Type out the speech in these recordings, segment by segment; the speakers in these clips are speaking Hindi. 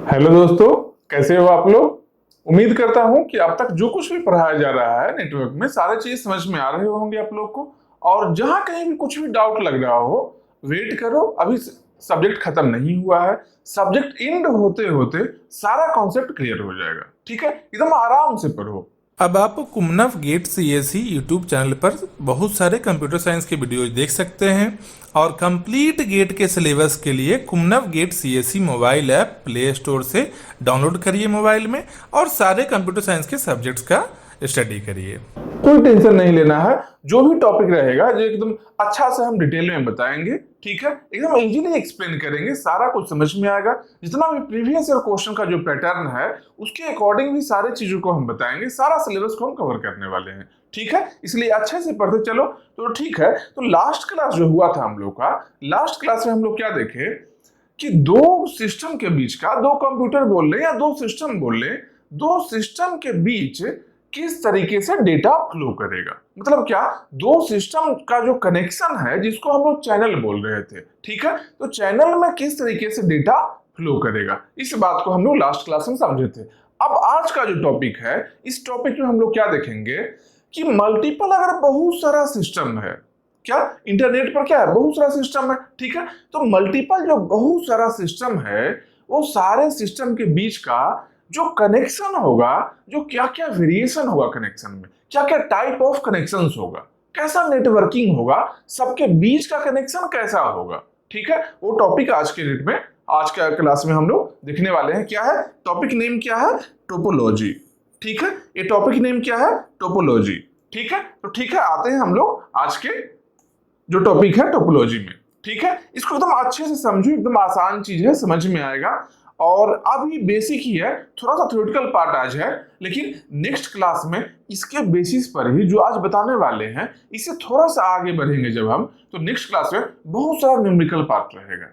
हेलो दोस्तों, कैसे हो आप लोग। उम्मीद करता हूं कि अब तक जो कुछ भी पढ़ाया जा रहा है नेटवर्क में सारे चीज समझ में आ रहे होंगे आप लोग को। और जहां कहीं भी कुछ भी डाउट लग रहा हो, वेट करो, अभी सब्जेक्ट खत्म नहीं हुआ है। सब्जेक्ट एंड होते होते सारा कॉन्सेप्ट क्लियर हो जाएगा। ठीक है, एकदम आराम से पढ़ो। अब आप कुमनव गेट सीएसई यूट्यूब चैनल पर बहुत सारे कंप्यूटर साइंस के वीडियोज देख सकते हैं और कंप्लीट गेट के सिलेबस के लिए कुमनव GATE CSE mobile app play store से डाउनलोड करिए मोबाइल में और सारे कंप्यूटर साइंस के सब्जेक्ट्स का स्टडी करिए। कोई टेंशन नहीं लेना है। जो भी टॉपिक रहेगा जो एकदम अच्छा से हम डिटेल में बताएंगे। ठीक है, एकदम इजीली एक्सप्लेन करेंगे, सारा कुछ समझ में आएगा। जितना भी प्रीवियस ईयर क्वेश्चन का जो पैटर्न है उसके अकॉर्डिंग भी सारे चीजों को हम बताएंगे, सारा सिलेबस को हम कवर करने वाले हैं। ठीक है, इसलिए अच्छे से पढ़ते चलो। तो ठीक है, तो लास्ट क्लास जो हुआ था हम लोग का, लास्ट क्लास में हम लोग क्या देखे कि दो सिस्टम के बीच का, दो कंप्यूटर बोल ले या दो सिस्टम बोल ले, दो सिस्टम के बीच किस तरीके से डेटा फ्लो करेगा। मतलब क्या, दो सिस्टम का जो कनेक्शन है जिसको हम लोग चैनल बोल रहे थे। ठीक है, तो चैनल में किस तरीके से डेटा फ्लो करेगा, इस बात को हम लोग लास्ट क्लास में समझे थे। अब आज का जो टॉपिक है, इस टॉपिक में हम लोग क्या देखेंगे कि मल्टीपल अगर बहुत सारा सिस्टम है, क्या इंटरनेट पर क्या है, बहुत सारा सिस्टम है। ठीक है, तो मल्टीपल जो बहुत सारा सिस्टम है, वो सारे सिस्टम के बीच का जो कनेक्शन होगा, जो क्या क्या वेरिएशन होगा कनेक्शन में, क्या क्या टाइप ऑफ कनेक्शंस होगा, कैसा नेटवर्किंग होगा, सबके बीच का कनेक्शन कैसा होगा। ठीक है, वो टॉपिक आज के डेट में, आज का क्लास में हम लोग देखने वाले हैं। क्या है टॉपिक नेम, क्या है टोपोलॉजी। ठीक है, ये टॉपिक नेम क्या है, टोपोलॉजी। ठीक है, तो ठीक है, आते हैं हम लोग आज के जो टॉपिक है टोपोलॉजी में। ठीक है, इसको एकदम अच्छे से समझो, एकदम आसान चीज है, समझ में आएगा। और अभी बेसिक ही है, थोड़ा सा थ्योरेटिकल पार्ट आज है, लेकिन नेक्स्ट क्लास में इसके बेसिस पर ही जो आज बताने वाले हैं, इससे थोड़ा सा आगे बढ़ेंगे जब हम, तो नेक्स्ट क्लास में बहुत सारा न्यूमेरिकल पार्ट रहेगा।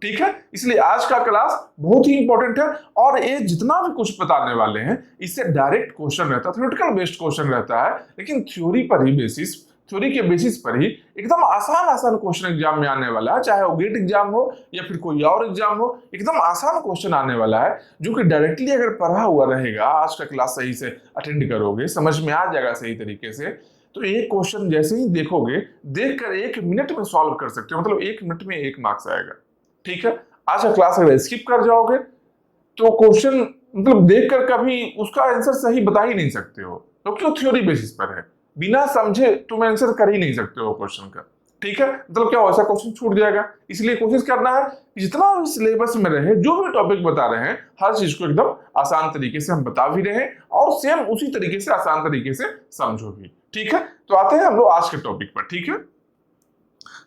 ठीक है, इसलिए आज का क्लास बहुत ही इंपॉर्टेंट है। और ये जितना भी कुछ बताने वाले हैं, इससे डायरेक्ट क्वेश्चन रहता है, थ्योरेटिकल बेस्ड क्वेश्चन रहता है, लेकिन थ्योरी पर ही बेसिस, थ्योरी के बेसिस पर ही एकदम आसान आसान क्वेश्चन एग्जाम में आने वाला है। चाहे वो गेट एग्जाम हो या फिर कोई और एग्जाम हो, एकदम आसान क्वेश्चन आने वाला है, जो कि डायरेक्टली अगर पढ़ा हुआ रहेगा, आज का क्लास सही से अटेंड करोगे, समझ में आ जाएगा सही तरीके से, तो एक क्वेश्चन जैसे ही देखोगे, देखकर 1 मिनट में सॉल्व कर सकते हो। मतलब 1 मिनट में 1 मार्क्स आएगा। ठीक है, आज का क्लास अगर स्किप कर जाओगे तो क्वेश्चन मतलब देखकर कभी उसका आंसर सही बता ही नहीं सकते हो, तो क्यों, थ्योरी बेसिस पर है, बिना समझे तुम आंसर कर ही नहीं सकते हो क्वेश्चन का। ठीक है, मतलब क्या ऐसा क्वेश्चन छूट जाएगा। इसलिए कोशिश करना है कि जितना भी सिलेबस में रहे, जो भी टॉपिक बता रहे हैं, हर चीज को एकदम आसान तरीके से हम बता भी रहे हैं और सेम उसी तरीके से आसान तरीके से समझो भी। ठीक है, तो आते हैं हम लोग आज के टॉपिक पर। ठीक है,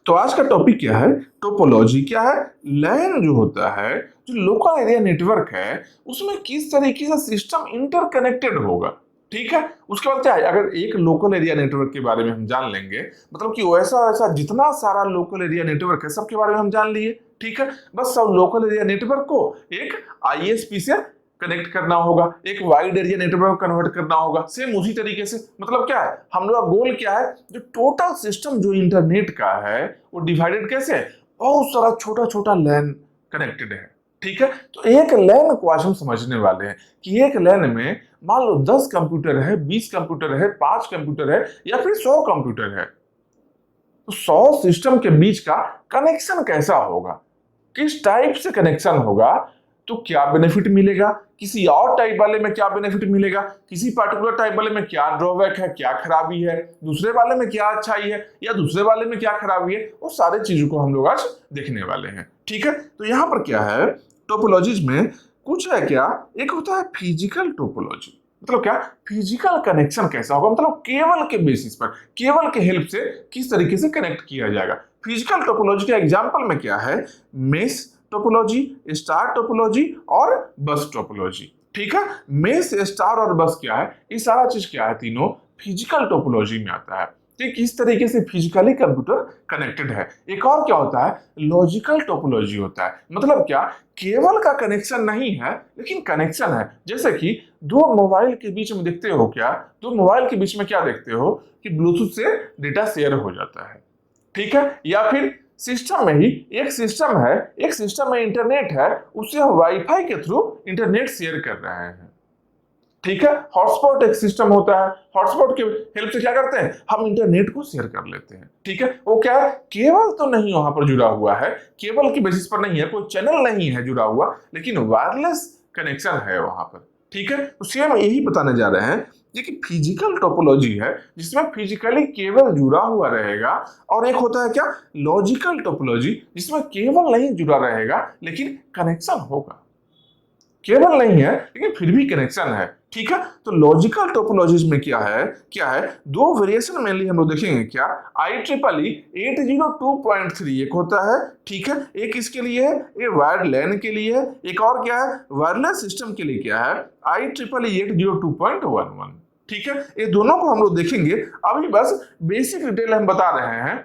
तो आज का टॉपिक क्या है, टोपोलॉजी। क्या है, लैन जो होता है, जो लोकल एरिया नेटवर्क है, उसमें किस तरीके से सिस्टम इंटरकनेक्टेड होगा। ठीक है, उसके बाद क्या है, अगर एक लोकल एरिया नेटवर्क के बारे में हम जान लेंगे, मतलब कि वैसा वैसा जितना सारा लोकल एरिया नेटवर्क है सबके बारे में हम जान लिए। ठीक है, बस सब लोकल एरिया नेटवर्क को एक आईएसपी से कनेक्ट करना होगा, एक वाइड एरिया नेटवर्क कन्वर्ट करना होगा, सेम उसी तरीके से। मतलब क्या है, हम लोग का गोल क्या है, जो टोटल सिस्टम जो इंटरनेट का है वो डिवाइडेड कैसे है, बहुत सारा छोटा छोटा लैन कनेक्टेड है। ठीक है, तो एक लैन को आज हम समझने वाले हैं कि एक लैन में मान लो 10 कंप्यूटर है, 20 कंप्यूटर है, 5 कंप्यूटर है या फिर 100 कंप्यूटर है, तो 100 सिस्टम के बीच का कनेक्शन कैसा होगा, किस टाइप से कनेक्शन होगा, तो क्या बेनिफिट मिलेगा, किसी और टाइप वाले में क्या बेनिफिट मिलेगा, किसी पर्टिकुलर टाइप वाले में क्या ड्रॉबैक है, क्या खराबी है, दूसरे वाले में क्या अच्छाई है या दूसरे वाले में क्या खराबी है, वो सारे चीजों को हम लोग आज देखने वाले हैं। ठीक है, तो यहां पर क्या है, टोपोलॉजीज में कुछ है क्या, एक होता है फिजिकल टोपोलॉजी। मतलब क्या, फिजिकल कनेक्शन कैसा होगा, मतलब केबल के बेसिस पर, केबल के हेल्प से किस तरीके से कनेक्ट किया जाएगा। फिजिकल टोपोलॉजी का एग्जांपल में क्या है, मेश टोपोलॉजी, स्टार टोपोलॉजी और बस टोपोलॉजी। ठीक है, मेश, स्टार और बस क्या है, ये सारा चीज क्या है, तीनों फिजिकल टोपोलॉजी में आता है। ठीक, इस तरीके से फिजिकली कंप्यूटर कनेक्टेड है। एक और क्या होता है, लॉजिकल टोपोलॉजी होता है। मतलब क्या, केबल का कनेक्शन नहीं है लेकिन कनेक्शन है। जैसे कि दो मोबाइल के बीच में देखते हो क्या, दो मोबाइल के बीच में क्या देखते हो कि ब्लूटूथ से डेटा शेयर हो जाता है। ठीक है, या फिर सिस्टम में ही एक सिस्टम है, एक सिस्टम में इंटरनेट है, उससे हम वाईफाई के थ्रू इंटरनेट शेयर कर रहे हैं। ठीक है, हॉटस्पॉट एक सिस्टम होता है, हॉटस्पॉट के हेल्प से क्या करते हैं, हम इंटरनेट को शेयर कर लेते हैं। ठीक है, वो क्या है, केबल तो नहीं वहां पर जुड़ा हुआ है, केबल की बेसिस पर नहीं है, कोई चैनल नहीं है जुड़ा हुआ, लेकिन वायरलेस कनेक्शन है वहां पर। ठीक है, तो सेम यही बताने जा रहे हैं, ये कि फिजिकल टोपोलॉजी है जिसमें फिजिकली केबल जुड़ा हुआ रहेगा, और एक होता है क्या, लॉजिकल टोपोलॉजी, जिसमें केबल नहीं जुड़ा रहेगा लेकिन कनेक्शन होगा। केबल नहीं है लेकिन फिर भी कनेक्शन है। ठीक है, तो लॉजिकल टोपोलॉजीज में क्या है, दो वेरिएशन मेनली हम लोग देखेंगे। क्या, IEEE 802.3 एक होता है, ठीक है, एक इसके लिए है, ये वायर्ड लैन के लिए है, एक और क्या है, वायरलेस सिस्टम के लिए क्या है, IEEE 802.11। ठीक है, ये दोनों को हम लोग देखेंगे। अभी बस बेसिक डिटेल हम बता रहे हैं,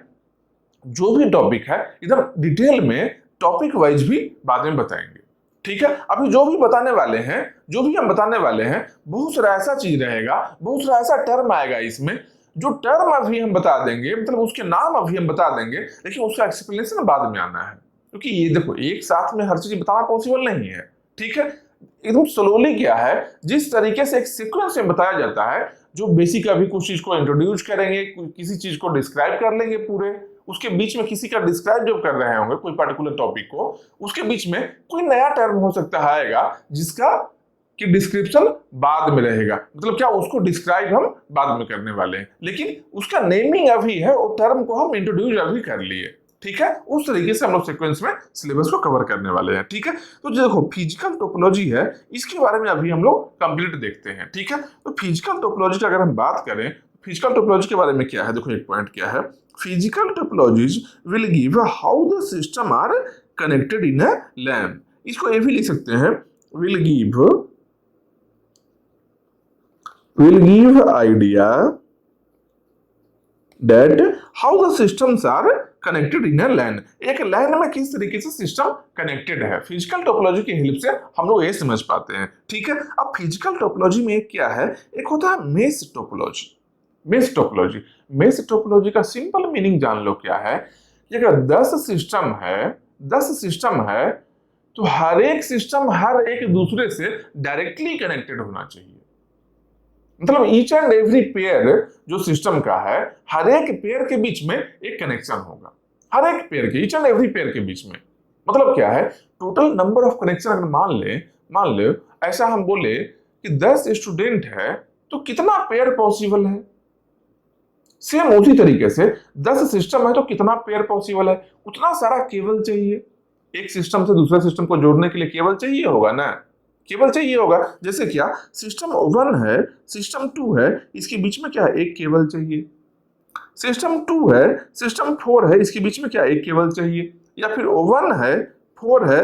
जो भी टॉपिक है एकदम डिटेल में टॉपिक वाइज भी बाद में बताएंगे। ठीक है, अभी जो भी बताने वाले हैं, जो भी हम बताने वाले हैं, बहुत सारा ऐसा चीज रहेगा, बहुत सारा ऐसा टर्म आएगा इसमें, जो टर्म अभी हम बता देंगे, मतलब उसके नाम अभी हम बता देंगे, लेकिन उसका एक्सप्लेनेशन बाद में आना है, क्योंकि ये देखो एक साथ में हर चीज बताना पॉसिबल नहीं है। ठीक है, एकदम स्लोली क्या है, जिस तरीके से एक सीक्वेंस में बताया जाता है, जो बेसिक अभी कुछ चीज को इंट्रोड्यूस करेंगे, किसी चीज को डिस्क्राइब कर लेंगे पूरे, उसके बीच में किसी का डिस्क्राइब जब कर रहे होंगे कोई पर्टिकुलर टॉपिक को, उसके बीच में कोई नया टर्म हो सकता आएगा जिसका कि डिस्क्रिप्शन बाद में रहेगा, मतलब क्या, उसको डिस्क्राइब हम बाद में करने वाले हैं, लेकिन उसका नेमिंग अभी है, और टर्म को हम इंट्रोड्यूस अभी कर लिए। ठीक है, उस तरीके से हम लोग सीक्वेंस में सिलेबस को कवर करने वाले हैं। ठीक है, तो जो देखो फिजिकल टोपोलॉजी है, इसके बारे में अभी हम लोग कंप्लीट देखते हैं। ठीक है, तो फिजिकल टोपोलॉजी की अगर हम बात करें, फिजिकल टोपोलॉजी के बारे में क्या है, देखो एक पॉइंट क्या है, physical topologies will give how the system are connected in a LAN. इसको ये भी लिख सकते हैं, will give idea that how the systems are connected in a LAN. एक लैन में किस तरीके से सिस्टम कनेक्टेड है, फिजिकल टोपोलॉजी की हेल्प से हम लोग ये समझ पाते हैं। ठीक है, अब फिजिकल टोपोलॉजी में एक क्या है, एक होता है mesh topology. Mesh topology, mesh topology का सिंपल मीनिंग जान लो क्या है, कि अगर 10 सिस्टम है तो हर एक सिस्टम हर एक दूसरे से डायरेक्टली कनेक्टेड होना चाहिए। मतलब ईच एंड एवरी पेयर जो सिस्टम का है, हर एक पेयर के बीच में एक कनेक्शन होगा, हर एक पेयर के, ईच एंड एवरी पेयर के बीच में। मतलब क्या है, टोटल नंबर ऑफ कनेक्शन अगर मान ले ऐसा हम बोले कि 10 स्टूडेंट है तो कितना पेयर पॉसिबल है, सेम उसी तरीके से 10 सिस्टम है तो कितना पेयर पॉसिबल है, उतना सारा केबल चाहिए। एक सिस्टम से दूसरे सिस्टम को जोड़ने के लिए केबल चाहिए होगा ना, केबल चाहिए होगा। जैसे क्या, सिस्टम 1 है, सिस्टम 2 है, इसके बीच में क्या है, एक केबल चाहिए। सिस्टम 2 है, सिस्टम 4 है, इसके बीच में क्या, एक केबल चाहिए। या फिर 1 है, 4 है,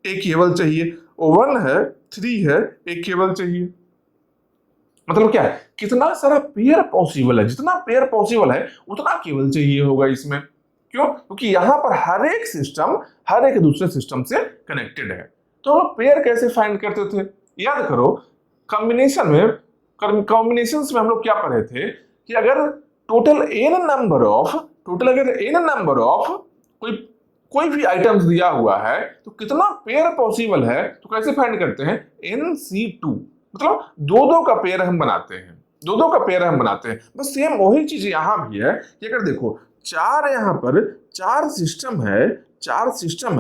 एक केबल चाहिए। 1 है, 3 है, एक केबल चाहिए। मतलब क्या है, कितना सारा पेयर पॉसिबल है, जितना पेयर पॉसिबल है उतना केबल चाहिए होगा इसमें। क्यों, क्योंकि यहां पर हर एक सिस्टम हर एक दूसरे सिस्टम से कनेक्टेड है। तो हम लोग पेयर कैसे फाइंड करते थे, याद करो, कॉम्बिनेशंस में हम लोग क्या पढ़े थे, कि अगर टोटल n नंबर ऑफ कोई भी आइटम्स दिया हुआ है तो कितना पेयर पॉसिबल है, तो कैसे फाइंड करते हैं, NC2, मतलब दो का पेयर हम बनाते हैं। बस सेम वही चीज यहां भी है, कि अगर देखो यहां पर 4 सिस्टम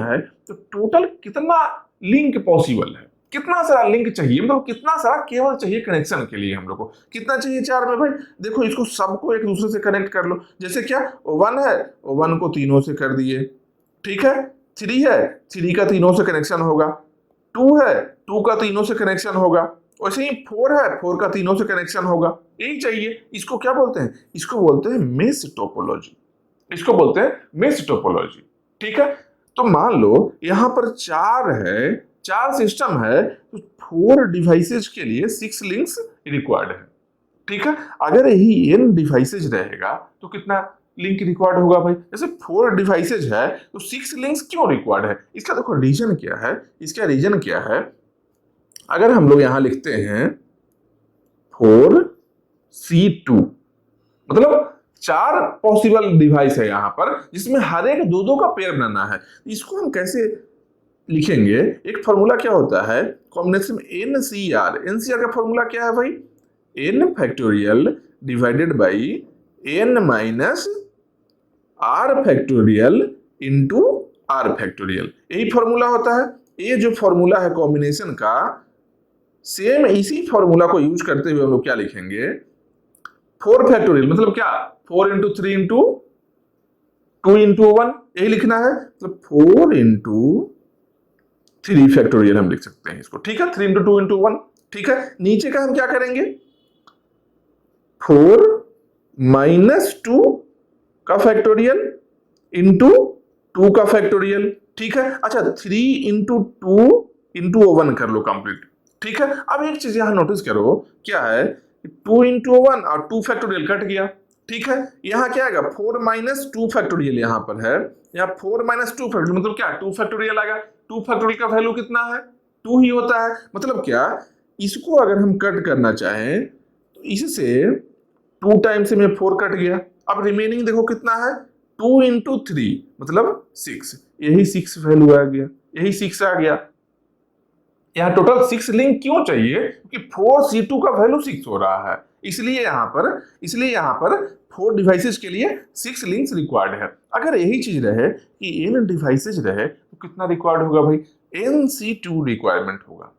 है तो टोटल कितना लिंक पॉसिबल है, कितना सारा लिंक चाहिए, मतलब कितना सारा केबल चाहिए कनेक्शन के लिए हम लोग को, कितना चाहिए 4 में भाई। देखो इसको सबको एक दूसरे से कनेक्ट कर लो। जैसे क्या, 1 है, 1 को तीनों से कर दिए, ठीक है। 3 है, 3 का तीनों से कनेक्शन होगा। 2 है, 2 का तीनों से कनेक्शन होगा। वैसे ही 4 है, 4 का तीनों से कनेक्शन होगा। यही चाहिए। इसको क्या बोलते हैं, इसको बोलते हैं मेश टोपोलॉजी। ठीक है, तो मान लो यहां पर 4 सिस्टम है, तो 4 डिवाइसेज के लिए 6 लिंक्स रिक्वायर्ड है। ठीक है, अगर यही n डिवाइसेज रहेगा तो कितना लिंक रिक्वायर्ड होगा भाई। जैसे 4 डिवाइसेज है तो 6 लिंक्स क्यों रिक्वायर्ड है, इसका देखो रीजन क्या है। अगर हम लोग यहां लिखते हैं 4C2, मतलब 4 पॉसिबल डिवाइस है यहाँ पर जिसमें हर एक दो दो का पेयर बनाना है। इसको हम कैसे लिखेंगे? एक फॉर्मूला क्या होता है कॉम्बिनेशन एनसीआर। एनसीआर का फॉर्मूला क्या है भाई? n factorial divided by n minus r factorial into r factorial. यही फॉर्मूला होता है। ये जो फॉर्मूला है कॉम्बिनेशन का, सेम इसी फॉर्मूला को यूज करते हुए हम लोग क्या लिखेंगे? 4 फैक्टोरियल मतलब क्या? 4 इंटू 3 इंटू 2 इंटू 1, यही लिखना है। तो 4 इंटू 3 फैक्टोरियल हम लिख सकते हैं इसको, ठीक है। 3 इंटू 2 इंटू 1, ठीक है। नीचे का हम क्या करेंगे? 4 माइनस 2 का फैक्टोरियल इंटू 2 का फैक्टोरियल, ठीक है। अच्छा 3 इंटू 2 इंटू 1 कर लो कंप्लीट, ठीक है। अब एक चीज यहां नोटिस करो, क्या है? 2 इंटू 1 और 2 फैक्टोरियल कट गया, ठीक है। यहाँ क्या आएगा? 4 माइनस 2 फैक्टोरियल यहाँ पर है। यहाँ 4 माइनस 2 फैक्टोरियल मतलब क्या? 2 फैक्टोरियल आएगा। 2 फैक्टोरियल का वैल्यू कितना है? 2 ही होता है। मतलब क्या? इसको अगर हम कट करना चाहें तो इससे 2 टाइम्स में 4 कट गया। अब रिमेनिंग देखो कितना है? 2 इंटू 3 मतलब 6, यही 6 वैल्यू आ गया, यही 6 आ गया। यहाँ टोटल 6 लिंक क्यों चाहिए? क्योंकि 4C2 का वैल्यू 6 हो रहा है, इसलिए यहाँ पर 4 डिवाइसेस के लिए 6 लिंक्स रिक्वायर्ड है। अगर यही चीज रहे कि n डिवाइसेस रहे तो कितना रिक्वायर्ड होगा भाई? nC2 रिक्वायरमेंट होगा।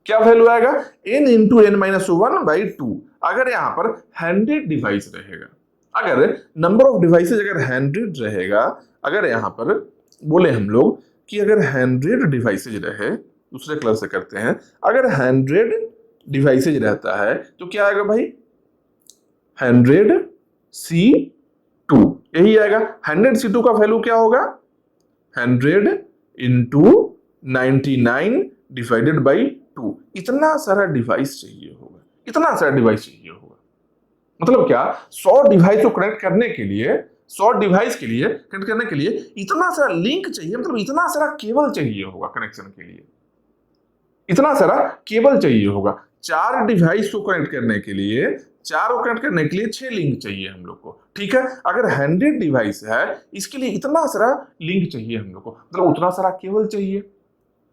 क्या वैल्यू आएगा? n into n minus 1/2। अगर यहाँ पर 100 डिवाइस रहेगा, अगर नंबर ऑफ डिवाइसेज अगर 100 रहेगा, अगर यहाँ पर बोले हम लोग कि अगर 100 डिवाइसेज रहे, दूसरे कलर से करते हैं, अगर 100 डिवाइसेज रहता है तो क्या आएगा भाई? 100C2 यही आएगा। 100C2 का वैल्यू क्या होगा? 100 इंटू 99 डिवाइडेड बाई 2। इतना सारा डिवाइस चाहिए होगा, इतना सारा डिवाइस चाहिए होगा। मतलब क्या? 100 डिवाइस को कनेक्ट करने के लिए, 100 डिवाइस के लिए कनेक्ट करने के लिए इतना सारा लिंक चाहिए, मतलब इतना सारा केबल चाहिए होगा कनेक्शन के लिए, इतना सारा केबल चाहिए होगा। 4 डिवाइस को कनेक्ट करने के लिए, 4 को कनेक्ट करने के लिए 6 लिंक चाहिए हम लोग को, ठीक है। अगर 100 डिवाइस है, इसके लिए इतना सारा लिंक चाहिए हम लोग को, मतलब उतना सारा केबल चाहिए।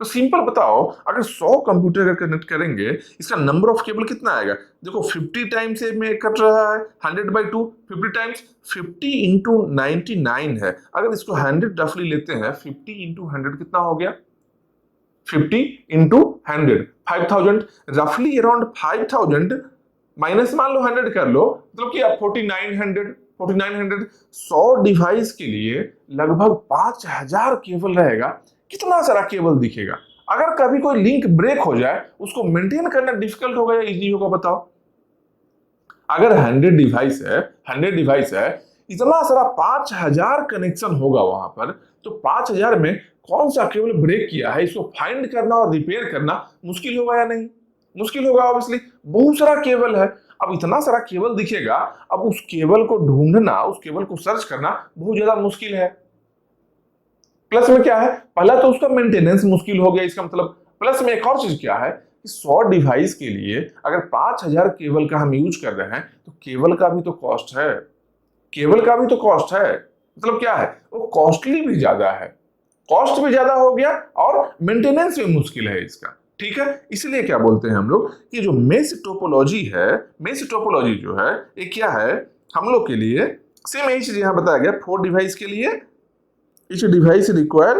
तो सिंपल बताओ, अगर 100 कंप्यूटर अगर कनेक्ट करेंगे, इसका नंबर ऑफ केबल कितना आएगा? देखो 50 टाइम्स में कट रहा है 100/2, 50 टाइम्स 50 इंटू 99 है। अगर इसको 100 रफली लेते हैं, 50 इंटू 100 कितना हो गया? 50 इंटू 100 5000, रफली अराउंड 5000 माइनस मान लो 100 कर लो, मतलब कि 4900 100 डिवाइस के लिए लगभग 5000 केबल रहेगा। कितना सारा केबल दिखेगा। अगर कभी कोई लिंक ब्रेक हो जाए, उसको मेंटेन करना डिफिकल्ट होगा या इजी होगा बताओ? अगर 100 डिवाइस है, इतना सारा 5000 कनेक्शन होगा वहां पर, तो 5000 में कौन सा केबल ब्रेक किया है, इसको फाइंड करना और रिपेयर करना मुश्किल होगा या नहीं? मुश्किल होगा ऑब्वियसली। बहुत सारा केबल है, अब इतना सारा केबल दिखेगा, अब उस केबल को ढूंढना, उस केबल को सर्च करना बहुत ज्यादा मुश्किल है। प्लस में क्या है? पहला तो उसका मेंटेनेंस मुश्किल हो गया, इसका मतलब। प्लस में एक और चीज क्या है कि 100 डिवाइस के लिए अगर 5000 केबल का हम यूज कर रहे हैं, तो केबल का भी तो कॉस्ट है, केबल का भी तो कॉस्ट है। मतलब क्या है? वो कॉस्टली भी ज्यादा है, कॉस्ट भी ज्यादा हो गया और मेंटेनेंस भी मुश्किल है इसका, ठीक है। इसलिए क्या बोलते हैं हम लोग कि जो मेश टोपोलॉजी है, मेश टोपोलॉजी जो है, ये क्या है हम लोग के लिए? सेम यही चीज यहां बताया गया। 4 डिवाइस के लिए each डिवाइस रिक्वायर,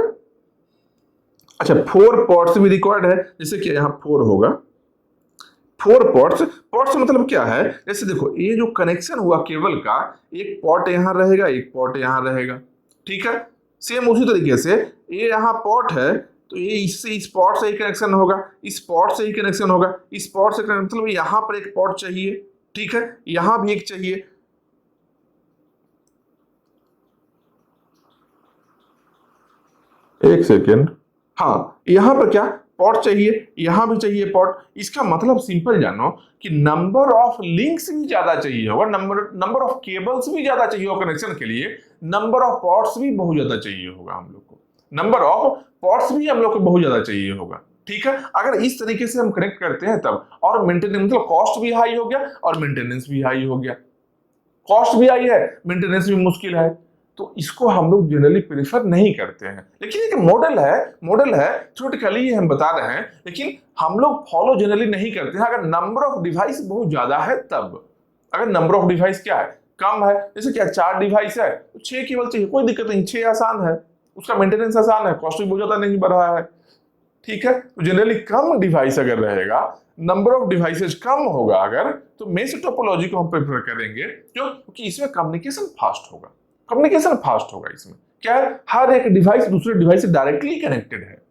अच्छा 4 पोर्ट्स भी रिक्वायर्ड है, जैसे कि यहाँ 4 होगा, 4 पोर्ट्स मतलब क्या है? जैसे देखो ये जो कनेक्शन हुआ केबल का, एक पोर्ट यहाँ रहेगा, एक पोर्ट यहाँ रहेगा, ठीक है। सेम उसी तरीके से ये यहाँ पोर्ट है, तो ये इससे इस पोर्ट से ही कनेक्शन होगा, इस पोर्ट से ही कनेक्शन होगा, इस पोर्ट से मतलब यहाँ पर एक पोर्ट चाहिए, ठीक है, यहाँ भी एक चाहिए। एक सेकेंड, हाँ यहां पर क्या पोर्ट चाहिए, यहां भी चाहिए पोर्ट। इसका मतलब सिंपल जानो कि नंबर ऑफ लिंक्स भी ज्यादा चाहिए होगा, नंबर ऑफ केबल्स भी ज्यादा चाहिए होगा कनेक्शन के लिए, नंबर ऑफ पोर्ट्स भी बहुत ज्यादा चाहिए होगा हम लोग को, नंबर ऑफ पोर्ट्स भी हम लोग को बहुत ज्यादा चाहिए होगा, ठीक है। अगर इस तरीके से हम कनेक्ट करते हैं तब, और मेंटेनेंस मतलब कॉस्ट भी हाई हो गया और मेंटेनेंस भी हाई हो गया, कॉस्ट भी आई है, मेंटेनेंस भी मुश्किल है, तो इसको हम लोग जनरली प्रेफर नहीं करते हैं। लेकिन एक मॉडल है थ्योरेटिकली हम बता रहे हैं, लेकिन हम लोग फॉलो जनरली नहीं करते हैं। अगर नंबर ऑफ डिवाइस बहुत ज्यादा है तब, अगर नंबर ऑफ डिवाइस क्या है कम है, जैसे क्या 4 डिवाइस है तो 6 केवल चाहिए, कोई दिक्कत नहीं, 6 आसान है, उसका मेंटेनेंस आसान है, कॉस्ट भी बहुत ज्यादा नहीं बढ़ रहा है, ठीक है। तो जनरली कम डिवाइस अगर रहेगा, नंबर ऑफ डिवाइसेज कम होगा अगर, तो मेश टोपोलॉजी को हम प्रेफर करेंगे। क्यों? क्योंकि इसमें कम्युनिकेशन फास्ट होगा, इसमें क्या है, हर एक डिवाइस दूसरे डिवाइस से डायरेक्टली कनेक्टेड है,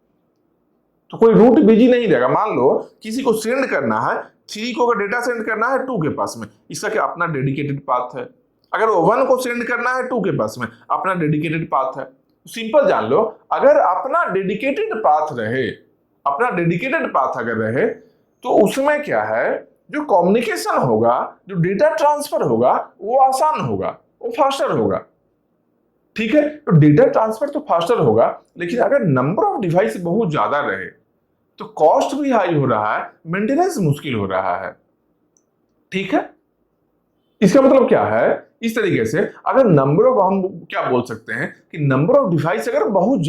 तो कोई रूट बिजी नहीं रहेगा। मान लो किसी को सेंड करना है, 3 को अगर डेटा सेंड करना है 2 के पास में, इसका क्या अपना डेडिकेटेड पाथ है। अगर 1 को सेंड करना है 2 के पास में, अपना डेडिकेटेड पाथ है। सिंपल जान लो, अगर अपना डेडिकेटेड पाथ अगर रहे तो उसमें क्या है, जो कम्युनिकेशन होगा, जो डेटा ट्रांसफर होगा वो आसान होगा, वो फास्टर होगा, ठीक है। तो डेटा ट्रांसफर तो फास्टर होगा, लेकिन अगर नंबर ऑफ डिवाइस बहुत ज्यादा रहे तो कॉस्ट भी हाई हो रहा है, मेंटेनेंस मुश्किल हो रहा है, ठीक है। इसका मतलब क्या है, इस तरीके से अगर नंबर ऑफ, हम क्या बोल सकते हैं कि नंबर ऑफ डिवाइस अगर बहुत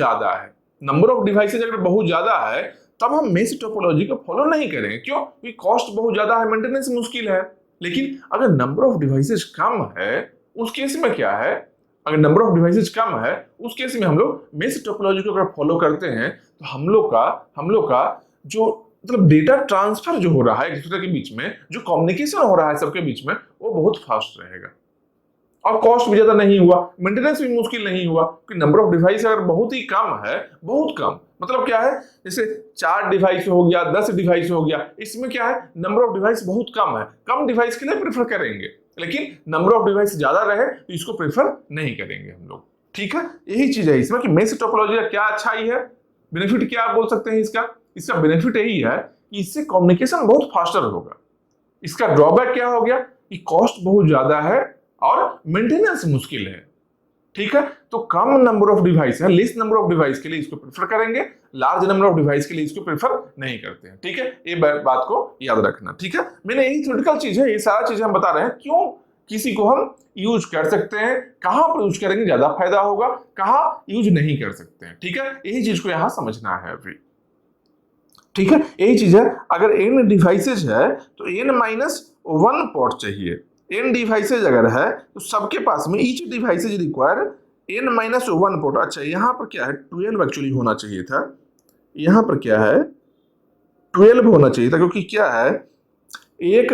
ज्यादा है, तब हम मेश टोपोलॉजी को फॉलो नहीं करेंगे। क्यों? क्योंकि कॉस्ट बहुत ज्यादा है, मेंटेनेंस मुश्किल है। लेकिन अगर नंबर ऑफ डिवाइसेज कम है, उस केस में क्या है, अगर नंबर ऑफ डिवाइसेज कम है उस केस में हम लोग मेश टोपोलॉजी को अगर फॉलो करते हैं तो हम लोग का जो मतलब डेटा ट्रांसफर जो हो रहा है एक दूसरे के बीच में, जो कम्युनिकेशन हो रहा है सबके बीच में, वो बहुत फास्ट रहेगा और कॉस्ट भी ज्यादा नहीं हुआ, मेंटेनेंस भी मुश्किल नहीं हुआ। क्योंकि नंबर ऑफ डिवाइस अगर बहुत ही कम है, बहुत कम मतलब क्या है, जैसे 4 डिवाइस हो गया, 10 डिवाइस हो गया, इसमें क्या है, नंबर ऑफ डिवाइस बहुत कम है, कम डिवाइस के लिए प्रेफर करेंगे। लेकिन नंबर ऑफ डिवाइस ज्यादा रहे तो इसको प्रेफर नहीं करेंगे हम लोग, ठीक है। यही चीज है इसमें कि मेश टोपोलॉजी का क्या अच्छाई है, बेनिफिट क्या आप बोल सकते हैं इसका बेनिफिट यही है कि इससे कम्युनिकेशन बहुत फास्टर होगा। इसका ड्रॉबैक क्या हो गया कि कॉस्ट बहुत ज्यादा है और मेंटेनेंस मुश्किल है, ठीक है। तो कम नंबर ऑफ डिवाइस है, लेस नंबर ऑफ डिवाइस के लिए इसको प्रेफर करेंगे, लार्ज नंबर ऑफ डिवाइस के लिए इसको प्रेफर नहीं करते हैं, ठीक है। ये बात को याद रखना, ठीक है। मैंने यही थ्योरेटिकल चीज है, ये सारा चीजें हम बता रहे हैं क्यों किसी को हम यूज कर सकते हैं, कहां पर यूज करेंगे ज्यादा फायदा होगा, कहां यूज नहीं कर सकते हैं, ठीक है। यही चीज को यहां समझना है अभी, ठीक है। यही चीज है, अगर n डिवाइसेज है तो n-1 पोर्ट चाहिए। n डिवाइसेज अगर है तो सबके पास में each devices require n-1 port. अच्छा यहाँ पर क्या है, 12 एक्चुअली होना चाहिए था, यहाँ पर क्या है 12 होना चाहिए था, क्योंकि क्या है, एक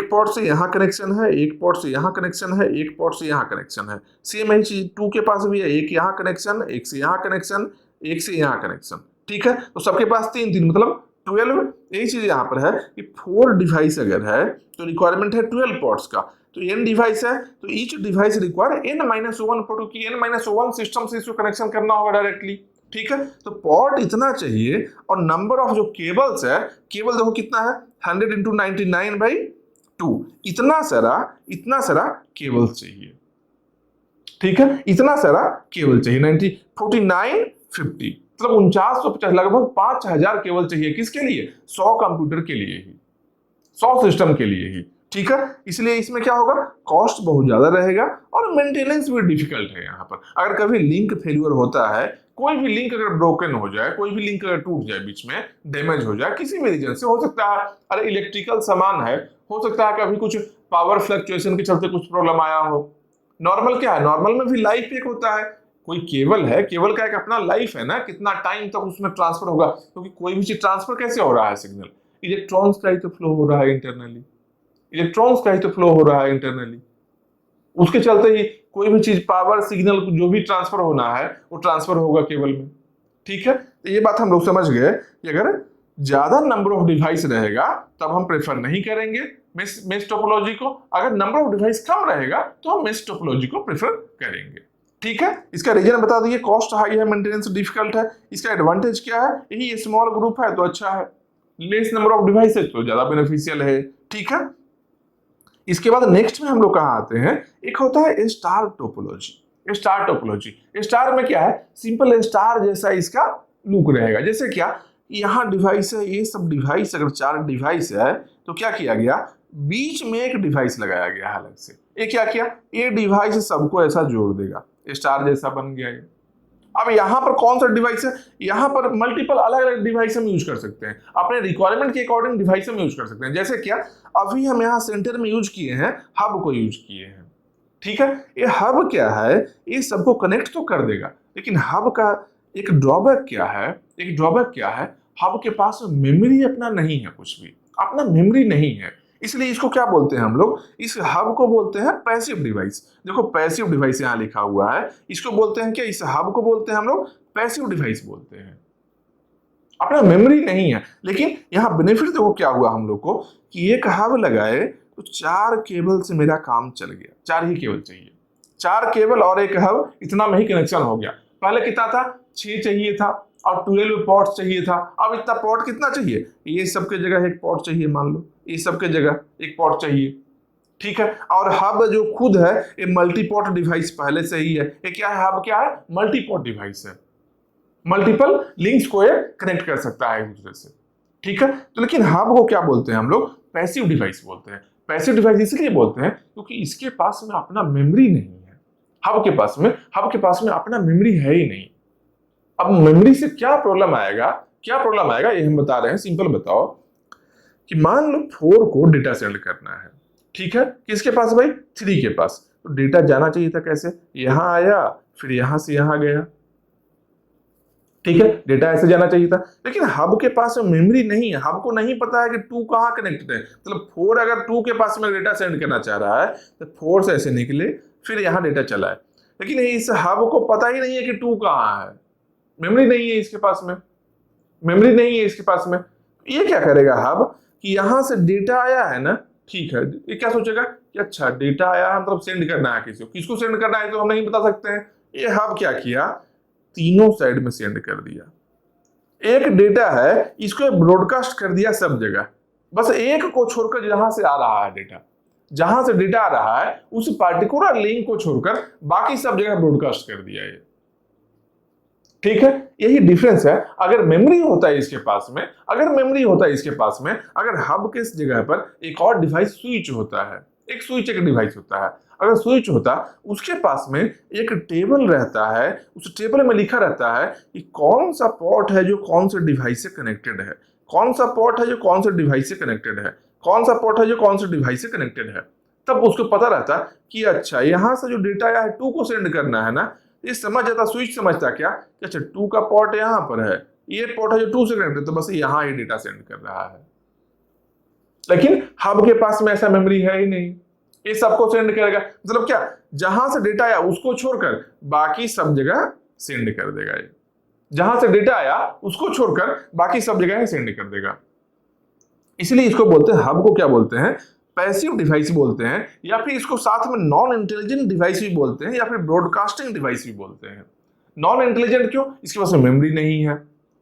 पोर्ट से यहाँ कनेक्शन है, एक पोर्ट से यहाँ कनेक्शन है, एक पोर्ट से यहाँ कनेक्शन है। सेम यही चीज 2 के पास भी है, एक यहाँ कनेक्शन, एक से यहाँ कनेक्शन, एक से यहाँ कनेक्शन, ठीक है। तो सबके पास 3 मतलब 12। यही चीज यहाँ पर है कि 4 डिवाइस अगर है तो रिक्वायरमेंट है 12 पोर्ट्स का। तो n डिवाइस है तो each device require n-1 port की n-1 सिस्टम से इसको कनेक्शन करना होगा डायरेक्टली, ठीक है। तो पोर्ट इतना चाहिए और नंबर ऑफ जो केबल्स है, केबल देखो कितना है 100 × 99/2, इतना सारा केबल चाहिए, ठीक है। इतना सारा केबल चाहिए 4950 मतलब 4950 लगभग 5000 केबल चाहिए, किसके लिए, 100 कंप्यूटर के लिए ही, 100 सिस्टम के लिए ही, ठीक है। इसलिए इसमें क्या होगा, कॉस्ट बहुत ज्यादा रहेगा और मेंटेनेंस भी डिफिकल्ट है। यहाँ पर अगर कभी लिंक फेल्यूर होता है, कोई भी लिंक अगर ब्रोकन हो जाए, कोई भी लिंक अगर टूट जाए, बीच में डैमेज हो जाए, किसी भी रीजन से हो सकता है, अरे इलेक्ट्रिकल सामान है, हो सकता है कभी कुछ पावर फ्लक्चुएशन के चलते कुछ प्रॉब्लम आया हो। नॉर्मल क्या है, नॉर्मल में भी लाइफ एक होता है, कोई केबल है, केबल का एक अपना लाइफ है ना, कितना टाइम तक उसमें ट्रांसफर होगा, क्योंकि कोई भी चीज ट्रांसफर कैसे हो रहा है, सिग्नल इलेक्ट्रॉन्स का ही तो फ्लो हो रहा है इंटरनली, उसके चलते ही कोई भी चीज पावर सिग्नल जो भी ट्रांसफर होना है वो ट्रांसफर होगा केबल में, ठीक है। तो ये बात हम लोग समझ गए कि अगर ज्यादा नंबर ऑफ डिवाइस रहेगा तब हम प्रेफर नहीं करेंगे मेश टोपोलॉजी को, अगर नंबर ऑफ डिवाइस कम रहेगा तो हम मेश टोपोलॉजी को प्रेफर करेंगे, ठीक है। इसका रीजन बता दिए, कॉस्ट हाई है, मेंटेनेंस डिफिकल्ट है। इसका एडवांटेज क्या है, यही स्मॉल ग्रुप है तो अच्छा है, लेस नंबर ऑफ डिवाइस है तो ज्यादा बेनिफिशियल है, ठीक है। इसके बाद नेक्स्ट में हम लोग कहाँ आते हैं, एक होता है स्टार टोपोलॉजी। स्टार में क्या है, सिंपल स्टार जैसा इसका लुक रहेगा। जैसे क्या, यहाँ डिवाइस है, ये सब डिवाइस अगर 4 डिवाइस है तो क्या किया गया, बीच में एक डिवाइस लगाया गया अलग से, ये क्या किया, ये डिवाइस सबको ऐसा जोड़ देगा, स्टार जैसा बन गया ये। अब यहाँ पर कौन सा डिवाइस है, यहाँ पर मल्टीपल अलग अलग डिवाइस हम यूज कर सकते हैं, अपने रिक्वायरमेंट के अकॉर्डिंग डिवाइस हम यूज कर सकते हैं। जैसे क्या, अभी हम यहाँ सेंटर में यूज किए हैं, हब को यूज किए हैं, ठीक है। ये हब क्या है, ये सबको कनेक्ट तो कर देगा, लेकिन हब का एक ड्रॉबैक क्या है, एक ड्रॉबैक क्या है, हब के पास मेमोरी अपना नहीं है, कुछ भी अपना मेमोरी नहीं है। इसलिए इसको क्या बोलते हैं हम लोग, इस हब को बोलते हैं पैसिव डिवाइस। देखो पैसिव डिवाइस यहाँ लिखा हुआ है, इसको बोलते हैं क्या, इस हब को बोलते हैं हम लोग पैसिव डिवाइस बोलते हैं। अपना मेमोरी नहीं है, लेकिन यहाँ बेनिफिट देखो क्या हुआ हम लोग को, कि एक हब लगाए तो 4 केबल से मेरा काम चल गया, 4 ही केबल चाहिए, 4 केबल और एक हब, इतना में ही कनेक्शन हो गया। पहले कितना था, 6 चाहिए था और 12 पोर्ट चाहिए था, अब इतना पोर्ट कितना चाहिए, ये सबके जगह एक पोर्ट चाहिए, मान लो ये सबके जगह एक पोर्ट चाहिए, ठीक है। और हब जो खुद है ये मल्टी पोर्ट डिवाइस पहले से ही है, ये क्या है, हब क्या है, मल्टी पोर्ट डिवाइस है, मल्टीपल लिंक्स को ये कनेक्ट कर सकता है एक दूसरे से, ठीक है। तो लेकिन हब को क्या बोलते हैं हम लोग, पैसिव डिवाइस बोलते हैं। पैसिव डिवाइस इसलिए बोलते हैं क्योंकि इसके पास में अपना मेमोरी नहीं है, हब के पास में अपना मेमोरी है ही नहीं। अब मेमोरी से क्या प्रॉब्लम आएगा, क्या प्रॉब्लम आएगा ये हम बता रहे हैं, सिंपल बताओ कि मान लो 4 को डेटा सेंड करना है, ठीक है, किसके पास भाई, 3 के पास। तो डेटा जाना चाहिए था कैसे, यहां आया फिर यहां से यहां गया, ठीक है, डेटा ऐसे जाना चाहिए था। लेकिन हब के पास मेमोरी नहीं है, हब को नहीं पता है कि 2 कहां कनेक्टेड है। मतलब 4 अगर 2 के पास में डेटा सेंड करना चाह रहा है तो 4 से ऐसे निकले फिर यहां डेटा चला है, लेकिन इस हब को पता ही नहीं है कि 2 कहां है, मेमोरी नहीं है इसके पास में, मेमोरी नहीं है इसके पास में। ये क्या करेगा हब, कि यहां से डेटा आया है ना, ठीक है, ये क्या सोचेगा कि अच्छा डेटा आया है, मतलब सेंड करना है किसी को, किसको सेंड करना है तो हम नहीं बता सकते हैं। ये हब क्या किया, तीनों साइड में सेंड कर दिया। एक डेटा है, इसको ब्रॉडकास्ट कर दिया सब जगह, बस एक को छोड़कर जहां से आ रहा है डेटा, जहां से डेटा आ रहा है उस पार्टिकुलर लिंक को छोड़कर बाकी सब जगह ब्रॉडकास्ट कर दिया ये, ठीक है। यही डिफरेंस है। अगर मेमोरी होता है इसके पास में, अगर मेमोरी होता है इसके पास में, अगर हब के जगह पर एक और डिवाइस स्विच होता है, एक स्विच एक डिवाइस होता है, अगर स्विच होता उसके पास में एक टेबल रहता है, उस टेबल में लिखा रहता है कि कौन सा पोर्ट है जो कौन से डिवाइस से कनेक्टेड है, कौन सा पोर्ट है जो कौन से डिवाइस से कनेक्टेड है, कौन सा पोर्ट है जो कौन से डिवाइस से कनेक्टेड है। तब उसको पता रहता कि अच्छा यहां से जो डेटा आया है 2 को सेंड करना है ना, ये समझ जाता, स्विच समझता क्या कि अच्छा 2 का पोर्ट यहाँ पर है, ये पोर्ट है जो 2 से कनेक्टेड है, तो बस यहाँ ये डेटा सेंड कर रहा है। लेकिन हब के पास में ऐसा मेमोरी है ही नहीं, ये सबको सेंड करेगा, मतलब क्या, जहां से डेटा आया उसको छोड़कर बाकी सब जगह सेंड कर देगा ये, जहां से डेटा आया उसको छोड़कर बाकी सब जगह सेंड कर देगा। इसलिए इसको बोलते हैं, हब को क्या बोलते हैं, पैसिव डिवाइस बोलते हैं, या फिर इसको साथ में नॉन इंटेलिजेंट डिवाइस भी बोलते हैं, या फिर ब्रॉडकास्टिंग डिवाइस भी बोलते हैं। नॉन इंटेलिजेंट क्यों, इसके पास मेमोरी नहीं है।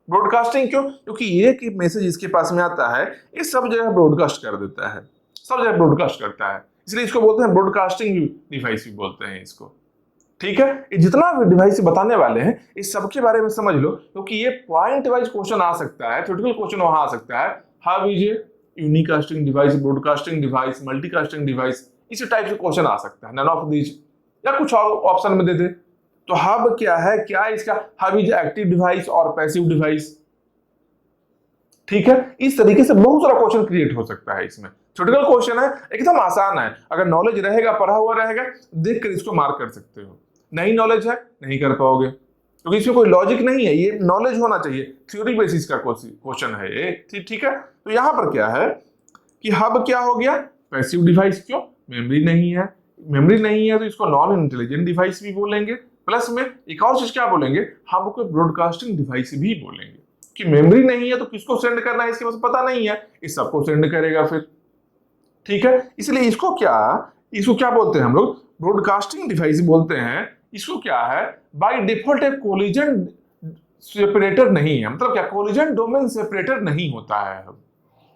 ब्रॉडकास्टिंग क्यों, क्योंकि एक ही मैसेज इसके पास में आता है ये सब जगह ब्रॉडकास्ट कर देता है, सब जगह ब्रॉडकास्ट करता है, इसलिए इसको बोलते हैं ब्रॉडकास्टिंग डिवाइस भी बोलते हैं इसको, ठीक है। ये जितना भी डिवाइस बताने वाले हैं इस सबके बारे में समझ लो, क्योंकि ये पॉइंट वाइज क्वेश्चन आ सकता है, थ्योरेटिकल क्वेश्चन वहां आ सकता है। How is a यूनिकास्टिंग device, broadcasting device, multicasting device, इसी टाइप से क्वेश्चन आ सकता है, नन ऑफ दीज, या कुछ और ऑप्शन में दे दे। तो हब क्या है, क्या है इसका, हब इज एक्टिव डिवाइस और पैसिव डिवाइस, ठीक है। इस तरीके से बहुत सारा क्वेश्चन क्रिएट हो सकता है इसमें। थ्योरेटिकल क्वेश्चन है, एकदम आसान है, अगर नॉलेज रहेगा, पढ़ा हुआ रहेगा, देख कर इसको मार्क कर सकते हो। नहीं नॉलेज है नहीं कर पाओगे, क्योंकि इसमें कोई लॉजिक नहीं है, ये नॉलेज होना चाहिए, थ्योरी बेसिस का क्वेश्चन है ये, ठीक है। तो यहां पर क्या है कि हब क्या हो गया, पैसिव डिवाइस, क्यों, मेमोरी नहीं है, मेमोरी नहीं है तो इसको नॉन इंटेलिजेंट डिवाइस भी बोलेंगे, प्लस में एक और चीज क्या बोलेंगे, हब को ब्रॉडकास्टिंग डिवाइस भी बोलेंगे, कि मेमोरी नहीं है तो किसको सेंड करना है इसके पास पता नहीं है, इस सबको सेंड करेगा फिर, ठीक है। इसलिए इसको क्या बोलते हैं हम लोग, ब्रॉडकास्टिंग डिवाइस बोलते हैं। इसको क्या है, बाय डिफॉल्ट एक कोलिजन सेपरेटर नहीं है, मतलब क्या, कोलिजन डोमेन सेपरेटर नहीं होता है।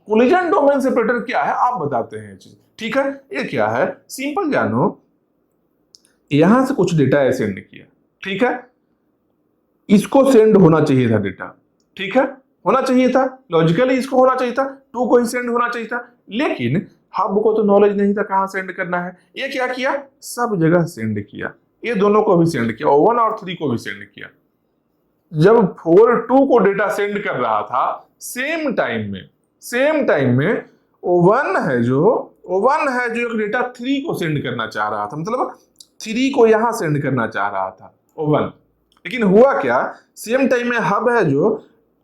कोलिजन डोमेन सेपरेटर क्या है आप बताते हैं चीज, ठीक है। ये क्या है, सिंपल जानो, यहां से कुछ डेटा सेंड किया, ठीक है, इसको सेंड होना चाहिए था डेटा, ठीक है, होना चाहिए था, लॉजिकली इसको होना चाहिए था, 2 को ही सेंड होना चाहिए था, लेकिन हब को तो नॉलेज नहीं था कहाँ सेंड करना है, ये क्या किया, सब जगह सेंड किया, ये दोनों को भी सेंड किया, O1 और 3 को भी सेंड किया। जब 4 2 को डेटा सेंड कर रहा था सेम टाइम में O1 है जो एक डेटा 3 को सेंड करना चाह रहा था, मतलब 3 को यहां सेंड करना चाह रहा था O1। लेकिन हुआ क्या, सेम टाइम में हब है जो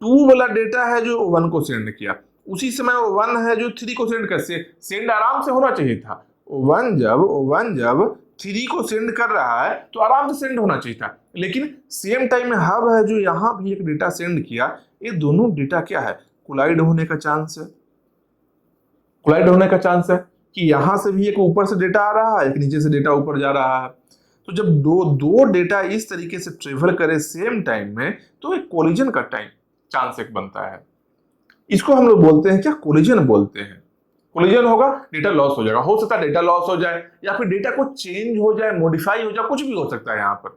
2 वाला डेटा है जो O1 को सेंड किया, उसी समय O1 है जो 3 को सेंड आराम से होना चाहिए था। O1 जब 3 को सेंड कर रहा है तो आराम से सेंड होना चाहिए था, लेकिन सेम टाइम में हब है जो यहाँ भी एक डेटा सेंड किया, ये दोनों डेटा क्या है, कोलाइड होने का चांस है कि यहां से भी एक ऊपर से डेटा आ रहा है, एक नीचे से डेटा ऊपर जा रहा है। तो जब दो डेटा इस तरीके से ट्रेवल करे सेम टाइम में तो एक कोलिजन का चांस एक बनता है। इसको हम लोग बोलते हैं क्या, कोलिजन बोलते हैं। कोलिजन होगा, डेटा लॉस हो जाएगा, हो सकता है डेटा लॉस हो जाए या फिर डेटा को चेंज हो जाए, मॉडिफाई हो जाए, कुछ भी हो सकता है यहाँ पर,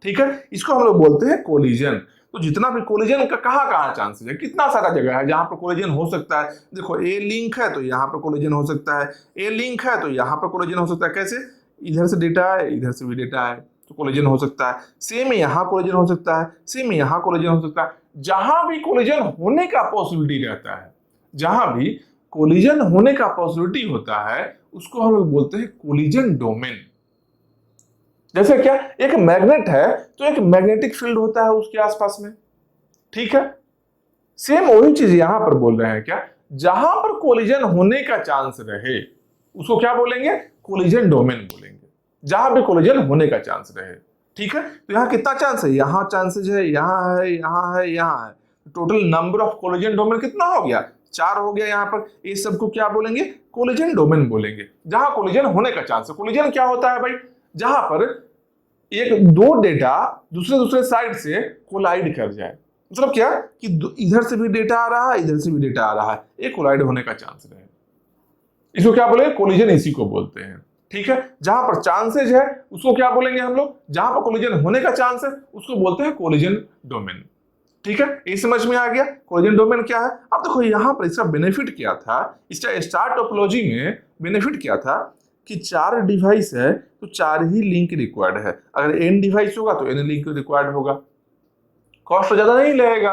ठीक है। इसको हम लोग बोलते हैं कोलिजन। तो जितना भी कोलिजन का कहाँ चांसेस है, कितना सारा जगह है जहां पर कोलिजन हो सकता है। देखो ए लिंक है तो यहाँ पर कोलिजन हो सकता है, ए लिंक है तो यहाँ पर कोलिजन हो सकता है। कैसे, इधर से डेटा है, इधर से भी डेटा है, तो कोलिजन हो सकता है। सेम यहाँ कोलिजन हो सकता है, सेम यहाँ कोलिजन हो सकता है। जहां भी कोलिजन होने का पॉसिबिलिटी रहता है, जहां भी कोलिजन होने का पॉसिबिलिटी होता है, उसको हम लोग बोलते हैं कोलिजन डोमेन। जैसे क्या, एक मैग्नेट है तो एक मैग्नेटिक फील्ड होता है उसके आसपास में, ठीक है। सेम वही चीज यहां पर बोल रहे हैं क्या, जहां पर कोलिजन होने का चांस रहे उसको क्या बोलेंगे, कोलिजन डोमेन बोलेंगे, जहां भी कोलिजन होने का चांस रहे, ठीक है। तो यहाँ कितना चांस है, यहाँ चांसेस है, यहाँ है, यहाँ है, यहाँ है। Total number of collision domain कितना हो गया, 4 हो गया यहाँ पर। ये सबको क्या बोलेंगे, कोलिजन डोमेन बोलेंगे, जहां कोलिजन होने का चांस है। कोलिजन क्या होता है भाई, जहां पर एक दो डेटा दूसरे साइड से कोलाइड कर जाए, मतलब क्या कि इधर से भी डेटा आ रहा है, इधर से भी डेटा आ रहा है, एक कोलाइड होने का चांस रहे, इसको क्या बोलेंगे, कोलिजन इसी को बोलते हैं, ठीक है। जहां पर चांसेज है उसको क्या बोलेंगे हम लोग, जहां पर कोलिजन होने का चांस है उसको बोलते हैं कोलिजन डोमेन, ठीक है। ये समझ में आ गया कोलिजन डोमेन क्या है। अब देखो यहाँ पर इसका बेनिफिट क्या था, इसका स्टार टोपोलॉजी में बेनिफिट क्या था कि 4 डिवाइस है तो 4 ही लिंक रिक्वायर्ड है। अगर n डिवाइस होगा तो n लिंक रिक्वायर्ड होगा, कॉस्ट ज्यादा नहीं लगेगा।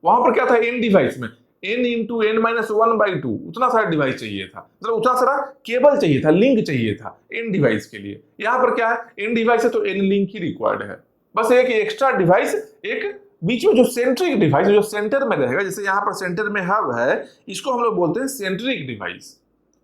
वहां पर क्या था, n डिवाइस में n इंटू n माइनस 1/2 उतना सारा डिवाइस चाहिए था, मतलब उतना सारा केबल चाहिए था, लिंक चाहिए था n डिवाइस के लिए। यहाँ पर क्या है, n डिवाइस है तो n लिंक ही रिक्वायर्ड है, बस एक एक्स्ट्रा डिवाइस, एक बीच में जो सेंट्रिक डिवाइस जो सेंटर में रहेगा, जैसे यहाँ पर सेंटर में हब है, इसको हम लोग बोलते हैं सेंट्रिक डिवाइस,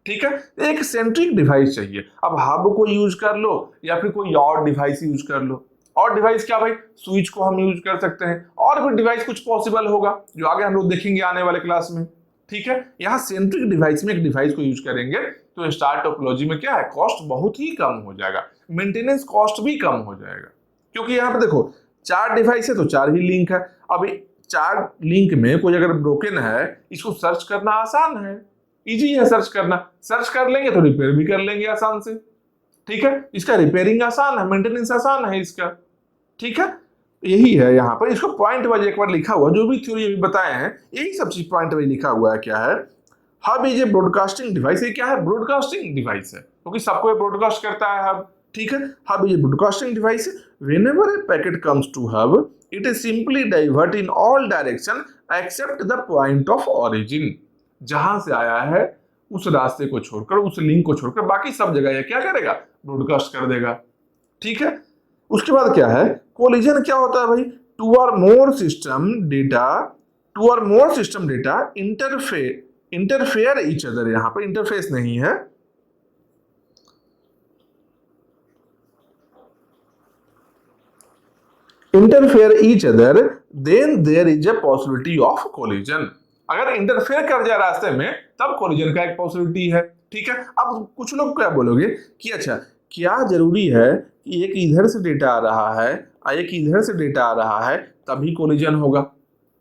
ठीक है। एक सेंट्रिक डिवाइस चाहिए। अब हब को यूज कर लो या फिर कोई और डिवाइस यूज कर लो। और डिवाइस क्या भाई, स्विच को हम यूज कर सकते हैं, और भी डिवाइस कुछ पॉसिबल होगा जो आगे हम लोग देखेंगे आने वाले क्लास में, ठीक है। यहाँ सेंट्रिक डिवाइस में एक डिवाइस को यूज करेंगे तो स्टार टोपोलॉजी में क्या है, कॉस्ट बहुत ही कम हो जाएगा, मेंटेनेंस कॉस्ट भी कम हो जाएगा, क्योंकि यहाँ पे देखो 4 डिवाइस है तो 4 ही लिंक है। अब 4 लिंक में कोई अगर ब्रोकन है, इसको सर्च करना आसान है, इजी है सर्च करना, सर्च कर लेंगे तो रिपेयर भी कर लेंगे आसान से, ठीक है। इसका रिपेयरिंग आसान है, मेंटेनेंस आसान है इसका, ठीक है। यही है यहाँ पर, इसको पॉइंट वाइज एक बार लिखा हुआ, जो भी थ्योरी अभी बताए हैं यही सब चीज पॉइंट वाइज लिखा हुआ है। क्या है, hub is a broadcasting device. ये क्या है, ब्रॉडकास्टिंग डिवाइस है, क्योंकि सबको ब्रॉडकास्ट करता है हब, ठीक है। Hub is a broadcasting device, whenever a packet comes to hub it is simply divert in all direction except the point of origin. जहां से आया है उस रास्ते को छोड़कर, उस लिंक को छोड़कर बाकी सब जगह ये क्या करेगा, ब्रॉडकास्ट कर देगा, ठीक है। उसके बाद क्या है, कोलिजन क्या होता है भाई, टू और more system data interfere each other. यहां पर इंटरफेस नहीं है, interfere each other then there is a possibility of collision. अगर इंटरफेयर कर जाए रास्ते में तब कोलिजन का एक पॉसिबिलिटी है, ठीक है। अब कुछ लोग क्या बोलोगे कि अच्छा क्या जरूरी है कि एक इधर से डेटा आ रहा है और एक इधर से डेटा आ रहा है तभी कोलिजन होगा।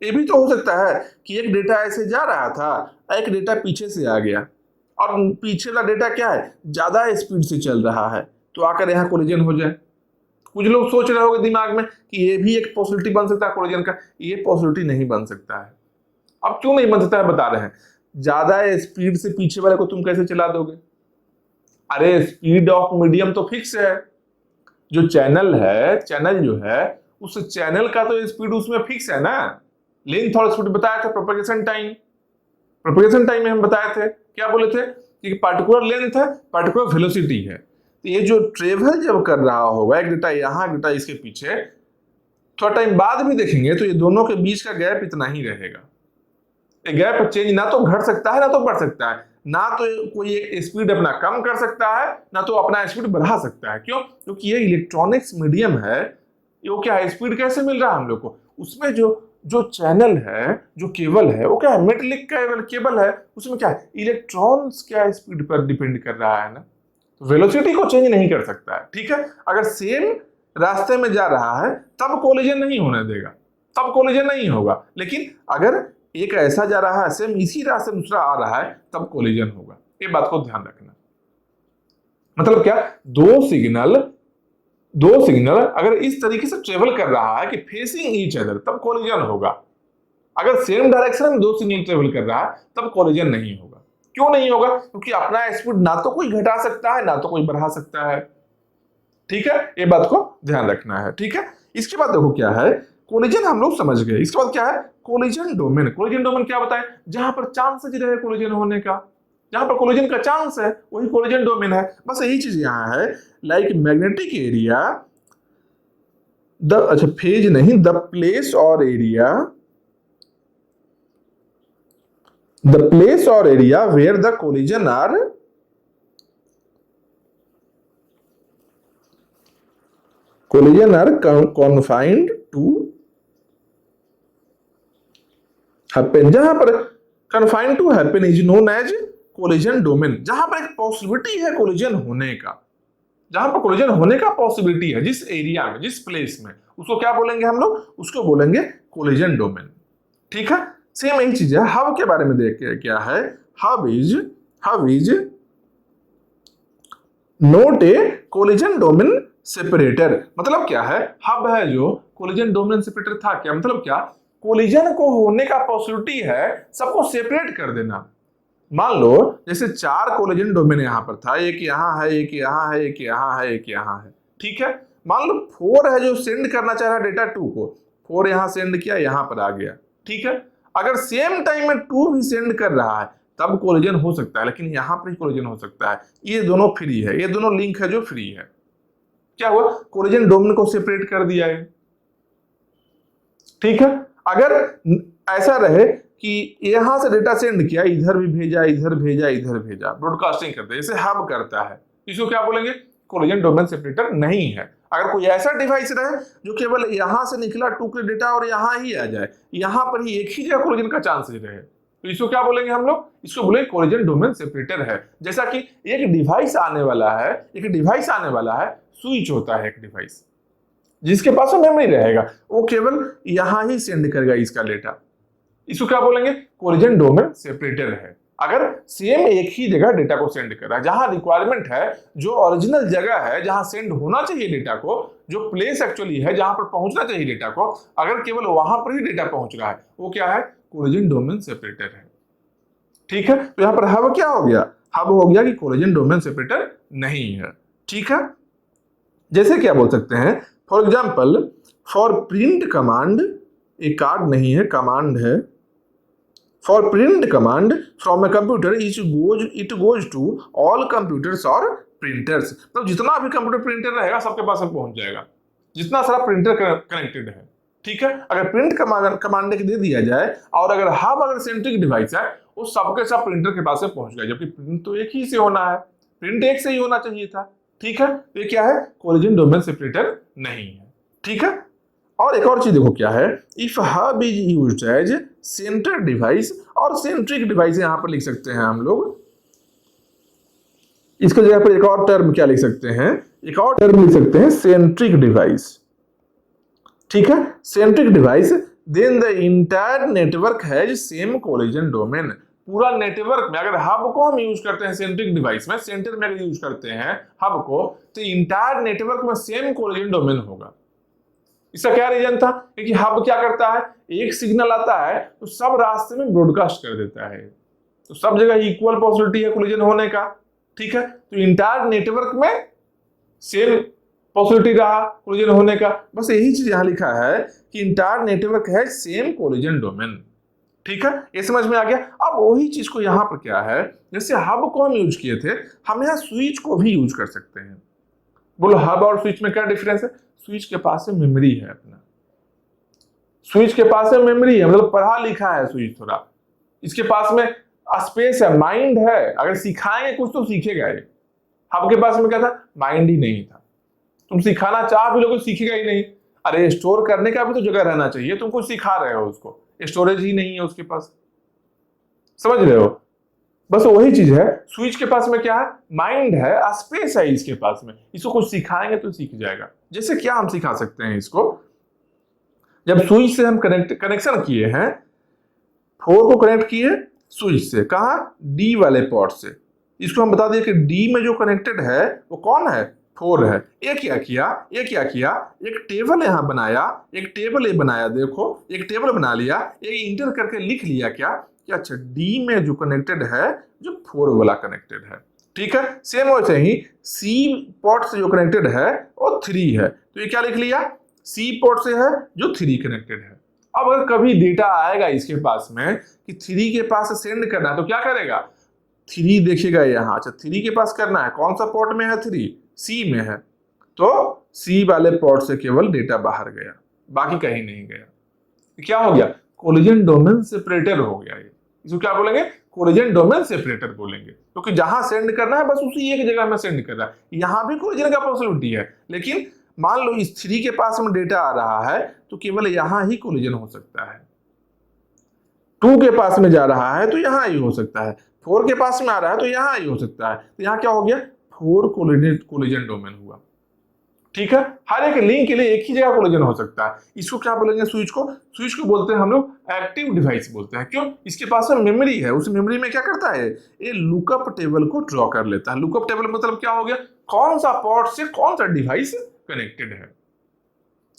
ये भी तो हो सकता है कि एक डेटा ऐसे जा रहा था, एक डेटा पीछे से आ गया और पीछे वाला डेटा क्या है, ज्यादा स्पीड से चल रहा है, तो आकर यहाँ कोलिजन हो जाए। कुछ लोग सोच रहे होंगे दिमाग में कि ये भी एक पॉसिबिलिटी बन सकता है कोलिजन का, ये पॉसिबिलिटी नहीं बन सकता है। अब क्यों नहीं बन सकता है बता रहे हैं, ज्यादा स्पीड से पीछे वाले को तुम कैसे चला दोगे? अरे स्पीड ऑफ मीडियम तो फिक्स है। जो चैनल है, चैनल जो है, उस चैनल का तो स्पीड उसमें फिक्स है ना। लेंथ और स्पीड बताया था, प्रोपेगेशन टाइम। प्रोपेगेशन टाइम में हम बताए थे, क्या बोले थे कि पार्टिकुलर लेंथ है, पार्टिकुलर वेलोसिटी है। तो ये जो ट्रेवल जब कर रहा होगा, एक डेटा यहाँ, एक डेटा इसके पीछे, थोड़ा टाइम बाद भी देखेंगे तो ये दोनों के बीच का गैप इतना ही रहेगा। ये गैप चेंज ना तो घट सकता है ना तो बढ़ सकता है। ना तो कोई एक स्पीड अपना कम कर सकता है, ना तो अपना स्पीड बढ़ा सकता है। क्यों? क्योंकि ये इलेक्ट्रॉनिक्स मीडियम है। ये क्या है, स्पीड कैसे मिल रहा है हम लोग को? उसमें जो जो चैनल है, जो केबल है, वो क्या है, मेटेलिक केबल है। उसमें क्या है, इलेक्ट्रॉन्स क्या स्पीड पर डिपेंड कर रहा है ना, तो वेलोसिटी को चेंज नहीं कर सकता है। ठीक है, अगर सेम रास्ते में जा रहा है तब कोलिजन नहीं होने देगा, तब कोलिजन नहीं होगा। लेकिन अगर एक ऐसा जा रहा है, सेम इसी रास्ते में दूसरा आ रहा है, तब कोलिजन होगा। ये बात को ध्यान रखना। मतलब क्या, दो सिग्नल अगर इस तरीके से ट्रेवल कर रहा है कि फेसिंग ईच अदर, तब कोलिजन होगा। अगर सेम डायरेक्शन में दो सिग्नल ट्रेवल कर रहा है तब कोलिजन नहीं होगा। क्यों नहीं होगा? क्योंकि अपना स्पीड ना तो कोई घटा सकता है, ना तो कोई बढ़ा सकता है। ठीक है, ये बात को ध्यान रखना है। ठीक है, इसके बाद देखो क्या है, कोलिजन हम लोग समझ गए। इसके बाद क्या है, कोलिजन डोमेन। कोलिजन डोमेन क्या बताए? जहां पर चांसेस रहे कोलिजन होने का, जहां पर कोलिजन का चांस है वही कोलिजन डोमेन है। बस यही चीज यहाँ है। लाइक मैग्नेटिक एरिया, अच्छा फेज नहीं, द प्लेस और area, the place or area where the collision are confined to happen, जहां पर confined to happen is known as collision domain। जहां पर एक पॉसिबिलिटी है कोलिजन होने का, जहां पर कोलिजन होने का पॉसिबिलिटी है, जिस एरिया में, जिस प्लेस में, उसको क्या बोलेंगे हम लोग? उसको बोलेंगे कोलिजन डोमेन। ठीक है, सेम यही चीज है। हब के बारे में देख के क्या है, hub is note A collision domain separator. मतलब क्या है, हब है जो कोलिजन डोमेन सेपरेटर था। क्या मतलब? क्या कोलिजन को होने का पॉसिबिलिटी है सबको सेपरेट कर देना। मान लो जैसे 4 कोलिजन डोमेन यहां पर था, एक यहां है, एक यहां है, एक यहां है, एक यहां है। ठीक है, मान लो 4 है जो सेंड करना चाह रहा डेटा 2 को, 4 यहां सेंड किया, यहां पर आ गया। ठीक है, अगर सेम टाइम में 2 भी सेंड कर रहा है तब कोलिजन हो सकता है, लेकिन यहां पर ही कोलिजन हो सकता है। ये दोनों फ्री है, ये दोनों लिंक है जो फ्री है। क्या हुआ, कोलिजन डोमेन को सेपरेट कर दिया है। ठीक है, अगर ऐसा रहे कि यहां से डेटा सेंड किया, इधर भी भेजा, इधर भेजा, इधर भेजा, ब्रॉडकास्टिंग करते हैं, इसे हब करता है, इसको क्या बोलेंगे? कोलिजन डोमेन सेपरेटर नहीं है। अगर कोई ऐसा डिवाइस रहे जो केवल यहां से निकला टुकड़े डेटा और यहां ही आ जाए, यहां पर ही एक ही जगह कोलिजन का चांस रहे, तो इसको क्या बोलेंगे हम लोग? इसको बोलेंगे कोलिजन डोमेन सेपरेटर है। जैसा कि एक डिवाइस आने वाला है, स्विच होता है एक डिवाइस जिसके पास मेमोरी रहेगा, वो केवल यहां ही सेंड करेगा इसका डेटा, इसको क्या बोलेंगे? कोलिजन डोमेन सेपरेटर है। अगर सेम एक ही जगह डेटा को सेंड कर रहा है, जहां रिक्वायरमेंट है, जो ओरिजिनल जगह है जहां सेंड होना चाहिए डेटा को, जो प्लेस एक्चुअली है जहां पर पहुंचना चाहिए डेटा को, अगर केवल वहां पर ही डेटा पहुंच रहा है, वो क्या है? कोलिजन डोमेन सेपरेटर है। ठीक है, तो यहां पर हब क्या हो गया? हब हो गया कि कोलिजन डोमेन सेपरेटर नहीं है। ठीक है, जैसे क्या बोल सकते हैं, for example for print command, एक कार्ड नहीं है, कमांड है। For print command from a computer, it goes to all computers or printers। तो जितना भी कंप्यूटर प्रिंटर रहेगा सबके पास पहुंच जाएगा, जितना सारा प्रिंटर कनेक्टेड है। ठीक है, अगर प्रिंट कमांड दे दिया जाए और अगर हब अगर सेंट्रिक डिवाइस है, वो सबके सब प्रिंटर के पास पहुंच गया, जबकि प्रिंट तो एक ही से होना है, प्रिंट एक से ही होना चाहिए था। ठीक है, तो ये क्या है? कोलिजन डोमेन सेपरेटर नहीं है। ठीक है, और एक और चीज देखो क्या है, if hub is used as centre device, और सेंट्रिक डिवाइस यहां पर लिख सकते हैं हम लोग। इसके जगह पर एक और टर्म क्या लिख सकते हैं? एक और टर्म लिख सकते हैं सेंट्रिक डिवाइस। ठीक है, centric device, then the entire network has same collision domain. पूरा नेटवर्क में अगर हब को हम यूज करते हैं सेंट्रिक डिवाइस में, सेंटर में अगर यूज करते हैं हब को, तो इंटायर नेटवर्क में सेम कोलिजन डोमेन होगा। इसका क्या रीजन था? क्योंकि हब क्या करता है, एक सिग्नल आता है तो सब रास्ते में ब्रॉडकास्ट कर देता है। तो सब जगह इक्वल पॉसिबिलिटी है कोलिजन होने का, ठीक है। तो इंटायर नेटवर्क में सेम पॉसिबिलिटी रहा कोलिजन होने का। बस यही चीज यहां लिखा है कि इंटायर नेटवर्क है सेम कोलिजन डोमेन, ठीक है। ये समझ में आ गया। अब वही चीज को यहां पर क्या है, जैसे हब को हम यूज किए थे, हम यहां स्विच को भी यूज कर सकते हैं। बोलो हब और स्विच में क्या डिफरेंस है? स्विच के पास में मेमोरी है अपना, स्विच के पास में मेमोरी है, मतलब पढ़ा लिखा है स्विच थोड़ा, इसके पास में स्पेस है, माइंड है, अगर सिखाएंगे कुछ तो सीखेगा ये। हब के पास में क्या था? माइंड ही नहीं था। तुम सिखाना चाह भी लोग सीखेगा ही नहीं। अरे स्टोर करने का भी तो जगह रहना चाहिए, तुम कुछ सिखा रहे हो उसको, स्टोरेज ही नहीं है उसके पास, समझ रहे हो। बस वही चीज है, स्विच के पास में क्या है? माइंड है, स्पेस है इसके पास में, इसको कुछ सिखाएंगे तो सीख जाएगा। जैसे क्या हम सिखा सकते हैं इसको, जब स्विच से हम कनेक्शन किए हैं, 4 को कनेक्ट किए स्विच से, कहा? डी वाले पोर्ट से। इसको हम बता दिए कि डी में जो कनेक्टेड है वो कौन है? 4 है। ये क्या किया, एक टेबल यहां बनाया, एक टेबल ये बनाया, देखो एक टेबल बना लिया, ये इंटर करके लिख लिया क्या कि अच्छा डी में जो कनेक्टेड है, जो 4 वाला कनेक्टेड है, ठीक है। सेम वैसे ही सी पोर्ट से जो कनेक्टेड है वो 3 है, तो ये क्या लिख लिया? सी पोर्ट से है जो 3 कनेक्टेड है। अब अगर कभी डेटा आएगा इसके पास में कि 3 के पास सेंड करना है, तो क्या करेगा? 3 देखेगा यहाँ, अच्छा 3 के पास करना है, कौन सा पोर्ट में है? 3 सी में है, तो सी वाले पोर्ट से केवल डेटा बाहर गया, बाकी कहीं नहीं गया। क्या हो गया? कोलिजन डोमेन सेपरेटर हो गया ये। इसको क्या बोलेंगे? कोलिजन डोमेन सेपरेटर बोलेंगे, क्योंकि जहां सेंड करना है बस उसी एक जगह में सेंड कर रहा है। यहां भी कोलिजन का पॉसिबिलिटी है, लेकिन मान लो इस 3 के पास में डेटा आ रहा है तो केवल यहां ही कोलिजन हो सकता है। 2 के पास में जा रहा है तो यहां ही हो सकता है, 4 के पास में आ रहा है तो यहां ही हो सकता है। तो यहां क्या हो गया? 4 कोलिजन डोमेन हुआ, ठीक है। हर एक लिंक के लिए एक ही जगह कोलिजन हो सकता है। इसको क्या बोलेंगे? स्विच को बोलते हैं हम लोग एक्टिव डिवाइस बोलते हैं। क्यों? इसके पास में मेमोरी है, उस मेमोरी में क्या करता है? ये लुकअप टेबल को ड्रॉ कर लेता है। लुकअप टेबल मतलब क्या हो गया? कौन सा पोर्ट से कौन सा डिवाइस कनेक्टेड है।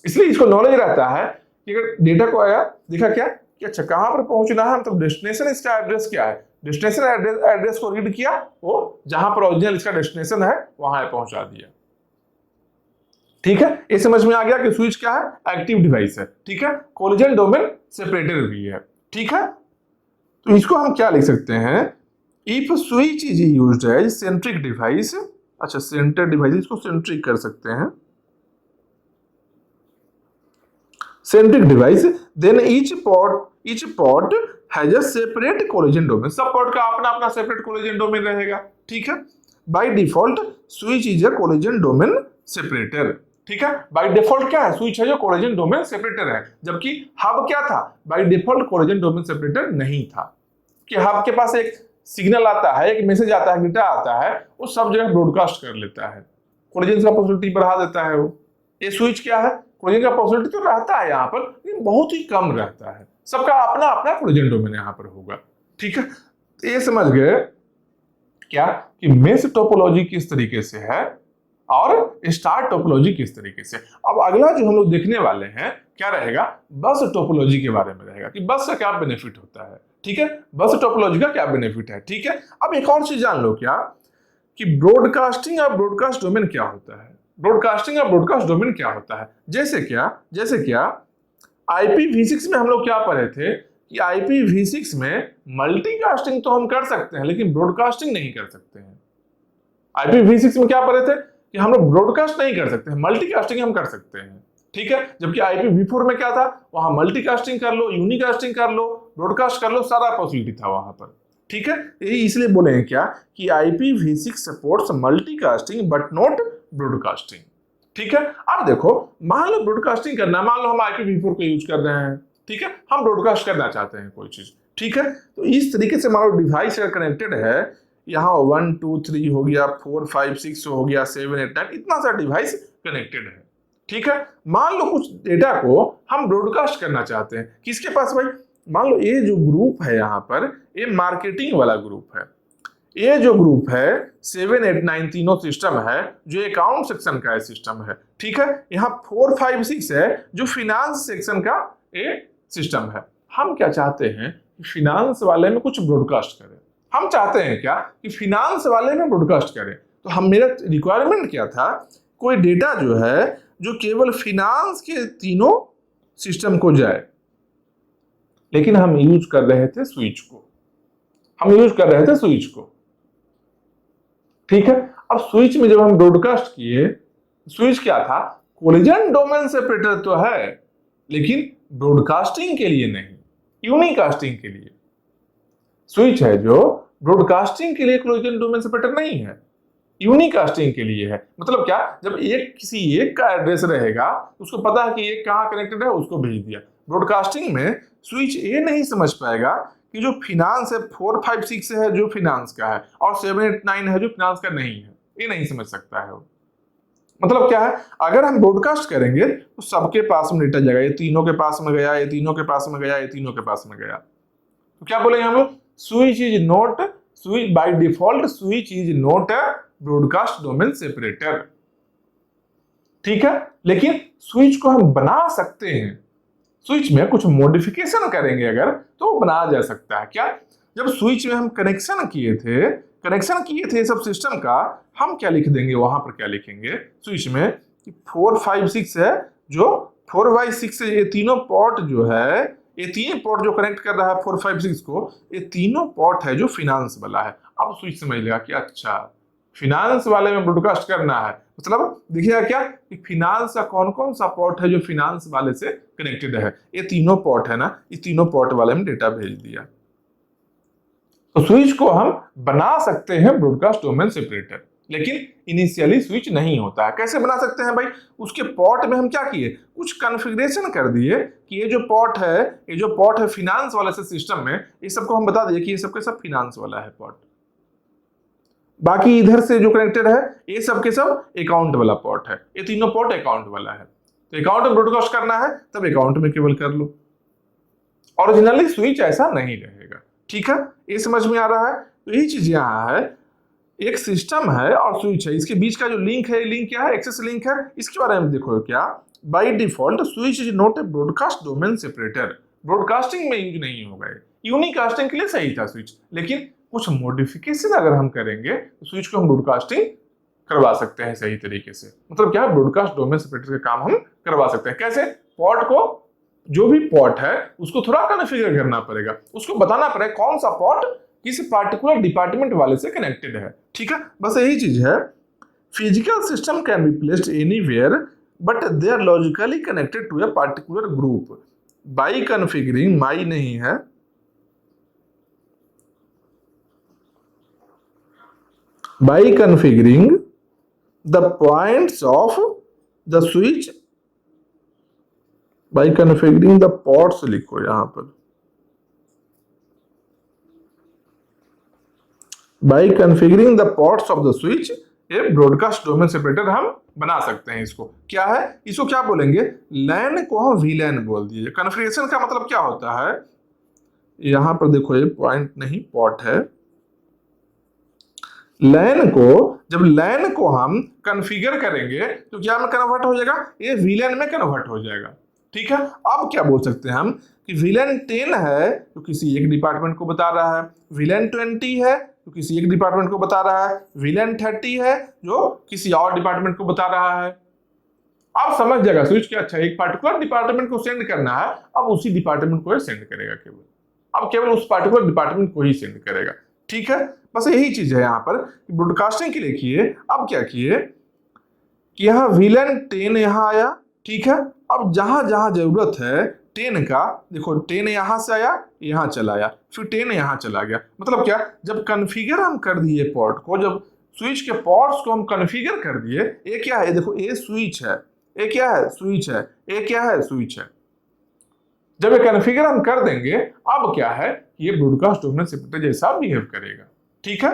इसलिए इसको नॉलेज रहता है कि अगर डेटा को आया, देखा क्या कि अच्छा कहां पर पहुंचना है, मतलब डेस्टिनेशन, इसका एड्रेस क्या है, डेस्टिनेशन एड्रेस को रीड किया, वो जहां पर ओरिजिनल इसका डेस्टिनेशन है वहां पहुंचा दिया, ठीक है। ये समझ में आ गया कि स्विच क्या है? एक्टिव डिवाइस है, ठीक है। कोलिजन डोमेन सेपरेटर भी है, ठीक है। तो इसको हम क्या लिख सकते हैं? If switch is used as centric device, अच्छा सेंटर डिवाइस, इसको सेंट्रिक कर सकते हैं, centric device, then each port has a separate collision domain. सब पोर्ट का अपना अपना सेपरेट कोलिजन डोमेन रहेगा, ठीक है। By default switch is a collision domain separator, ठीक है। बाय डिफॉल्ट क्या है? स्विच है जो कोलिजन डोमेन सेपरेटर है, जबकि हब क्या था? By default collision domain separator नहीं था, कि हब के पास एक सिग्नल आता है, एक मैसेज आता है, डेटा आता है, वो सब जगह ब्रॉडकास्ट कर लेता है, कोलिजन का पॉसिबिलिटी बढ़ा देता है वो। ये स्विच क्या है? कोलिजन का पॉसिबिलिटी तो रहता है यहाँ पर, लेकिन बहुत ही कम रहता है, सबका अपना अपना कोलिजन डोमेन यहाँ पर होगा, ठीक है। तो ये समझ गए क्या कि मेश टोपोलॉजी किस तरीके से है और स्टार टोपोलॉजी किस तरीके से। अब अगला जो हम लोग देखने वाले हैं क्या रहेगा? बस टोपोलॉजी के बारे में रहेगा कि बस का क्या बेनिफिट होता है, ठीक है। बस टोपोलॉजी का क्या बेनिफिट है, ठीक है। अब एक और चीज जान लो क्या कि ब्रॉडकास्टिंग और ब्रॉडकास्ट डोमेन क्या होता है। ब्रॉडकास्टिंग और ब्रॉडकास्ट डोमेन क्या होता है? जैसे क्या IPv6 में हम लोग क्या पढ़े थे कि IPv6 में मल्टीकास्टिंग तो हम कर सकते हैं लेकिन ब्रॉडकास्टिंग नहीं कर सकते हैं। IPv6 में क्या पढ़े थे कि हम लोग ब्रॉडकास्ट नहीं कर सकते हैं, मल्टीकास्टिंग हम कर सकते हैं, ठीक है। जबकि IPv4 में क्या था? वहां मल्टीकास्टिंग कर लो, यूनिकास्टिंग कर लो, ब्रॉडकास्ट कर लो, सारा पॉसिबिलिटी था वहां पर, ठीक है। यही इसलिए बोले हैं क्या कि IPv6 supports multicasting but not broadcasting, ठीक है। अब देखो मान लो ब्रॉडकास्टिंग करना, मान लो हम IPv4 को यूज कर रहे हैं, ठीक है, हम ब्रॉडकास्ट करना चाहते हैं कोई चीज, ठीक है। तो इस तरीके से मान लो डिवाइस अगर कनेक्टेड है, यहाँ 1 2 3 हो गया, 4 5 6 हो गया, 7 8 9, इतना सा डिवाइस कनेक्टेड है, ठीक है। मान लो कुछ डेटा को हम ब्रॉडकास्ट करना चाहते हैं, किसके पास भाई? मान लो ये जो ग्रुप है यहाँ पर, ये मार्केटिंग वाला ग्रुप है, ये जो ग्रुप है 7 8 9 तीनों सिस्टम है जो अकाउंट सेक्शन का है सिस्टम है, ठीक है। यहाँ 4 5 6 है जो फिनांस सेक्शन का ये सिस्टम है। हम क्या चाहते हैं कि फिनांस वाले में कुछ ब्रॉडकास्ट करें, हम चाहते हैं क्या कि फिनांस वाले में ब्रॉडकास्ट करें। तो हम मेरा रिक्वायरमेंट क्या था, कोई डेटा जो है जो केवल फिनांस के तीनों सिस्टम को जाए, लेकिन हम यूज कर रहे थे स्विच को, ठीक है। अब स्विच में जब हम ब्रॉडकास्ट किए, स्विच क्या था, कोलिजन डोमेन सेपरेटर तो है लेकिन ब्रॉडकास्टिंग के लिए नहीं, यूनिकास्टिंग के लिए। स्विच है जो ब्रॉडकास्टिंग के लिए कोलिजन डोमेन सेपरेटर नहीं है, यूनिकास्टिंग के लिए है। मतलब क्या, जब किसी एक का एड्रेस रहेगा, उसको पता है कि ये कहाँ कनेक्टेड है, उसको भेज दिया। ब्रॉडकास्टिंग में स्विच ये नहीं समझ पाएगा कि जो फिनांस है 4, 5, 6 है जो फिनांस का है और 7, 8, 9 है जो फिनांस का नहीं है, ये नहीं समझ सकता है वो। मतलब क्या है, अगर हम ब्रॉडकास्ट करेंगे तो सबके पास में डेटा जाएगा, ये तीनों के पास में गया, ये तीनों के पास में गया, ये तीनों के पास में गया। तो क्या बोलेंगे हम लोग, switch is not, switch bye default switch is not a broadcast domain separator, ठीक है। लेकिन स्विच को हम बना सकते हैं, स्विच में कुछ मॉडिफिकेशन करेंगे अगर तो बनाया जा सकता है। क्या, जब स्विच में हम कनेक्शन किए थे सब सिस्टम का, हम क्या लिख देंगे वहां पर, क्या लिखेंगे स्विच में 4, 5, 6 है, जो 4 by 6 है, ये तीनों पोर्ट जो है, ये तीन पोर्ट जो कनेक्ट कर रहा है 4, 5, 6 को, ये तीनों पोर्ट है जो फिनांस वाला है। अब स्विच समझ लेगा कि अच्छा फिनांस वाले में ब्रॉडकास्ट करना है, मतलब देखिएगा क्या कि फिनांस का कौन कौन सा पोर्ट है जो फिनांस वाले से कनेक्टेड है, ये तीनों पोर्ट है ना, इस तीनों पोर्ट वाले में डेटा भेज दिया। तो स्विच को हम बना सकते हैं ब्रॉडकास्ट डोमेन सेपरेटर, लेकिन इनिशियली स्विच नहीं होता है। कैसे बना सकते हैं भाई, उसके पोर्ट में हम क्या किए, कुछ कॉन्फ़िगरेशन कर दिए कि ये जो पोर्ट है फिनांस वाले से सिस्टम में, ये सबको हम बता दिए कि ये सबके सब फिनांस वाला है पोर्ट। बाकी इधर से जो कनेक्टेड है ये सब के सब अकाउंट वाला पोर्ट है, ये तीनों पोर्ट अकाउंट वाला है। तो अकाउंट में ब्रॉडकास्ट करना है तब अकाउंट में केवल कर लो। ओरिजिनली स्विच ऐसा नहीं रहेगा, ठीक है, ये समझ में आ रहा है। तो यही चीज यहाँ है, एक सिस्टम है और स्विच है, इसके बीच का जो लिंक है, लिंक क्या है, एक्सेस लिंक है। इसके बारे में देखो क्या, bye default switch is not a broadcast domain separator, broadcasting में यूज नहीं होगा, यूनिकास्टिंग के लिए सही था स्विच, लेकिन कुछ मॉडिफिकेशन अगर हम करेंगे तो स्विच को हम ब्रॉडकास्टिंग करवा सकते हैं सही तरीके से। मतलब क्या है, ब्रॉडकास्ट डोमेन सेपरेटर का काम हम करवा सकते हैं। कैसे, पोर्ट को, जो भी पोर्ट है उसको थोड़ा कॉन्फ़िगर करना पड़ेगा, उसको बताना पड़ेगा कौन सा पोर्ट किसी पार्टिकुलर डिपार्टमेंट वाले से कनेक्टेड है, ठीक है। बस यही चीज है। Physical system can be placed anywhere but they are logically connected to a particular group by configuring, माई नहीं है, by configuring the points of the switch, by configuring the ports लिखो यहां पर, by configuring the ports of the switch ये ब्रॉडकास्ट डोमेन सेपरेटर हम बना सकते हैं। इसको क्या है, इसको क्या बोलेंगे, लैन को हम वीलैन बोल दिए। कॉन्फ़िगरेशन का मतलब क्या होता है, यहां पर देखो ये पॉइंट नहीं पोर्ट है, लैन को, जब लैन को हम कॉन्फ़िगर करेंगे तो क्या में कन्वर्ट हो जाएगा, ये वीलैन में कन्वर्ट हो जाएगा, ठीक है। अब क्या बोल सकते हैं हम कि वीलैन 10 है तो किसी एक डिपार्टमेंट को बता रहा है, वीलैन 20 है तो किसी एक डिपार्टमेंट को बता रहा है, वीलैन 30 है जो किसी और डिपार्टमेंट को बता रहा है। अब समझ जाएगा स्विच क्या, अच्छा एक पार्टिकुलर डिपार्टमेंट को सेंड करना है, अब उसी डिपार्टमेंट को सेंड करेगा केवल, अब केवल उस पार्टिकुलर डिपार्टमेंट को ही सेंड करेगा, ठीक है। बस यही चीज है यहाँ पर ब्रॉडकास्टिंग के लिए किए। अब क्या किए कि यहाँ वीलैन 10 यहाँ आया, ठीक है। अब जहां जहां जरूरत है 10 का, देखो 10 यहां से आया, यहां चला आया, फिर 10 यहां चला गया। मतलब क्या, जब कॉन्फ़िगर हम कर दिए पोर्ट को, जब स्विच के पोर्ट्स को हम कॉन्फ़िगर कर दिए, ये क्या है, देखो ये स्विच है, ये क्या है, स्विच है, ये क्या है, स्विच है। जब ये कॉन्फ़िगर हम कर देंगे, अब क्या है, ये ब्रॉडकास्ट डोमेन सेपरेटर जैसा बिहेव करेगा, ठीक है।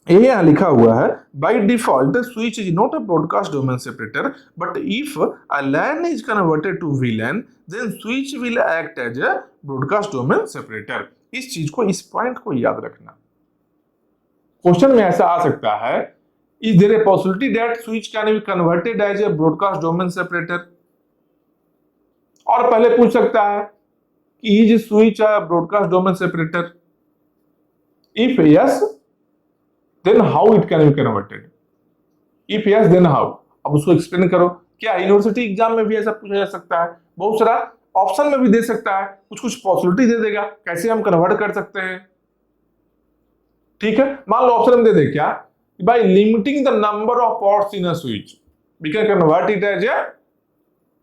ये यहाँ लिखा हुआ है, by default switch is not a broadcast domain separator but if a LAN is converted to VLAN then switch will act as a broadcast domain separator. इस चीज को, इस पॉइंट को याद रखना, क्वेश्चन में ऐसा आ सकता है, is there a possibility that switch can be converted as a broadcast domain separator, और पहले पूछ सकता है कि is switch a broadcast domain separator, if yes then how it can be converted, if yes then how. अब उसको एक्सप्लेन करो। क्या यूनिवर्सिटी एग्जाम में भी ऐसा पूछा जा सकता है, बहुत सारा ऑप्शन में भी दे सकता है, कुछ कुछ पॉसिबिलिटी दे देगा कैसे हम कन्वर्ट कर सकते हैं। ठीक है, मान लो ऑप्शन में दे दे क्या, by limiting the number of ports in a switch we can convert it as a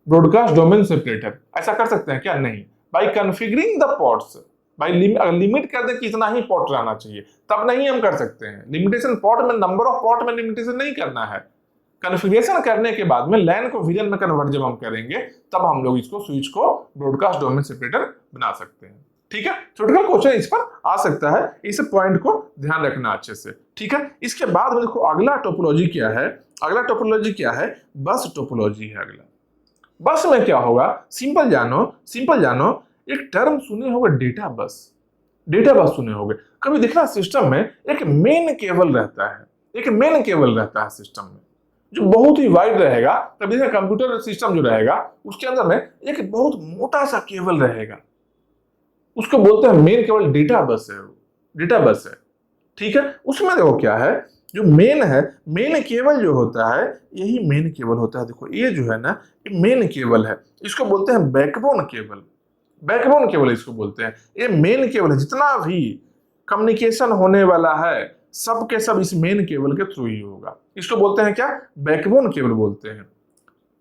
broadcast domain separator. ऐसा कर सकते हैं क्या? नहीं। By configuring the ports, by limit कर दे कि इतना ही पोर्ट रहना चाहिए, तब नहीं हम कर सकते हैं। लिमिटेशन पोर्ट में, नंबर ऑफ पोर्ट में लिमिटेशन नहीं करना है। कॉन्फ़िगरेशन करने के बाद में लैन को वीलन में कन्वर्ट जब हम करेंगे तब हम लोग इसको स्विच को ब्रॉडकास्ट डोमेन सेपरेटर बना सकते हैं। ठीक है, थ्योरेटिकल क्वेश्चन इस पर आ सकता है, इस पॉइंट को ध्यान रखना अच्छे से। ठीक है, इसके बाद में देखो अगला टोपोलॉजी क्या है, अगला टोपोलॉजी क्या है, बस टोपोलॉजी है अगला। बस में क्या होगा, सिंपल जानो, एक टर्म सुने होंगे डेटा बस। डेटा बस सुने होंगे कभी। देखना सिस्टम में एक मेन केबल रहता है, एक मेन केबल रहता है सिस्टम में जो बहुत ही वाइड रहेगा। कभी देखा कंप्यूटर सिस्टम जो रहेगा उसके अंदर में एक बहुत मोटा सा केबल रहेगा, उसको बोलते हैं मेन केबल। डेटा बस है वो, डेटा बस है। ठीक है, उसमें देखो क्या है, जो मेन है, मेन केबल जो होता है यही मेन केबल होता है। देखो ये जो है ना, ये मेन केबल है, इसको बोलते हैं बैकबोन केबल। बैकबोन केबल इसको बोलते हैं। ये मेन केबल है, जितना भी कम्युनिकेशन होने वाला है सब के सब इस मेन केबल के थ्रू ही होगा। इसको बोलते हैं क्या, बैकबोन केबल बोलते हैं।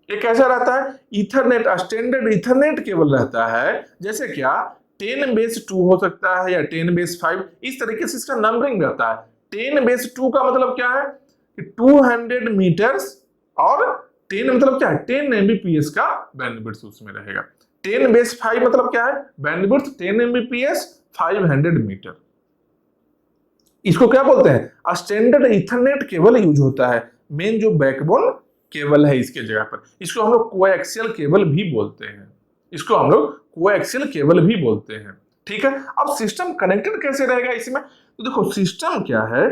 ये कैसा रहता है, ईथरनेट, स्टैंडर्ड ईथरनेट केबल रहता है। जैसे क्या 10/2 हो सकता है या 10/5, इस तरीके से इसका नंबरिंग रहता है। 10/2 का मतलब क्या है कि 200 मीटर्स, और 10 मतलब क्या है, 10 Mbps का बैंडविड्थ उसमें रहेगा। 10/5 मतलब क्या है, बैंडविड्थ 10 Mbps 500 मीटर। इसको क्या बोलते हैं, स्टैंडर्ड ईथरनेट केबल यूज होता है। मेन जो बैकबोन केबल है इसके जगह पर, इसको हम लोग कोएक्सियल केबल भी बोलते हैं, इसको हम लोग कोएक्सियल केबल भी बोलते हैं। ठीक है, अब सिस्टम कनेक्टेड कैसे रहेगा इसमें, तो देखो सिस्टम क्या है,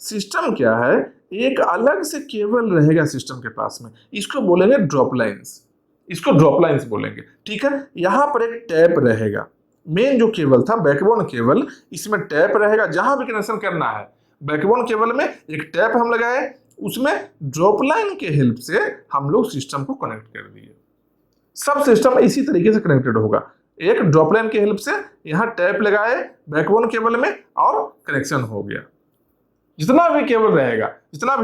सिस्टम क्या है, एक अलग से केबल रहेगा सिस्टम के पास में, इसको बोलेंगे ड्रॉप लाइंस, इसको ड्रॉप लाइंस बोलेंगे। ठीक है, यहां पर एक टैप रहेगा। मेन जो केबल था बैकबोन केबल, इसमें टैप रहेगा। जहां भी कनेक्शन करना है बैकबोन केबल में एक टैप हम लगाए, उसमें ड्रॉप लाइन के हेल्प से हम लोग सिस्टम को कनेक्ट कर दिए। सब सिस्टम इसी तरीके से कनेक्टेड होगा। एक ड्रॉप लाइन के हेल्प से यहां टैप लगाए बैकबोन केबल में और कनेक्शन हो गया। जितना भी केबल रहेगा, जितना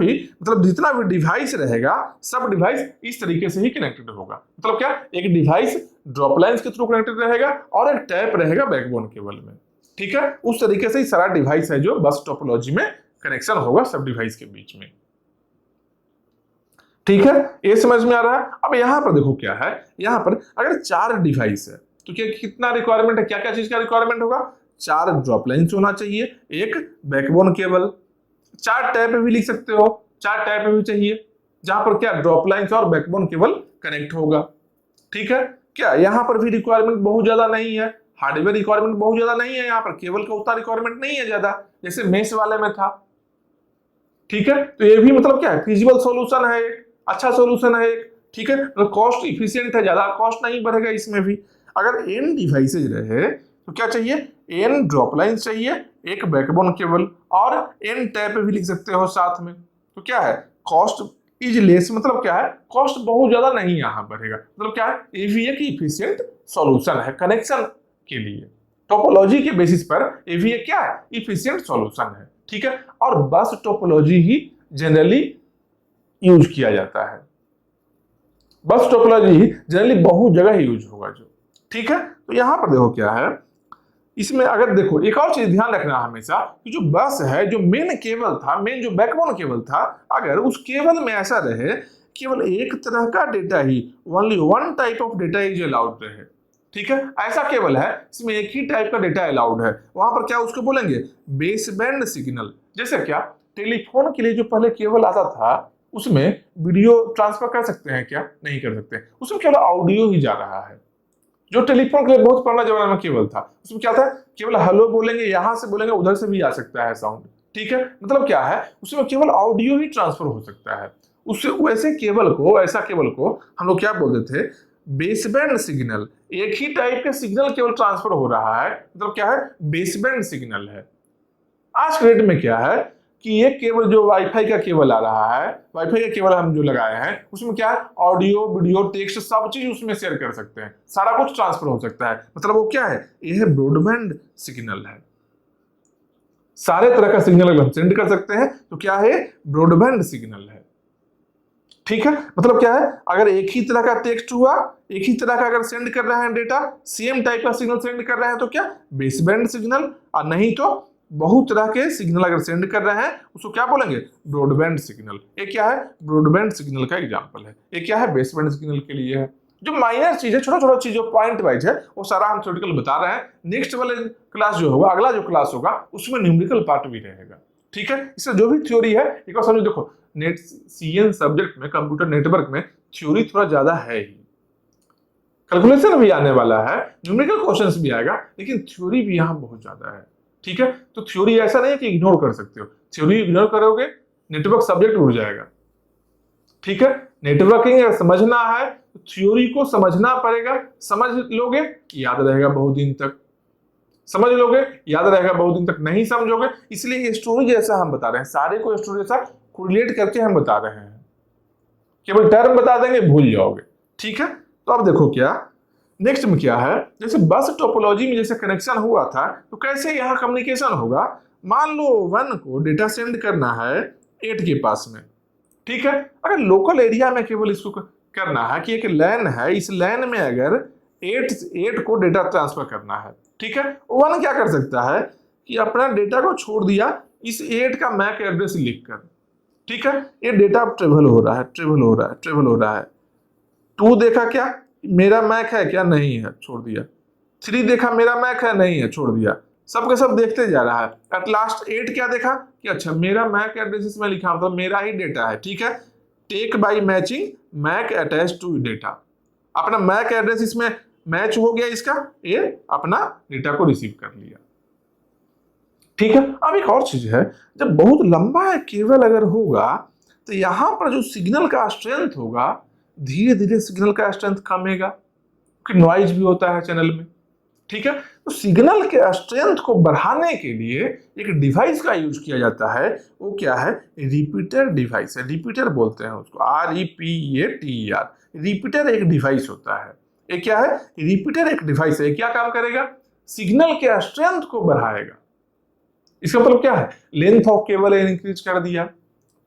भी डिवाइस रहेगा, सब डिवाइस इस तरीके से ही कनेक्टेड होगा। मतलब क्या, एक डिवाइस ड्रॉप लाइंस के थ्रू कनेक्टेड रहेगा और एक टैप रहेगा बैकबोन केबल में। ठीक है, उस तरीके से ही सारा डिवाइस है जो बस टोपोलॉजी में कनेक्शन होगा सब डिवाइस के बीच में। ठीक है, ये समझ में आ रहा है। अब यहां पर देखो क्या है, यहां पर अगर 4 डिवाइस है तो क्या कितना रिक्वायरमेंट है, क्या क्या चीज का रिक्वायरमेंट होगा, 4 ड्रॉप लाइंस होना चाहिए, एक बैकबोन केबल, 4 टैप भी लिख सकते हो, 4 टैप भी चाहिए जहां पर क्या ड्रॉप लाइंस और बैकबोन केबल कनेक्ट होगा। ठीक है, क्या यहां पर भी रिक्वायरमेंट बहुत ज्यादा नहीं है, हार्डवेयर रिक्वायरमेंट बहुत ज्यादा नहीं है, यहां पर केबल का उतना रिक्वायरमेंट नहीं है ज्यादा जैसे मेश वाले में था। ठीक है, तो ये भी मतलब क्या है, फिजिबल सॉल्यूशन है, एक अच्छा सॉल्यूशन है एक। ठीक है, तो कॉस्ट इफिशिएंट है, ज्यादा कॉस्ट नहीं बढ़ेगा इसमें भी। अगर n डिवाइसेज रहे तो क्या चाहिए, n ड्रॉप लाइन चाहिए, एक बैकबोन केबल और n टैप भी लिख सकते हो साथ में। तो क्या है, कॉस्ट इज लेस, मतलब क्या है, कॉस्ट बहुत ज्यादा नहीं यहां बढ़ेगा। मतलब क्या है, ये भी एक इफिशिएंट सॉल्यूशन है कनेक्शन के लिए। टोपोलॉजी के बेसिस पर ये भी क्या है, इफिशिएंट सॉल्यूशन है। ठीक है, और बस टोपोलॉजी ही जनरली यूज किया जाता है, बस टोपोलॉजी जनरली बहुत जगह यूज होगा जो। ठीक है, तो यहां पर देखो क्या है, इसमें अगर देखो एक और चीज ध्यान रखना हमेशा कि जो बस है, जो मेन केबल था, मेन जो बैकबोन केबल था, अगर उस केबल में ऐसा रहे केवल एक तरह का data he, only one type of data is allowed रहे। ठीक है, ऐसा केबल है इसमें एक ही टाइप का डेटा अलाउड है, वहां पर क्या उसको बोलेंगे बेस बैंड सिग्नल। जैसे क्या, टेलीफोन के लिए जो पहले केबल आता था उसमें वीडियो ट्रांसफर कर सकते हैं क्या, नहीं कर सकते, उसमें केवल ऑडियो ही जा रहा है। जो टेलीफोन के लिए बहुत पुराना जमाना में केबल था उसमें क्या था, केवल हेलो बोलेंगे, यहां से बोलेंगे उधर से भी आ सकता है साउंड। ठीक है, मतलब क्या है, उसमें केवल ऑडियो ही ट्रांसफर हो सकता है। उससे वैसे केबल को, ऐसा केबल को हम लोग क्या बोलते थे, बेसबैंड सिग्नल। एक ही टाइप के सिग्नल केवल ट्रांसफर हो रहा है, मतलब क्या है, बेसबैंड सिग्नल है। आज के डेट में क्या है कि ये केबल जो वाईफाई का केबल आ रहा है, वाईफाई का केबल हम जो लगाए हैं उसमें क्या है, ऑडियो वीडियो टेक्स्ट सब चीज उसमें शेयर कर सकते हैं, सारा कुछ ट्रांसफर हो सकता है। मतलब वो क्या है, ये है ब्रॉडबैंड सिग्नल है। सारे तरह का सिग्नल अगर हम सेंड कर सकते हैं तो क्या है, ब्रॉडबैंड सिग्नल है। ठीक है, मतलब क्या है, अगर एक ही तरह का टेक्स्ट हुआ, एक ही तरह का अगर सेंड कर रहे हैं डेटा, सेम टाइप का सिग्नल सेंड कर रहे हैं तो क्या, बेसबैंड सिग्नल, और नहीं तो बहुत तरह के सिग्नल अगर सेंड कर रहे हैं उसको क्या बोलेंगे, ब्रॉडबैंड सिग्नल। ये क्या है, ब्रॉडबैंड सिग्नल का एग्जांपल है। ये क्या है, बेसबैंड सिग्नल के लिए है। जो माइनर चीज है, छोटा छोटा चीज जो पॉइंट वाइज है, वो सारा हम थ्योरेटिकल बता रहे हैं। नेक्स्ट वाले क्लास जो होगा, अगला जो क्लास होगा उसमें न्यूमेरिकल पार्ट भी रहेगा। ठीक है, इससे जो भी थ्योरी है एक बार समझो। देखो नेट सीएन सब्जेक्ट में, कंप्यूटर नेटवर्क में थ्योरी थोड़ा ज्यादा है ही, कैलकुलेशन भी आने वाला है, न्यूमेरिकल क्वेश्चंस भी आएगा, लेकिन थ्योरी भी यहाँ बहुत ज्यादा है। ठीक है, तो थ्योरी ऐसा नहीं है कि इग्नोर कर सकते हो, थ्योरी इग्नोर करोगे नेटवर्क सब्जेक्ट उड़ जाएगा। ठीक है, नेटवर्किंग अगर समझना है तो थ्योरी को समझना पड़ेगा, समझ लोगे याद रहेगा बहुत दिन तक, समझ लोगे याद रहेगा बहुत दिन तक, नहीं समझोगे। इसलिए ये स्टोरी जैसा हम बता रहे हैं, सारे को स्टोरी जैसा कोरिलेट करके हम बता रहे हैं, केवल टर्म बता देंगे भूल जाओगे। ठीक है, तो अब देखो क्या नेक्स्ट में क्या है, जैसे बस टोपोलॉजी में जैसे कनेक्शन हुआ था तो कैसे यहाँ कम्युनिकेशन होगा। मान लो 1 को डेटा सेंड करना है 8 के पास में। ठीक है, अगर लोकल एरिया में केवल इसको करना है कि एक लैन है, इस लैन में अगर 8 को डेटा ट्रांसफर करना है, ठीक है, 1 क्या कर सकता है कि अपना डेटा को छोड़ दिया इस 8 का मैक एड्रेस लिखकर। ठीक है, ये डेटा अब ट्रेवल हो रहा है, ट्रेवल हो रहा है, ट्रेवल हो रहा है। 2 देखा क्या मेरा मैक है क्या, नहीं है, छोड़ दिया। 3 देखा मेरा मैक है, नहीं है, छोड़ दिया। सबके सब देखते जा रहा है। एट लास्ट 8 क्या देखा कि अच्छा मेरा मैक एड्रेस इसमें लिखा मतलब मेरा ही डेटा है। ठीक है, take by matching MAC attach to data, अपना मैक एड्रेस इसमें मैच हो गया, इसका ये अपना डेटा को रिसीव कर लिया। ठीक है, अब एक और चीज है, जब बहुत लंबा केबल अगर होगा तो यहां पर जो सिग्नल का स्ट्रेंथ होगा, धीरे धीरे सिग्नल का स्ट्रेंथ कमेगा, क्योंकि नॉइज भी होता है चैनल में। ठीक है, तो सिग्नल के स्ट्रेंथ को बढ़ाने के लिए एक डिवाइस का यूज किया जाता है, वो क्या है, रिपीटर डिवाइस है। रिपीटर बोलते हैं उसको, REPEATER। रिपीटर एक डिवाइस होता है। ये क्या है, रिपीटर एक डिवाइस है। क्या काम करेगा, सिग्नल के स्ट्रेंथ को बढ़ाएगा। इसका मतलब क्या है, लेंथ ऑफ केबल इंक्रीज कर दिया।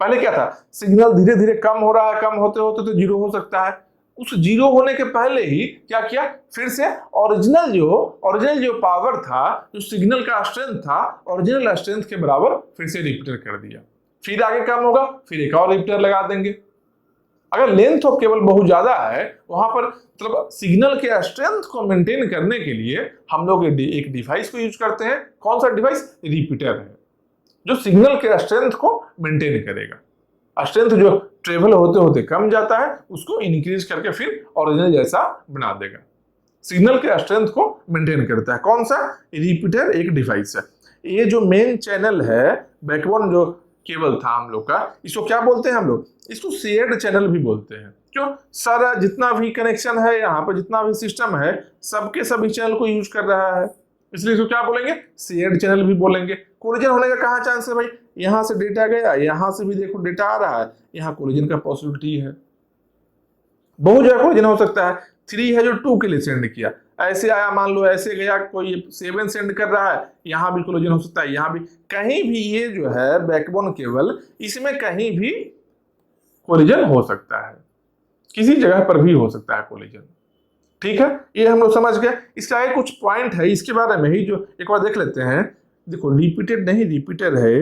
पहले क्या था, सिग्नल धीरे धीरे कम हो रहा है, कम होते होते तो जीरो हो सकता है। उस जीरो होने के पहले ही क्या किया, फिर से ओरिजिनल जो पावर था, जो सिग्नल का स्ट्रेंथ था, ओरिजिनल स्ट्रेंथ के बराबर फिर से रिपीटर कर दिया। फिर आगे कम होगा, फिर एक और रिपीटर लगा देंगे। अगर लेंथ ऑफ केबल बहुत ज्यादा है, वहां पर मतलब सिग्नल के स्ट्रेंथ को मेंटेन करने के लिए हम लोग एक डिवाइस को यूज करते हैं। कौन सा डिवाइस, रिपीटर है, जो सिग्नल के स्ट्रेंथ को मेंटेन करेगा। स्ट्रेंथ जो ट्रेवल होते होते कम जाता है उसको इंक्रीज करके फिर ओरिजिनल जैसा बना देगा। सिग्नल के स्ट्रेंथ को मेंटेन करता है कौन सा, रिपीटर एक डिवाइस है। ये जो मेन चैनल है, बैकबोन जो केबल था हम लोग का, इसको क्या बोलते हैं हम लोग, इसको शेयर्ड चैनल भी बोलते हैं। क्यों, सारा जितना भी कनेक्शन है यहाँ पर, जितना भी सिस्टम है, सबके सभी चैनल को यूज कर रहा है, इसलिए इसको क्या बोलेंगे, शेयर्ड चैनल भी बोलेंगे। कोलिजन होने का कहाँ चांस है भाई, यहाँ से डेटा गया, यहाँ से भी देखो डेटा आ रहा है, यहाँ कोलिजन का पॉसिबिलिटी है। बहुत जगह कोलिजन हो सकता है। 3 है जो 2 के लिए सेंड किया, ऐसे आया, मान लो ऐसे गया, कोई 7 सेंड कर रहा है, यहाँ भी कोलिजन हो सकता है, यहाँ भी, कहीं भी ये जो है बैकबोन केबल, इसमें कहीं भी कोलिजन हो सकता है, किसी जगह पर भी हो सकता है कोलिजन। ठीक है, ये हम लोग समझ गए। इसका एक कुछ पॉइंट है, इसके बारे में ही जो एक बार देख लेते हैं। देखो रिपीटेड नहीं, रिपीटर है,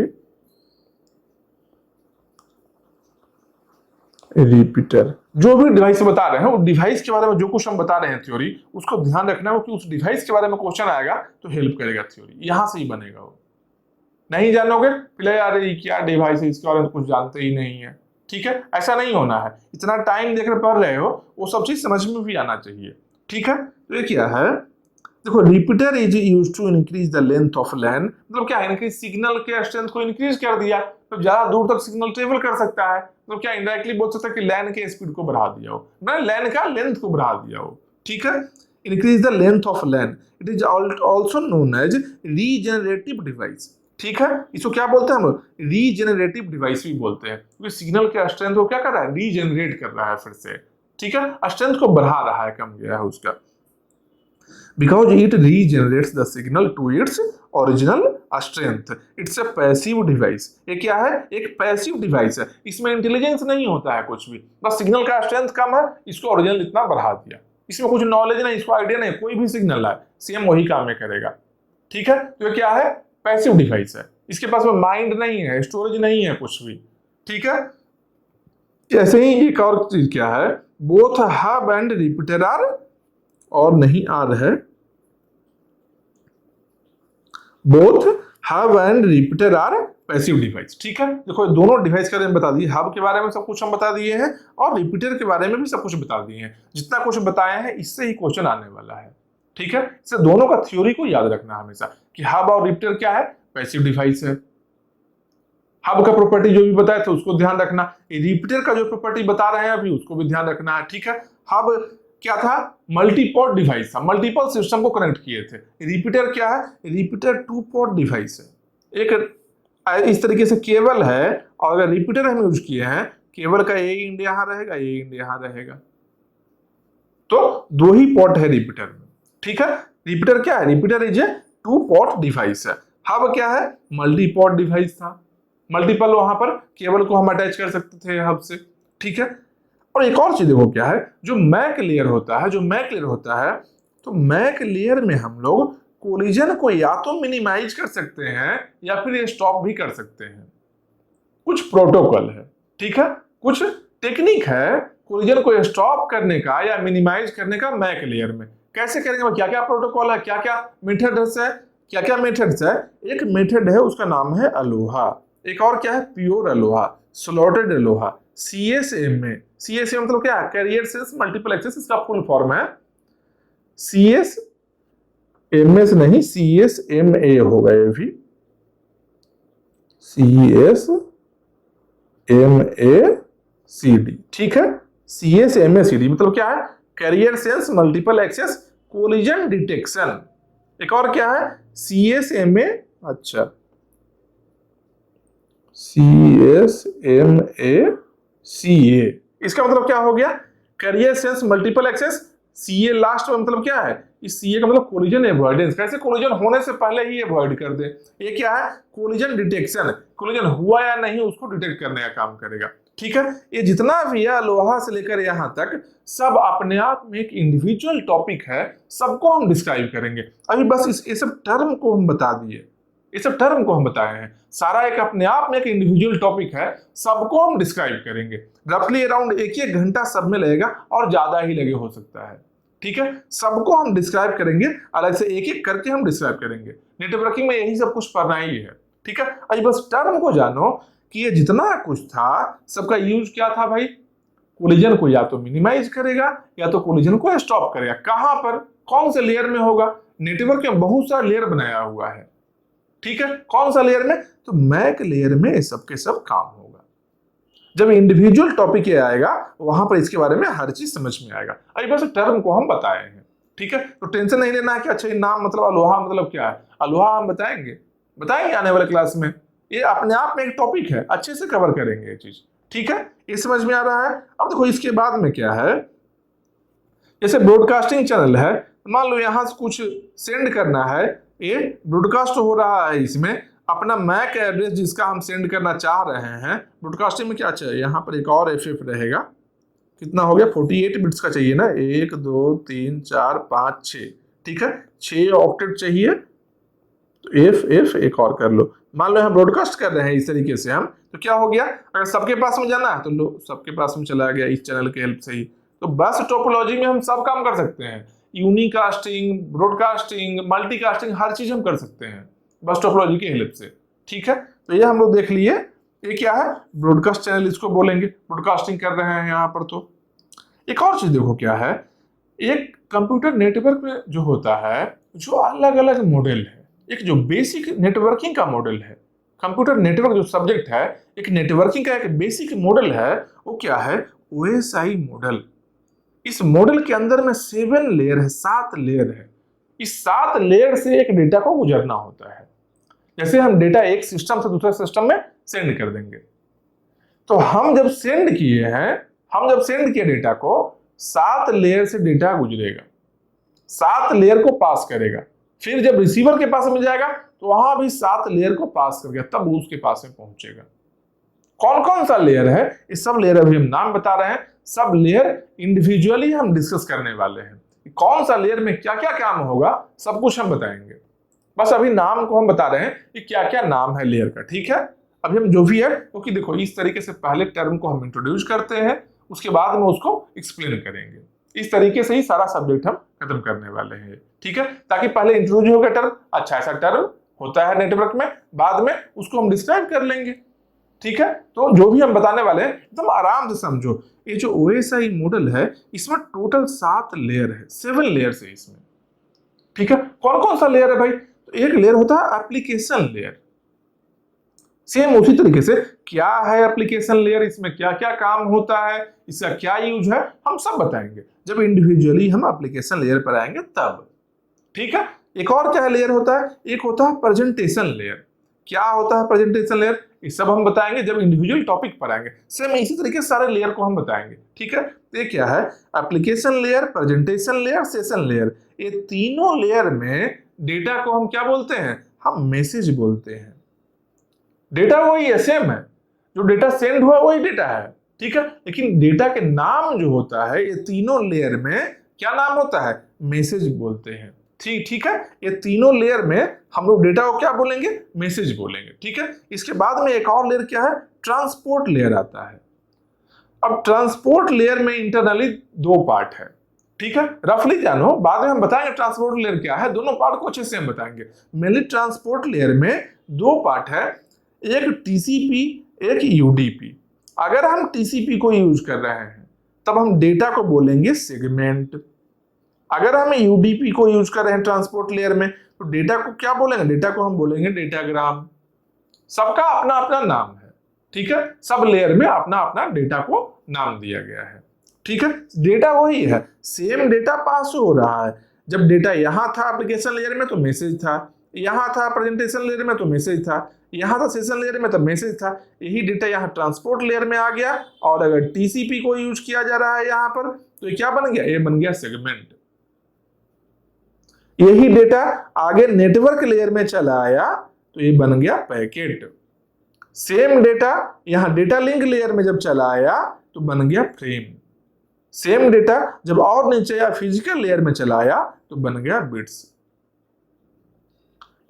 रिपीटर। जो भी डिवाइस बता रहे हैं, वो डिवाइस के बारे में जो कुछ हम बता रहे हैं थ्योरी, उसको ध्यान रखना है कि उस डिवाइस के बारे में क्वेश्चन आएगा तो हेल्प करेगा थ्योरी, यहां से ही बनेगा। वो नहीं जानोगे पहले, यार ये क्या डिवाइस है, इसके बारे में कुछ जानते ही नहीं है। ठीक है, ऐसा नहीं होना है। इतना टाइम देकर पढ़ रहे हो, वो सब चीज समझ में भी आना चाहिए। ठीक है, तो ये क्या है, देखो repeater is used to increase the length of LAN. मतलब क्या है, इनके सिग्नल के स्ट्रेंथ को इंक्रीज कर दिया, तो ज्यादा दूर तक सिग्नल ट्रेवल कर सकता है। तो क्या इनडायरेक्टली बोल सकते हैं कि लैन के स्पीड को बढ़ा दिया हो, ना लैन का लेंथ को बढ़ा दिया हो। ठीक है, increase the length of LAN, it is also known as regenerative device. ठीक है, इसको क्या बोलते हैं हम लोग, रीजेनरेटिव डिवाइस भी बोलते हैं, क्योंकि सिग्नल के स्ट्रेंथ को क्या कर रहा है, रीजेनरेट कर रहा है फिर से। ठीक है, स्ट्रेंथ को बढ़ा रहा है, कम गया है उसका, because it regenerates the signal to its original strength. It's a passive device. ये क्या है, एक पैसिव डिवाइस है, इसमें इंटेलिजेंस नहीं होता है कुछ भी, बस सिग्नल का स्ट्रेंथ कम है, इसको ओरिजिनल इतना बढ़ा दिया, इसमें कुछ नॉलेज नहीं, इसको आइडिया नहीं, कोई भी सिग्नल है सेम वही काम में करेगा। ठीक है, तो ये क्या है, पैसिव डिवाइस है, इसके पास में माइंड नहीं है, स्टोरेज नहीं है कुछ भी। ठीक है, ऐसे ही एक और चीज क्या है, both hub and repeater are, और नहीं आ रहा है, both hub and repeater are passive device. ठीक है, देखो दोनों डिवाइस के बारे में बता दिए, हब के बारे में सब कुछ हम बता दिए हैं और रिपीटर के बारे में भी सब कुछ बता दिए हैं। जितना कुछ बताए हैं इससे ही क्वेश्चन आने वाला है। ठीक है, इससे दोनों का थ्योरी को याद रखना हमेशा कि हब और रिपीटर क्या है, पैसिव डिवाइस है। हब का प्रॉपर्टी जो भी बताया था उसको ध्यान रखना, रिपीटर का जो प्रॉपर्टी बता रहे हैं अभी उसको भी ध्यान रखना है। ठीक है, हब क्या था, मल्टीपोर्ट डिवाइस था, मल्टीपल सिस्टम को कनेक्ट किए थे। रिपीटर क्या है, रिपीटर टू पोर्ट डिवाइस है, एक इस तरीके से केबल है, और अगर रिपीटर हम यूज किए हैं, केबल का ये एंड यहाँ रहेगा, ये एंड यहाँ रहेगा, तो दो ही पोर्ट है रिपीटर में। ठीक है, रिपीटर क्या है, repeater is a two port device है। हब क्या है, मल्टी पोर्ट डिवाइस था, मल्टीपल वहां पर केबल को हम अटैच कर सकते थे हब से। ठीक है, और एक और चीज देखो क्या है, जो मैक लेयर होता है, जो मैक लेयर होता है, तो मैक लेयर में हम लोग कोलिजन को या तो मिनिमाइज कर सकते हैं या फिर स्टॉप भी कर सकते हैं। कुछ प्रोटोकॉल है, ठीक है, कुछ टेक्निक है कोलिजन को स्टॉप करने का या मिनिमाइज करने का मैक लेयर में। कैसे करेंगे, क्या क्या प्रोटोकॉल है, क्या क्या मेथड्स है, क्या क्या मेथड्स है। एक मेथड है उसका नाम है अलोहा, एक और क्या है, pure Aloha, slotted Aloha, CSMA। CSMA मतलब क्या है, कैरियर सेंस मल्टीपल एक्सेस, इसका फुल फॉर्म है CSMA से नहीं, CSMA होगा ये भी, CSMACD। ठीक है, CSMACD मतलब क्या है, carrier sense multiple access collision detection. एक और क्या है, CSMA, अच्छा CSMACA, इसका मतलब क्या हो गया, carrier sense multiple access. CA last में मतलब क्या है, इस CA का मतलब कोलिजन एवॉइडेंस, कैसे कोलिजन होने से पहले ही एवॉइड कर दे। ये क्या है, कोलिजन डिटेक्शन, कोलिजन हुआ या नहीं उसको डिटेक्ट करने का काम करेगा। ठीक है, ये जितना भी है लोहा से लेकर यहां तक सब अपने आप में एक इंडिविजुअल टॉपिक है, सबको हम डिस्क्राइब करेंगे। अभी बस ये सब टर्म को हम बता दिए, ये सब टर्म को हम बताए हैं, सारा एक अपने आप में एक इंडिविजुअल टॉपिक है, सबको हम डिस्क्राइब करेंगे। रफली अराउंड एक घंटा सब में लगेगा और ज्यादा ही लगे हो सकता है। ठीक है, सबको हम डिस्क्राइब करेंगे, अलग से एक एक करके हम डिस्क्राइब करेंगे। नेटवर्किंग में यही सब कुछ पढ़ना ही है। ठीक है, अभी बस टर्म को जानो कि ये जितना कुछ था सबका यूज क्या था भाई, कोलिजन को या तो मिनिमाइज करेगा या तो कोलिजन को स्टॉप करेगा। कहां पर, कौन से लेयर में होगा, नेटवर्क में बहुत सारा लेयर बनाया हुआ है। ठीक है, कौन सा लेयर में, तो मैक लेयर में सबके सब काम होगा। जब इंडिविजुअल टॉपिक ये आएगा वहां पर इसके बारे में हर चीज समझ में आएगा। अभी बस टर्म को हम बताए हैं। ठीक है, तो टेंशन नहीं लेना है कि अच्छा ये नाम मतलब अलोहा मतलब क्या है, अलोहा हम बताएंगे आने वाले क्लास में। ये अपने आप में एक टॉपिक है, अच्छे से कवर करेंगे ये चीज। ठीक है, ये समझ में आ रहा है। अब देखो इसके बाद में क्या है, जैसे ब्रॉडकास्टिंग चैनल है, मान लो यहां से कुछ सेंड करना है, ये ब्रॉडकास्ट हो रहा है, इसमें अपना मैक एड्रेस जिसका हम सेंड करना चाह रहे हैं। ब्रॉडकास्टिंग में क्या चाहिए, यहाँ पर एक और FF रहेगा, कितना हो गया, 48 बिट्स का चाहिए ना, 1 2 3 4 5 6। ठीक है, 6 ऑक्टेट चाहिए, तो FF एक और कर लो। मान लो हम ब्रॉडकास्ट कर रहे हैं इस तरीके से हम, तो क्या हो गया, अगर सबके पास में जाना है तो लो सबके पास में चला गया इस चैनल के हेल्प से ही। तो बस टोपोलॉजी में हम सब काम कर सकते हैं, यूनिकास्टिंग, ब्रॉडकास्टिंग, मल्टीकास्टिंग, हर चीज हम कर सकते हैं बस टोपोलॉजी की हेल्प से। ठीक है, तो ये हम लोग देख लिए, ये क्या है, ब्रॉडकास्ट चैनल इसको बोलेंगे, ब्रॉडकास्टिंग कर रहे हैं यहाँ पर। तो एक और चीज देखो क्या है, एक कंप्यूटर नेटवर्क में जो होता है, जो अलग अलग मॉडल है, एक जो बेसिक नेटवर्किंग का मॉडल है, कंप्यूटर नेटवर्क जो सब्जेक्ट है, एक नेटवर्किंग का एक बेसिक मॉडल है, वो क्या है, OSI मॉडल। इस मॉडल के अंदर में 7 लेयर है, 7 लेयर है। इस 7 लेयर से एक डेटा को गुजरना होता है। जैसे हम डेटा एक सिस्टम से दूसरे सिस्टम में सेंड कर देंगे। तो हम जब सेंड किए डेटा को 7 लेयर से डेटा गुजरेगा, 7 लेयर को पास करेगा, फिर जब रिसीवर के पास में जाएगा तो वहां भी 7 लेयर को पास करके तब उसके पास में पहुंचेगा। कौन कौन सा लेयर है, इस सब लेयर अभी हम नाम बता रहे हैं, सब लेयर इंडिविजुअली हम डिस्कस करने वाले हैं। कौन सा लेयर में क्या क्या काम होगा सब कुछ हम बताएंगे, बस अभी नाम को हम बता रहे हैं कि क्या क्या नाम है लेयर का, ठीक है। अभी हम जो भी है क्योंकि देखो इस तरीके से पहले टर्म को हम इंट्रोड्यूस करते हैं, उसके बाद में उसको एक्सप्लेन करेंगे। इस तरीके से ही सारा सब्जेक्ट हम खत्म करने वाले हैं, ठीक है। ताकि पहले इंट्रोड्यूस हो गया टर्म, अच्छा ऐसा टर्म होता है नेटवर्क में, बाद में उसको हम डिस्क्राइब कर लेंगे, ठीक है। तो जो भी हम बताने वाले हैं एकदम आराम से समझो। ये जो OSI मॉडल है इसमें टोटल 7 लेयर है, 7 लेयर्स है इसमें, ठीक है। कौन कौन सा लेयर है भाई, तो एक लेयर होता है एप्लीकेशन लेयर। सेम उसी तरीके से क्या है एप्लीकेशन लेयर, इसमें क्या क्या काम होता है, इसका क्या यूज है, हम सब बताएंगे जब इंडिविजुअली हम एप्लीकेशन लेयर पर आएंगे तब, ठीक है। एक और क्या लेयर होता है, एक होता है प्रेजेंटेशन लेयर। क्या होता है प्रेजेंटेशन लेयर, ये सब हम बताएंगे जब इंडिविजुअल टॉपिक पर आएंगे। सेम इसी तरीके से सारे लेयर को हम बताएंगे, ठीक है। ये क्या है, application layer, presentation layer, session layer. ये तीनों लेयर में डेटा को हम क्या बोलते हैं, हम मैसेज बोलते हैं। डेटा वही है, सेम है, जो डेटा सेंड हुआ वही डेटा है, ठीक है। लेकिन डेटा के नाम जो होता है ये तीनों लेयर में क्या नाम होता है, मैसेज बोलते हैं, ठीक है। ये तीनों लेयर में हम लोग डेटा को क्या बोलेंगे, मैसेज बोलेंगे, ठीक है। इसके बाद में एक और लेयर क्या है, ट्रांसपोर्ट लेयर आता है। अब ट्रांसपोर्ट लेयर में इंटरनली 2 पार्ट है, ठीक है। रफली जानो, बाद में हम बताएंगे ट्रांसपोर्ट लेयर क्या है, दोनों पार्ट को अच्छे से हम बताएंगे। मेनली ट्रांसपोर्ट लेयर में 2 पार्ट है, एक TCP, एक UDP। अगर हम TCP को यूज कर रहे हैं तब हम डेटा को बोलेंगे सेगमेंट। अगर हम UDP को यूज कर रहे हैं ट्रांसपोर्ट लेयर में तो डेटा को क्या बोलेंगे, डेटा को हम बोलेंगे डेटाग्राम। सबका अपना अपना नाम है, ठीक है। सब लेयर में अपना अपना डेटा को नाम दिया गया है, ठीक है। डेटा वही है, सेम डेटा पास हो रहा है। जब डेटा यहां था एप्लीकेशन लेयर में तो मैसेज था, यहां था प्रेजेंटेशन लेयर में तो मैसेज था, यहां था सेशन लेयर में तो मैसेज था। यही डेटा यहाँ ट्रांसपोर्ट लेयर में आ गया और अगर TCP को यूज किया जा रहा है यहाँ पर तो ये क्या बन गया, ये बन गया सेगमेंट। यही डेटा आगे नेटवर्क लेयर में चला आया तो ये बन गया पैकेट। सेम डेटा यहां डेटा लिंक लेयर में जब चला आया तो बन गया फ्रेम। सेम डेटा जब और नीचे या फिजिकल लेयर में चला आया तो बन गया बिट्स।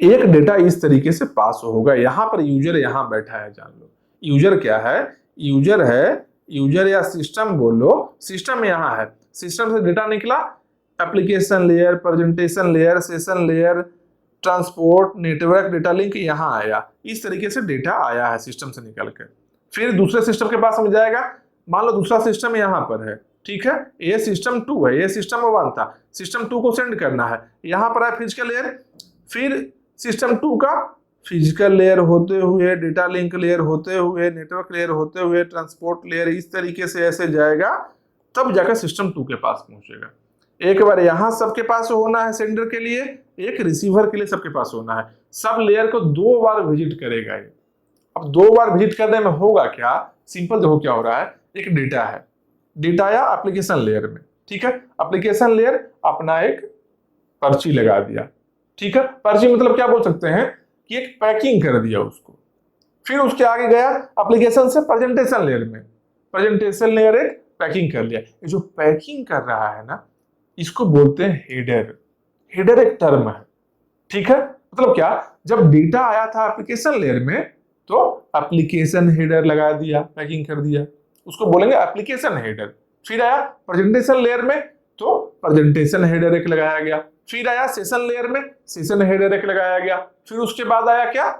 एक डेटा इस तरीके से पास होगा। यहां पर यूजर यहां बैठा है, जान लो यूजर क्या है, यूजर है, यूजर या सिस्टम बोलो, सिस्टम यहां है, सिस्टम से डेटा निकला, application layer, presentation layer, session layer, transport, network, data link यहां आया। इस तरीके से डेटा आया है सिस्टम से निकल कर, फिर दूसरे सिस्टम के पास में जाएगा। मान लो दूसरा सिस्टम यहां पर है, ठीक है, ये सिस्टम 2 है, ये सिस्टम 1 था, सिस्टम 2 को सेंड करना है, यहां पर है फिजिकल लेयर, फिर सिस्टम 2 का फिजिकल लेयर होते हुए, डेटा लिंक लेयर होते हुए, नेटवर्क लेयर होते हुए, ट्रांसपोर्ट लेयर, इस तरीके से ऐसे जाएगा, तब जाकर सिस्टम 2 के पास पहुंचेगा। एक बार यहां सबके पास होना है सेंडर के लिए, एक रिसीवर के लिए सबके पास होना है। सब लेयर को 2 बार विजिट करेगा ये। अब 2 बार विजिट करने में होगा क्या, सिंपल देखो क्या हो रहा है, एक डेटा है, डेटा या एप्लीकेशन लेयर में, ठीक है। एप्लीकेशन लेयर अपना एक पर्ची लगा दिया, ठीक है। पर्ची मतलब क्या बोल सकते हैं कि एक पैकिंग कर दिया उसको। फिर उसके आगे गया एप्लीकेशन से प्रेजेंटेशन लेयर में, प्रेजेंटेशन लेयर एक पैकिंग कर लिया। ये जो पैकिंग कर रहा है ना, इसको बोलते हैं हेडर। हेडर एक टर्म है, ठीक है। मतलब क्या, जब डेटा आया था एप्लीकेशन लेयर में तो एप्लीकेशन हेडर लगा दिया, पैकिंग कर दिया, उसको बोलेंगे एप्लीकेशन हेडर। फिर आया प्रेजेंटेशन लेयर में तो प्रेजेंटेशन हेडर एक लगाया गया, फिर आया सेशन लेयर में, सेशन हेडर एक लगाया गया, फिर उसके बाद आया क्या,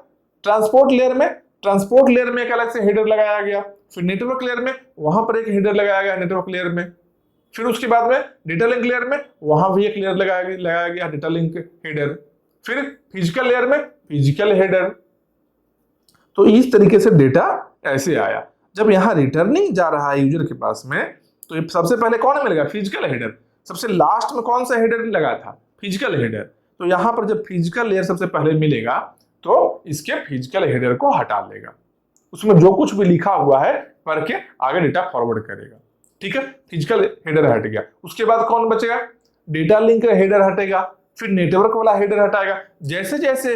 ट्रांसपोर्ट लेयर में, ट्रांसपोर्ट लेयर में एक अलग से हेडर लगाया गया, फिर नेटवर्क लेयर में वहां पर एक हेडर लगाया गया नेटवर्क लेयर में, फिर उसके बाद में डेटा लिंक लेयर में वहां भी एक लेयर लगाया गया डेटा लिंक हेडर, फिर फिजिकल लेयर में फिजिकल हेडर। तो इस तरीके से डेटा ऐसे आया। जब यहाँ रिटर्निंग जा रहा है यूजर के पास में तो सबसे पहले कौन मिलेगा, फिजिकल हेडर। सबसे लास्ट में कौन सा हेडर लगा था, फिजिकल हेडर। तो यहाँ पर जब फिजिकल लेयर सबसे पहले मिलेगा तो इसके फिजिकल हेडर को हटा लेगा, उसमें जो कुछ भी लिखा हुआ है पढ़ के आगे डेटा फॉरवर्ड करेगा। ठीक है, फिजिकल हेडर हट गया। उसके बाद कौन बचेगा? डेटा लिंक हेडर हटेगा, फिर नेटवर्क वाला हेडर हटाएगा। जैसे जैसे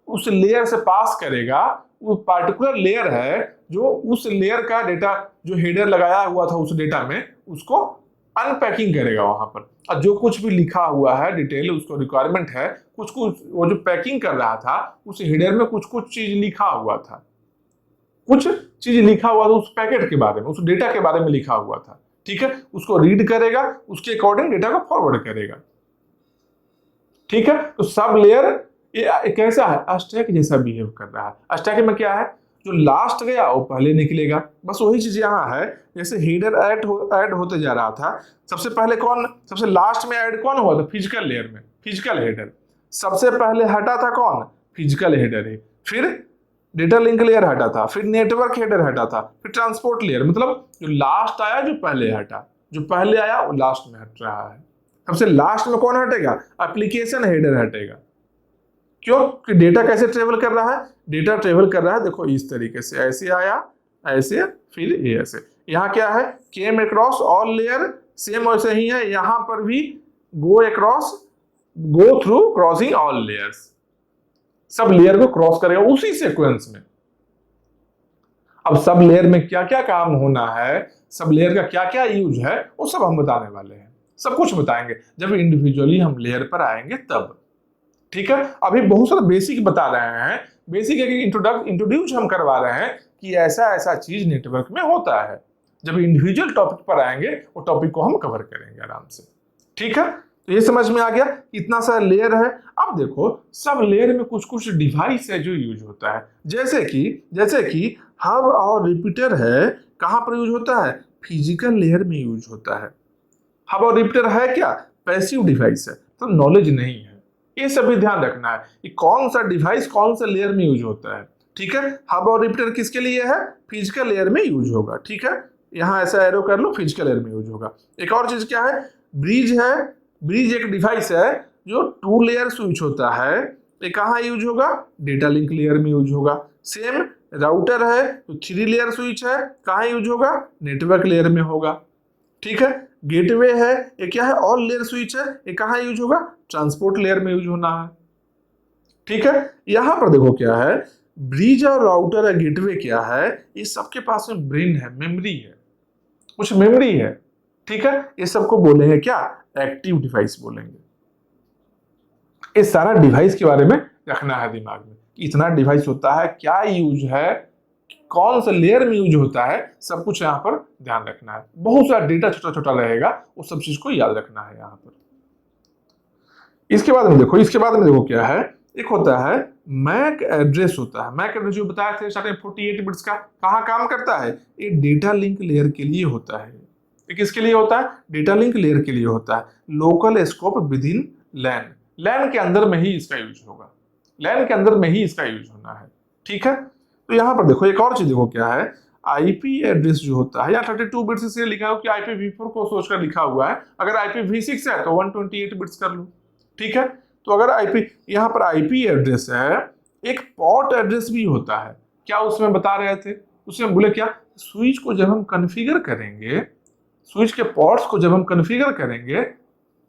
उस लेयर से पास करेगा, वो पार्टिकुलर लेयर है जो उस लेयर का डेटा जो हेडर लगाया हुआ था उस डेटा में, उसको अनपैकिंग करेगा वहां पर, और जो कुछ भी लिखा हुआ है डिटेल उसको रिक्वायरमेंट है, कुछ कुछ वो जो पैकिंग कर रहा था उस हेडर में कुछ कुछ चीज लिखा हुआ था, कुछ चीज लिखा हुआ था उस पैकेट के बारे में, उस डेटा के बारे में लिखा हुआ था। ठीक है, उसको रीड करेगा, उसके अकॉर्डिंग डेटा को फॉरवर्ड करेगा। ठीक है, तो सब लेयर ये कैसा है? स्टैक जैसा बिहेव कर रहा है। स्टैक में क्या है? जो लास्ट गया वो पहले निकलेगा, बस वही चीज यहाँ है। जैसे हेडर ऐड होते जा रहा था, सबसे पहले कौन, सबसे लास्ट में ऐड कौन हुआ था? फिजिकल लेयर में फिजिकल हेडर सबसे पहले हटा था। कौन? फिजिकल हेडर है। फिर डेटा लिंक लेयर हटा था, फिर नेटवर्क हेडर हटा था, फिर ट्रांसपोर्ट लेयर, मतलब जो लास्ट आया जो पहले हटा, जो पहले आया वो लास्ट में हट रहा है। सबसे लास्ट में कौन हटेगा? एप्लीकेशन हेडर हटेगा। क्यों? कि डेटा कैसे ट्रेवल कर रहा है? डेटा ट्रेवल कर रहा है देखो इस तरीके से, ऐसे आया, ऐसे, फिर ये ऐसे। यहाँ क्या है? Came across all layer, same वैसे ही है यहाँ पर भी, go across, go through crossing all layers, sub layer को क्रॉस करेगा उसी सीक्वेंस में। अब सब लेयर में क्या क्या काम होना है, सब लेयर का क्या क्या यूज है, वो सब हम बताने वाले हैं। सब कुछ बताएंगे जब इंडिविजुअली हम लेयर पर आएंगे तब। ठीक है, अभी बहुत सारा बेसिक बता रहे हैं, बेसिक एक इंट्रोड्यूस हम करवा रहे हैं कि ऐसा ऐसा चीज नेटवर्क में होता है। जब इंडिविजुअल टॉपिक पर आएंगे वो टॉपिक को हम कवर करेंगे आराम से। ठीक है, तो ये समझ में आ गया इतना सारा लेयर है। अब देखो सब लेयर में कुछ कुछ डिवाइस है जो यूज होता है, जैसे कि हब और रिपीटर है, कहां पर यूज होता है? फिजिकल लेयर में यूज होता है। हब और रिपीटर है क्या? पैसिव डिवाइस है, तो नॉलेज नहीं है। ये सब भी ध्यान रखना है कि कौन सा डिवाइस कौन सा लेयर में यूज होता है। ठीक है, हब और रिपीटर किसके लिए है? फिजिकल लेयर में यूज होगा। ठीक है, यहाँ ऐसा एरो कर लो, फिजिकल लेयर में यूज होगा। एक और चीज क्या है? ब्रिज है। ब्रिज एक डिवाइस है जो 2 लेयर स्विच होता है, ये कहाँ यूज होगा? डेटा लिंक लेयर में यूज होगा। सेम राउटर है तो 3 लेयर स्विच है, कहाँ यूज होगा? नेटवर्क लेयर में होगा। ठीक है, गेटवे है, ये क्या है? ऑल लेयर स्विच है, ये कहाँ यूज होगा? ट्रांसपोर्ट लेयर में यूज होना है। ठीक है, यहां पर देखो क्या है, ब्रिज और राउटर या गेटवे क्या है? ये सबके पास में ब्रेन है, मेमोरी है, कुछ मेमोरी है। ठीक है, ये सबको बोलेंगे क्या? एक्टिव डिवाइस बोलेंगे। ये सारा डिवाइस के बारे में रखना है दिमाग में, इतना डिवाइस होता है, क्या यूज है, कौन सा लेयर में यूज होता है, सब कुछ यहाँ पर ध्यान रखना है। बहुत सारा डेटा छोटा छोटा रहेगा, वो सब चीज को याद रखना है यहाँ पर। इसके बाद में देखो क्या है, एक होता है मैक एड्रेस होता है। मैक एड्रेस जो बताया थे स्टार्टिंग 48 बिट्स का, कहाँ काम करता है? ये डेटा लिंक लेयर के लिए होता है। ये किसके लिए होता है? डेटा लिंक लेयर के लिए होता है। लोकल स्कोप विद इन लैन, लैन के अंदर में ही इसका यूज होगा, लैन के अंदर में ही इसका यूज होना है। ठीक है, तो यहाँ पर देखो एक और चीज देखो क्या है, आईपी एड्रेस जो होता है, यहाँ 32 बिट्स से लिखा हो कि IPv4 को सोचकर लिखा हुआ है। अगर IPv6 है तो 128 बिट्स कर लो। ठीक है, तो अगर आईपी, यहाँ पर आईपी एड्रेस है, एक पोर्ट एड्रेस भी होता है। क्या उसमें बता रहे थे? उसमें बोले क्या? स्विच को जब हम कॉन्फ़िगर करेंगे, स्विच के पोर्ट्स को जब हम कॉन्फ़िगर करेंगे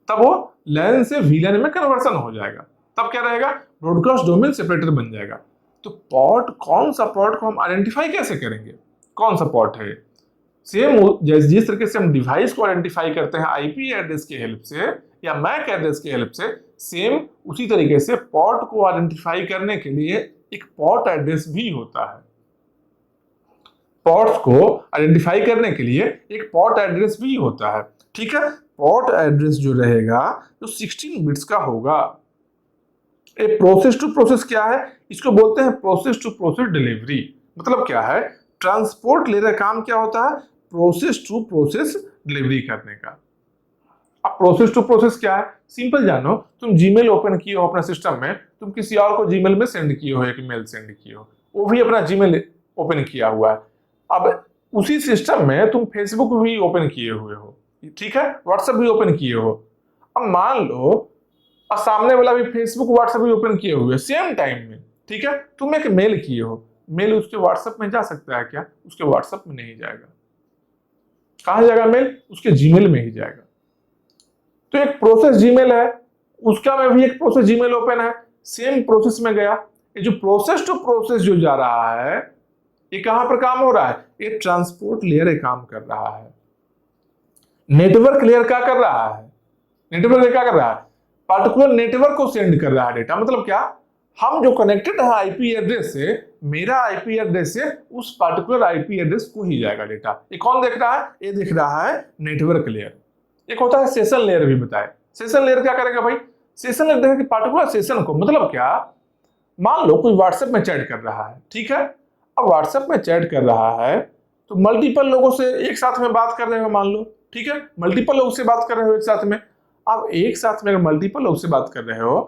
तब वो लैन से वीलैन में कन्वर्सन हो जाएगा। तब क्या रहेगा? ब्रॉडकास्ट डोमेन सेपरेटर बन जाएगा। तो पोर्ट, कौन सा पोर्ट को हम आइडेंटिफाई कैसे करेंगे? कौन सा पोर्ट है? सेम जिस तरीके से हम डिवाइस को आइडेंटिफाई करते हैं आईपी एड्रेस की हेल्प से या मैक एड्रेस की हेल्प से, सेम उसी तरीके से पोर्ट को आइडेंटिफाई करने के लिए एक पोर्ट एड्रेस भी होता है। पोर्ट्स को आइडेंटिफाई करने के लिए एक पोर्ट एड्रेस भी होता है। ठीक है, पोर्ट एड्रेस जो रहेगा तो 16 बिट्स का होगा। प्रोसेस टू प्रोसेस क्या है? इसको बोलते हैं प्रोसेस टू प्रोसेस डिलीवरी। मतलब क्या है? ट्रांसपोर्ट लेयर का काम क्या होता है? प्रोसेस टू प्रोसेस डिलीवरी करने का। अब प्रोसेस टू प्रोसेस क्या है? सिंपल जानो, तुम जीमेल ओपन किए हो अपना सिस्टम में, तुम किसी और को जीमेल में सेंड किए हो, एक मेल सेंड किए हो, वो भी अपना जीमेल ओपन किया हुआ है। अब उसी सिस्टम में तुम फेसबुक भी ओपन किए हुए हो, ठीक है, व्हाट्सएप भी ओपन किए हो। अब मान लो और सामने वाला भी फेसबुक व्हाट्सएप भी ओपन किए हुए सेम टाइम में, ठीक है, तुम एक मेल किए हो, मेल उसके व्हाट्सएप में जा सकता है क्या? उसके व्हाट्सएप में नहीं जाएगा। कहां जाएगा मेल? उसके जीमेल में ही जाएगा। तो एक प्रोसेस जीमेल है, उसका में भी एक प्रोसेस जीमेल ओपन है, सेम प्रोसेस में गया। ये जो प्रोसेस टू प्रोसेस जो जा रहा है, ये कहां पर काम हो रहा है? ये ट्रांसपोर्ट लेयर काम कर रहा है। नेटवर्क लेयर क्या कर रहा है? नेटवर्क लेयर क्या कर रहा है? पार्टिकुलर नेटवर्क को सेंड कर रहा है डेटा। मतलब क्या? हम जो कनेक्टेड है आईपी एड्रेस से, मेरा आईपी एड्रेस से उस पार्टिकुलर आईपी एड्रेस को ही जाएगा डेटा। ये कौन देख रहा है? ये देख रहा है नेटवर्क लेयर। एक होता है सेशन लेयर, भी बताए। सेशन लेयर क्या करेगा भाई? सेशन लेयर देखेगा कि पार्टिकुलर सेशन को, मतलब क्या, मान लो कोई व्हाट्सएप में चैट कर रहा है, ठीक है। अब व्हाट्सएप में चैट कर रहा है तो मल्टीपल लोगों से एक साथ में बात कर रहे हो, मान लो, ठीक है, मल्टीपल लोगों से बात कर रहे हो एक साथ में। अब एक साथ में अगर मल्टीपल लोगों से बात कर रहे हो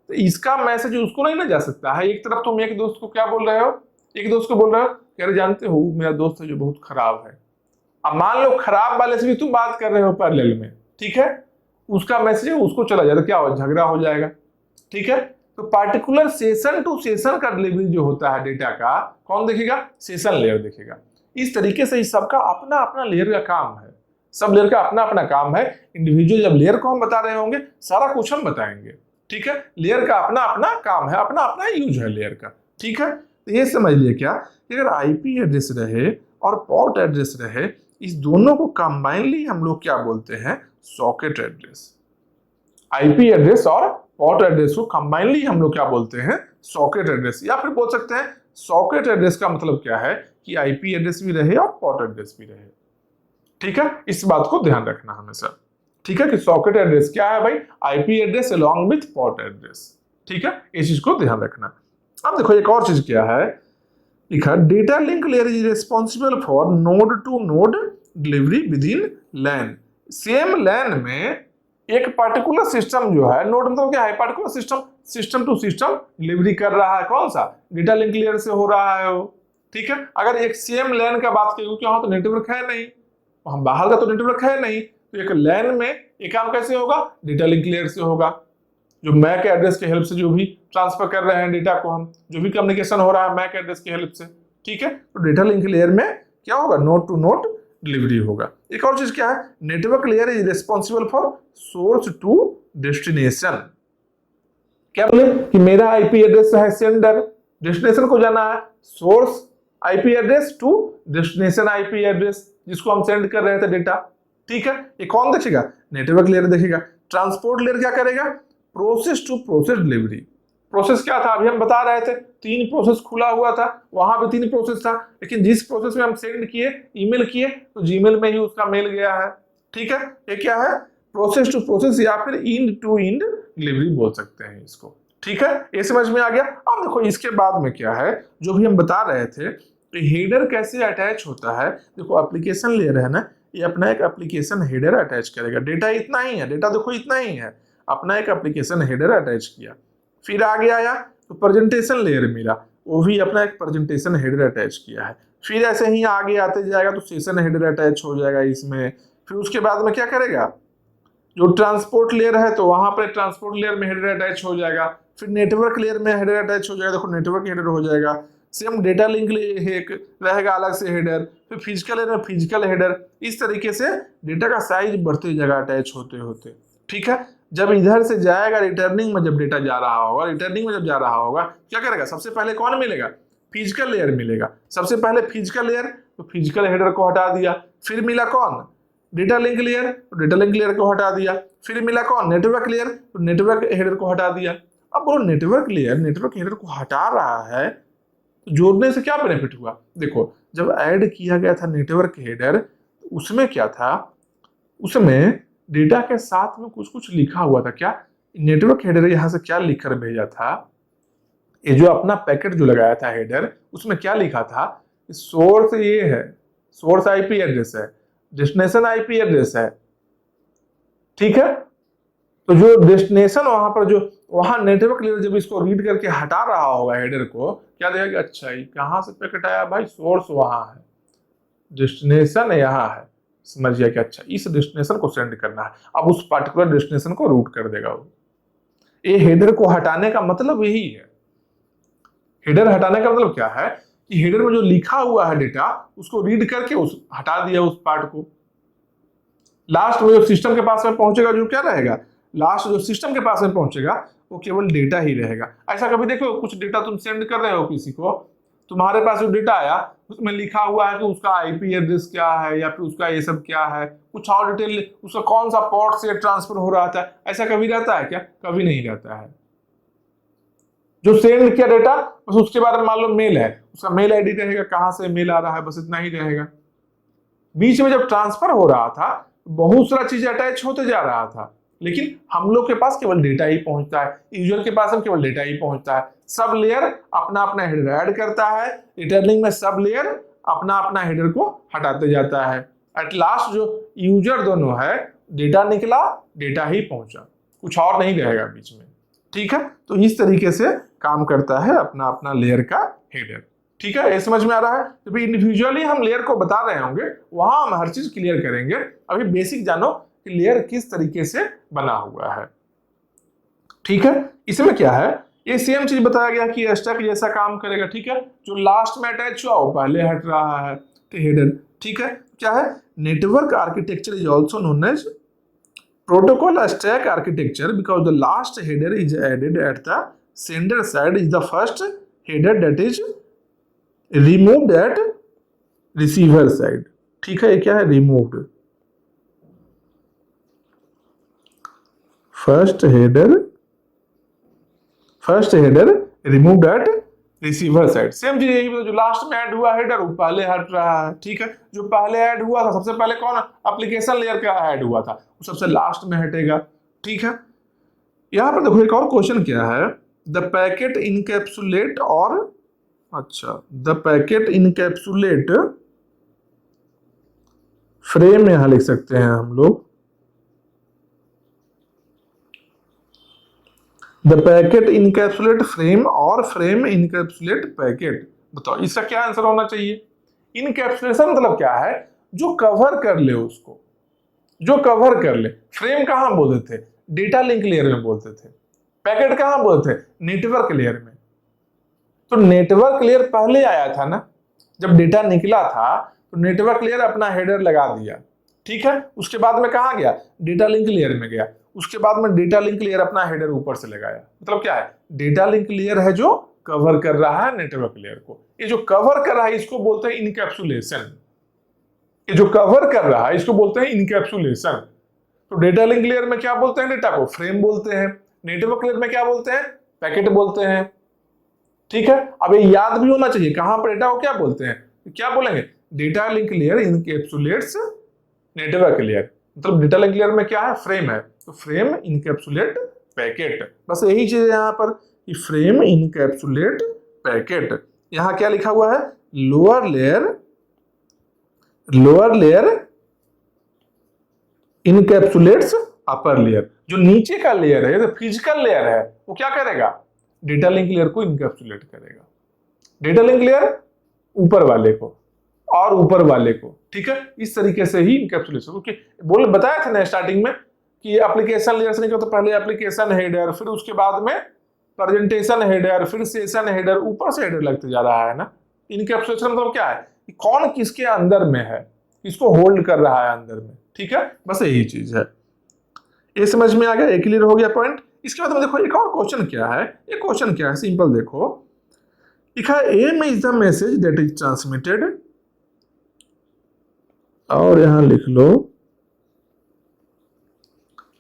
तो इसका मैसेज उसको नहीं ना जा सकता है। एक तरफ तुम एक दोस्त को क्या बोल रहे हो? एक दोस्त को बोल रहे हो कि अरे जानते हो मेरा दोस्त है जो बहुत खराब है। अब मान लो खराब वाले से भी तुम बात कर रहे हो पैरेलल में, ठीक है, उसका मैसेज उसको चला जाए तो क्या हो? झगड़ा हो जाएगा, ठीक है। तो पार्टिकुलर सेशन टू सेशन का डिलीवरी जो होता है डेटा का, कौन देखेगा? सेशन लेयर देखेगा। इस तरीके से इस सबका अपना अपना लेयर का काम है। सब लेयर का अपना अपना काम है। इंडिविजुअल जब लेयर को हम बता रहे होंगे, सारा कुछ हम बताएंगे, ठीक है। लेयर का अपना अपना काम है, अपना अपना यूज है लेयर का, ठीक है। तो ये समझ लिए क्या कि अगर आईपी एड्रेस रहे और पोर्ट एड्रेस रहे, इस दोनों को कंबाइनली हम लोग क्या बोलते हैं? Socket address. आईपी एड्रेस और पोर्ट एड्रेस को कंबाइनली हम लोग क्या बोलते हैं? Socket address. या फिर बोल सकते हैं सॉकेट एड्रेस का मतलब क्या है कि आईपी एड्रेस भी रहे और पोर्ट एड्रेस भी रहे, ठीक है। इस बात को ध्यान रखना हमेशा, ठीक है, कि सॉकेट एड्रेस क्या है भाई? IP address along with port address, ठीक है। इस चीज को ध्यान रखना। अब देखो एक और चीज क्या है लिखा, data link layer is responsible for node to node delivery within LAN. Same LAN में एक पार्टिकुलर सिस्टम जो है, नोड मतलब क्या है? Particular system, system to system delivery कर रहा है। कौन सा? डेटा लिंक लेयर से हो रहा है वो, ठीक है। अगर एक सेम लैन का बात करें, क्या हो तो नेटवर्क है नहीं, वहां बाहर का तो नेटवर्क है नहीं, तो एक लैन में ये काम कैसे होगा? डेटा लिंक लेयर से होगा। जो मैक एड्रेस के हेल्प से जो भी ट्रांसफर कर रहे हैं डेटा को, हम जो भी कम्युनिकेशन हो रहा है मैक एड्रेस के हेल्प से, ठीक है। तो डेटा लिंक लेयर में क्या होगा? नोड टू नोड डिलीवरी होगा। एक और चीज क्या है? Network layer is responsible for source to destination. क्या बोले कि मेरा आईपी एड्रेस है सेंडर, डेस्टिनेशन को जाना है source IP address to destination IP address, जिसको हम सेंड कर रहे थे डेटा, ठीक है। ये कौन देखेगा? नेटवर्क लेयर देखेगा। ट्रांसपोर्ट लेयर क्या करेगा? Process to process delivery. Process क्या था? अभी हम बता रहे थे, 3 प्रोसेस खुला हुआ था, वहां भी 3 प्रोसेस था, लेकिन जिस प्रोसेस में हम सेंड किए, ईमेल किए, तो जीमेल में ही उसका मेल गया है, ठीक है। ये क्या है? प्रोसेस टू प्रोसेस या फिर इंड टू इंड डिलीवरी बोल सकते हैं इसको, ठीक है। ये समझ में आ गया। अब देखो इसके बाद में क्या है, जो भी हम बता रहे थे, हेडर कैसे अटैच होता है। देखो एप्लीकेशन लेयर है ना, ये अपना एक एप्लीकेशन हेडर अटैच करेगा। डेटा इतना ही है, डेटा देखो इतना ही है, अपना एक एप्लीकेशन हेडर अटैच किया। फिर आगे आया तो प्रेजेंटेशन लेयर मिला, वो भी अपना एक प्रेजेंटेशन हेडर अटैच किया है। फिर ऐसे ही आगे आते जाएगा तो सेशन हेडर अटैच हो जाएगा इसमें। फिर उसके बाद में क्या करेगा? जो ट्रांसपोर्ट लेयर है तो वहां पर ट्रांसपोर्ट लेयर में हेडर अटैच हो जाएगा। फिर नेटवर्क लेयर में हेडर अटैच हो जाएगा, देखो नेटवर्क हेडर हो जाएगा। सेम डेटा लिंक रहेगा अलग से हेडर, फिर फिजिकल लेयर में फिजिकल हेडर। इस तरीके से डेटा का साइज बढ़ते जाएगा अटैच होते होते, ठीक है। जब इधर से जाएगा रिटर्निंग में, जब डेटा जा रहा होगा, रिटर्निंग में जब जा रहा होगा, क्या करेगा? सबसे पहले कौन मिलेगा? फिजिकल लेयर मिलेगा। सबसे पहले फिजिकल लेयर, तो फिजिकल हेडर को हटा दिया। फिर मिला कौन? डेटा लिंक लेयर, तो डेटा लिंक लेयर को हटा दिया। फिर मिला कौन? नेटवर्क लेयर, तो नेटवर्क हेडर को हटा दिया। अब बोलो नेटवर्क लेयर नेटवर्क हेडर को हटा रहा है, तो जोड़ने से क्या बेनिफिट हुआ? देखो जब ऐड किया गया था नेटवर्क हेडर, तो उसमें क्या था? उसमें डेटा के साथ में कुछ कुछ लिखा हुआ था। क्या? नेटवर्क हेडर यहां से क्या लिखकर भेजा था? ये जो अपना पैकेट जो लगाया था हेडर, उसमें क्या लिखा था? सोर्स ये है, सोर्स आईपी एड्रेस है, डेस्टिनेशन आईपी एड्रेस है, ठीक है। तो जो डेस्टिनेशन वहां पर जो वहां नेटवर्क लेयर जब इसको रीड करके हटा रहा होगा हेडर को, क्या देखेगा? अच्छा ये कहां से पैकेट आया भाई? सोर्स वहां है, डेस्टिनेशन यहाँ है। समझ गया कि अच्छा इस डेस्टिनेशन को सेंड करना है। अब उस पार्टिकुलर डेस्टिनेशन को रूट कर देगा वो। ये हेडर को हटाने का मतलब यही है। हेडर हटाने का मतलब क्या है कि हेडर में जो लिखा हुआ है डेटा उसको रीड करके उस हटा दिया उस पार्ट को। लास्ट में जो सिस्टम के पास में पहुंचेगा जो क्या रहेगा, लास्ट जो सिस्टम के पास में पहुंचेगा वो केवल डेटा ही रहेगा। ऐसा कभी देखो कुछ डेटा तुम सेंड कर रहे हो किसी को, तुम्हारे पास जो डेटा आया उसमें लिखा हुआ है कि उसका आईपी एड्रेस क्या है या फिर उसका ये सब क्या है, कुछ और डिटेल, उसका कौन सा पोर्ट से ट्रांसफर हो रहा था, ऐसा कभी रहता है क्या? कभी नहीं रहता है। जो सेंड किया डेटा बस उसके बाद मान लो मेल है, उसका मेल आईडी रहेगा, कहां से मेल आ रहा है, बस इतना ही रहेगा। बीच में जब ट्रांसफर हो रहा था बहुत सारा चीज अटैच होते जा रहा था, लेकिन हम लोग के पास केवल डेटा ही पहुंचता है, यूजर के पास हम केवल डेटा ही पहुंचता है। सब लेयर अपना अपना हेडर ऐड करता है, रिटर्निंग में सब लेयर अपना अपना हेडर को हटाते जाता है। एट लास्ट जो यूजर दोनों है, डेटा निकला, डेटा ही पहुंचा, कुछ और नहीं रहेगा बीच में। ठीक है, तो इस तरीके से काम करता है अपना अपना लेयर का हेडर। ठीक है, ये समझ में आ रहा है? जब इंडिविजुअली हम लेयर को बता रहे होंगे वहां हम हर चीज क्लियर करेंगे। अभी बेसिक जानो कि लेयर किस तरीके से बना हुआ है। ठीक है, इसमें क्या है, ये सेम चीज बताया गया कि स्टैक जैसा काम करेगा। ठीक है, जो लास्ट में अटैच हुआ वो पहले हट रहा है, तो हेडर। ठीक है, क्या है, network architecture is also known as protocol stack architecture because the last header is added at the sender side is the first header that is removed at receiver side. ठीक है, ये क्या है, removed, first header removed at receiver side. Same चीज यही, जो लास्ट में ऐड हुआ हेडर वो पहले हट रहा है। ठीक है, जो पहले ऐड हुआ था सबसे पहले कौन, एप्लीकेशन लेयर का ऐड हुआ था, वो सबसे लास्ट में हटेगा। ठीक है, यहां पर देखो एक और क्वेश्चन क्या है, द पैकेट इनकैप्सुलेट और द पैकेट इनकैप्सुलेट फ्रेम यहां लिख सकते हैं हम लोग, द पैकेट इनकैप्सुलेट फ्रेम और फ्रेम इनकैप्सुलेट पैकेट। बताओ इसका क्या आंसर होना चाहिए? इनकैप्सुलेशन मतलब क्या है, जो कवर कर ले उसको, जो कवर कर ले। फ्रेम कहां बोलते थे, डेटा लिंक लेयर में बोलते थे। पैकेट कहां बोलते थे, नेटवर्क लेयर में। तो नेटवर्क लेयर पहले आया था ना, जब डेटा निकला था तो नेटवर्क लेयर अपना हेडर लगा दिया। ठीक है, उसके बाद में कहां गया, डेटा लिंक लेयर में गया, उसके बाद में डेटा लिंक लेयर अपना हेडर ऊपर से लगाया। मतलब क्या है, डेटा लिंक लेयर है जो कवर कर रहा है नेटवर्क लेयर को। ये जो कवर कर रहा है इसको बोलते हैं इनकैप्सुलेशन। ये जो कवर कर रहा है इसको बोलते हैं इनकैप्सुलेशन। तो डेटा लिंक लेयर में क्या बोलते हैं, डेटा को फ्रेम बोलते हैं। नेटवर्क लेयर में क्या बोलते हैं, पैकेट बोलते हैं। ठीक है, अब ये याद भी होना चाहिए कहां पर डेटा को क्या बोलते हैं, तो क्या बोलेंगे, data link layer encapsulates network layer. मतलब डेटा लिंक लेयर में क्या है, फ्रेम है, तो फ्रेम इनकैप्सुलेट पैकेट। बस यही चीज है यहाँ पर कि फ्रेम इनकैप्सुलेट पैकेट। यहाँ क्या लिखा हुआ है, लोअर लेयर इनकैप्सुलेट्स अपर लेयर। जो नीचे का लेयर है, जो फिजिकल लेयर है, वो क्या करेगा, डेटा लिंक लेयर को इनकैप्सुलेट करेगा। डेटा लिंक लेयर ऊपर वाले को और ऊपर वाले को। ठीक है, इस तरीके से ही इनकैप्सुलेशन। क्योंकि बताया था ना स्टार्टिंग में कि एप्लीकेशन लेयर से निकला तो पहले एप्लीकेशन हेडर, फिर उसके बाद में प्रेजेंटेशन हेडर, फिर सेशन हेडर, ऊपर से हेडर लगते जा रहा है ना। इनकैप्सुलेशन मतलब क्या है कि कौन किसके अंदर में है, किसको होल्ड कर रहा है अंदर में। ठीक है, बस यही चीज है। ये समझ में आ गया, ये क्लियर हो गया पॉइंट। इसके बाद में देखो एक और क्वेश्चन क्या है, ये क्वेश्चन क्या है, सिंपल देखो, लिखा है M is the message that is transmitted, और यहां लिख लो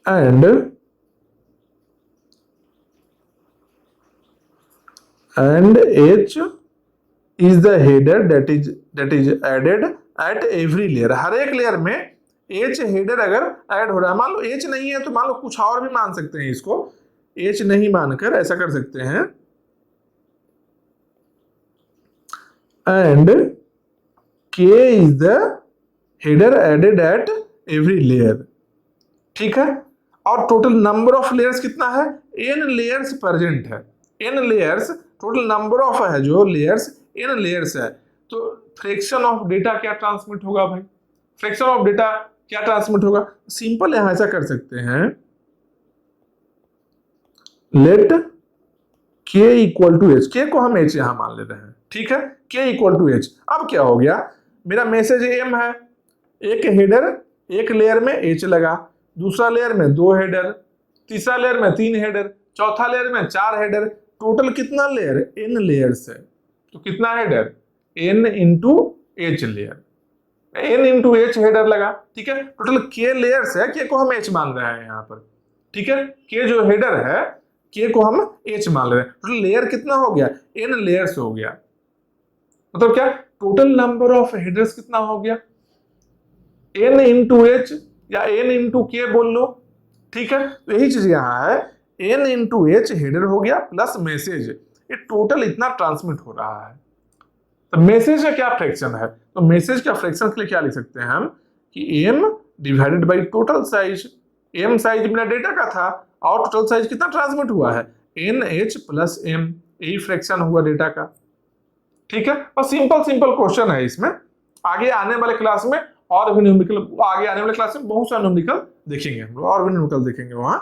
and h is the header that is added at every layer। हर एक लेयर में h हेडर अगर ऐड हो रहा है, मान लो h नहीं है तो मान लो कुछ और भी मान सकते हैं इसको, h नहीं मानकर ऐसा कर सकते हैं, and k is the header added at every layer। ठीक है, और टोटल नंबर ऑफ लेयर्स कितना है, n लेयर्स प्रेजेंट है, n layers, total number of है जो लेयर्स, n लेयर्स है। तो फ्रैक्शन ऑफ डेटा क्या ट्रांसमिट होगा भाई, फ्रैक्शन ऑफ डेटा क्या ट्रांसमिट होगा, सिंपल यहां ऐसा कर सकते हैं, लेट k के इक्वल टू एच, के को हम एच यहां मान ले रहे हैं, ठीक है, के इक्वल टू एच। अब क्या हो गया, मेरा मैसेज एम है, एक हेडर, एक लेयर में एच लगा, दूसरा लेयर में 2 हेडर, तीसरा लेयर में 3 हेडर, चौथा लेयर में 4 हेडर, टोटल कितना लेयर, n लेयर्स है, तो कितना header, n into H layer, n into H header लगा, ठीक है। टोटल k लेयर्स है, k को हम h मान रहे हैं यहाँ पर, ठीक है, k जो हेडर है k को हम h मान रहे हैं। टोटल लेयर कितना हो गया, n लेयर्स हो गया, मतलब क्या, टोटल नंबर ऑफ हेडर्स कितना हो गया, n इंटू एच या n इंटू के बोल लो, ठीक है। तो यही चीज यहाँ है, n इंटू एच हेडर हो गया प्लस मैसेज, ये टोटल इतना ट्रांसमिट हो रहा है। तो मैसेज का क्या फ्रैक्शन है, तो मैसेज का फ्रैक्शन के लिए क्या लिख सकते हैं हम कि m divided by total size, m size मेरा डेटा का था और टोटल साइज कितना ट्रांसमिट हुआ है, nh प्लस m, यही फ्रैक्शन हुआ डेटा का, ठीक है। और सिंपल सिंपल क्वेश्चन है इसमें, आगे आने वाले क्लास में और भी न्यूमेरिकल, आगे आने वाले क्लास में बहुत सारे न्यूमेरिकल देखेंगे हम लोग, और भी न्यूमेरिकल देखेंगे वहां।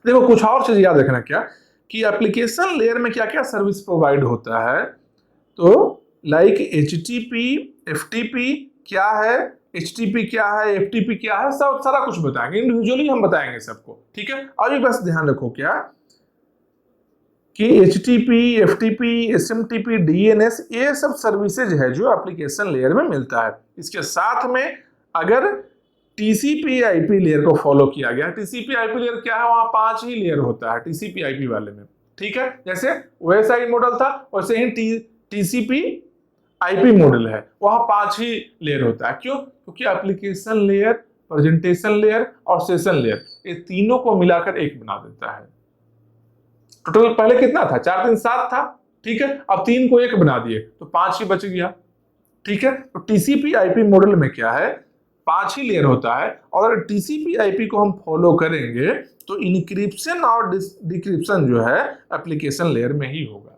देखो कुछ और चीज याद रखना क्या, कि एप्लीकेशन लेयर में क्या क्या सर्विस प्रोवाइड होता है, तो लाइक HTTP, FTP क्या है, HTTP क्या है, FTP क्या है, सब सारा कुछ बताएंगे, इंडिविजुअली हम बताएंगे सबको, ठीक है। और ये बस ध्यान रखो क्या कि HTTP, FTP, SMTP, DNS ये सब सर्विसेज है जो एप्लीकेशन लेयर में मिलता है। इसके साथ में अगर TCP/IP लेयर को फॉलो किया गया, TCP/IP लेयर क्या है, वहां 5 ही लेयर होता है TCP/IP वाले में, ठीक है। जैसे OSI मॉडल था वैसे ही TCP/IP मॉडल है, वहां 5 ही लेयर होता है। क्यों, क्योंकि एप्लीकेशन लेयर, प्रेजेंटेशन लेयर और सेशन लेयर ये तीनों को मिलाकर एक बना देता है। टोटल पहले कितना था, 4 3 7 था, ठीक है, अब 3 को 1 बना दिए तो 5 ही बच गया, ठीक है। तो TCP/IP मॉडल में क्या है, 5 ही लेयर होता है, और अगर TCP/IP को हम फॉलो करेंगे तो इनक्रिप्शन और डिक्रिप्शन जो है एप्लीकेशन लेयर में ही होगा।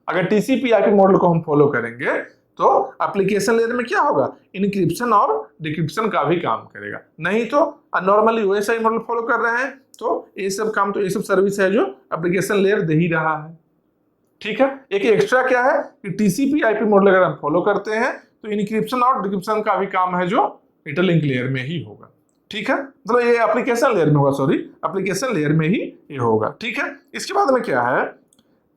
अगर TCP/IP मॉडल को हम फॉलो करेंगे तो एप्लीकेशन लेयर में क्या होगा, इनक्रिप्शन और डिक्रिप्शन का भी काम करेगा। नहीं तो नॉर्मली OSI मॉडल फॉलो कर रहे हैं तो ये सब काम, तो ये सब सर्विस है जो एप्लीकेशन लेयर दे ही रहा है, ठीक है। एक एक्स्ट्रा क्या है कि TCP/IP मॉडल अगर हम फॉलो करते हैं तो इनक्रिप्शन और डिक्रिप्शन का भी काम है जो डेटा लिंक लेयर में ही होगा, ठीक है। मतलब ये एप्लीकेशन लेयर में होगा, सॉरी एप्लीकेशन लेयर में ही ये होगा, ठीक है। इसके बाद में क्या है,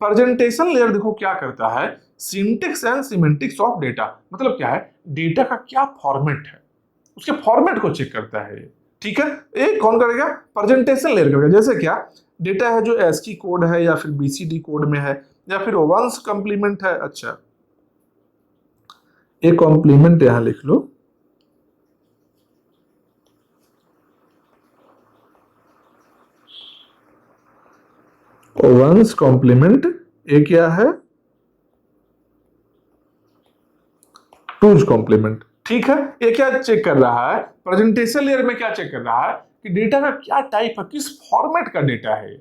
प्रेजेंटेशन लेयर देखो क्या करता है, syntax and semantics of data, मतलब क्या है, डेटा का क्या फॉर्मेट है उसके फॉर्मेट को चेक करता है ये, ठीक है। ये कौन करेगा, प्रेजेंटेशन लेयर करेगा। जैसे क्या, डेटा है जो ASCII कोड है या फिर BCD कोड में है या फिर वंस कॉम्प्लीमेंट है, अच्छा एक कॉम्प्लीमेंट यहां लिख लो, वंस कॉम्प्लीमेंट, ये क्या है, टूज कॉम्प्लीमेंट, ठीक है। ये क्या चेक कर रहा है, प्रेजेंटेशन लेयर में क्या चेक कर रहा है कि डेटा का क्या टाइप है, किस फॉर्मेट का डेटा है,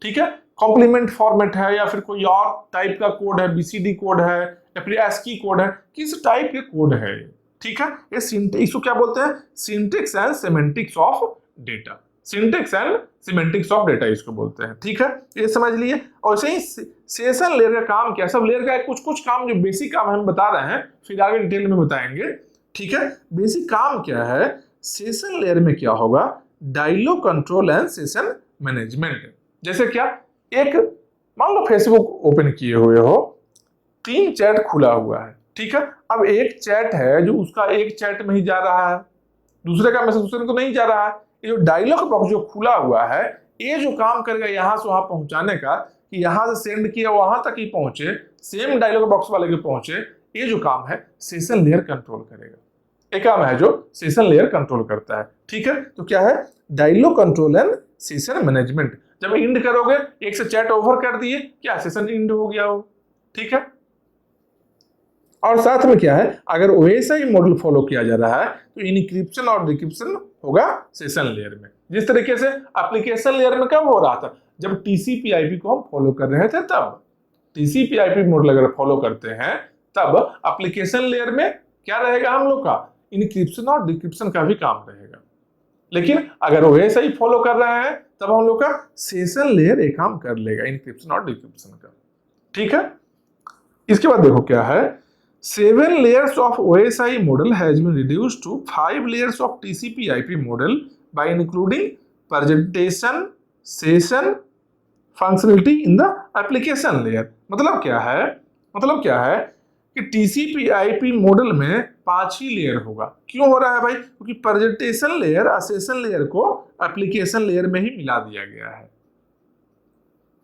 ठीक है। कॉम्प्लीमेंट फॉर्मेट है या फिर कोई और टाइप का कोड है, BCD कोड है या फिर ASCII कोड है, किस टाइप के कोड है, ठीक है। ये इसको क्या बोलते हैं, syntax and semantics of data, syntax and semantics of data इसको बोलते हैं, ठीक है। ये समझ लिए। और ऐसे ही सेशन लेयर का काम क्या, सब लेयर का कुछ कुछ काम जो बेसिक काम हम बता रहे हैं, फिर आगे डिटेल में बताएंगे, ठीक है। बेसिक काम क्या है, सेशन लेयर में क्या होगा, dialog control and session management. जैसे क्या, एक मान लो फेसबुक ओपन किए हुए हो, 3 चैट खुला हुआ है, ठीक है। अब एक चैट है जो उसका एक चैट में ही जा रहा है, दूसरे का मैसेज दूसरे को नहीं जा रहा है। ये जो डायलॉग बॉक्स जो खुला हुआ है, ये जो काम करेगा यहाँ से वहां पहुंचाने का, कि यहाँ से सेंड किया वहां तक ही पहुंचे, सेम डायलॉग बॉक्स वाले के पहुंचे, ये जो काम है सेशन लेयर कंट्रोल करेगा। एक काम है जो सेशन लेयर कंट्रोल करता है, ठीक है। तो क्या है, dialog control and session management. जब इंड करोगे, एक से चैट ओवर कर दिए, क्या सेशन इंड हो गया हो, ठीक है। और साथ में क्या है, अगर OSI मॉडल फॉलो किया जा रहा है तो इनक्रिप्शन और डिक्रिप्शन होगा सेशन लेयर में। जिस तरीके से एप्लीकेशन लेयर में कब हो रहा था, जब TCP/IP को हम फॉलो कर रहे थे, तब TCP/IP मॉडल अगर फॉलो करते हैं तब एप्लीकेशन लेयर में क्या रहेगा हम लोग का, इनक्रिप्शन और डिक्रिप्शन का भी काम रहेगा, लेकिन अगर वो ऐसा ही फॉलो कर रहे हैं तब हम लोग का सेशन लेयर एक काम कर लेगा इंक्रिप्शन और डिक्रिप्शन का। ठीक है, इसके बाद देखो क्या है, 7 layers of OSI model has been reduced to 5 layers of TCP/IP model by including presentation, session, functionality in the application layer। मतलब क्या है कि TCP/IP मॉडल में 5 ही लेयर होगा। क्यों हो रहा है भाई? क्योंकि प्रेजेंटेशन लेयर और सेशन लेयर को एप्लीकेशन लेयर में ही मिला दिया गया है।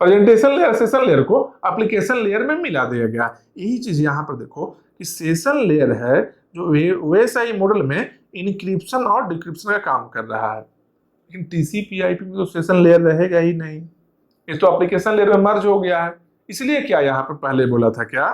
प्रेजेंटेशन लेयर सेशन लेयर को एप्लीकेशन लेयर में मिला दिया गया। यही चीज यहां पर देखो कि सेशन लेयर है जो OSI मॉडल में इनक्रिप्शन और डिक्रिप्शन का काम कर रहा है, लेकिन TCP/IP में तो सेशन लेयर रहेगा ही नहीं, ये तो एप्लीकेशन लेयर में मर्ज हो गया है। इसलिए क्या यहाँ पर पहले बोला था क्या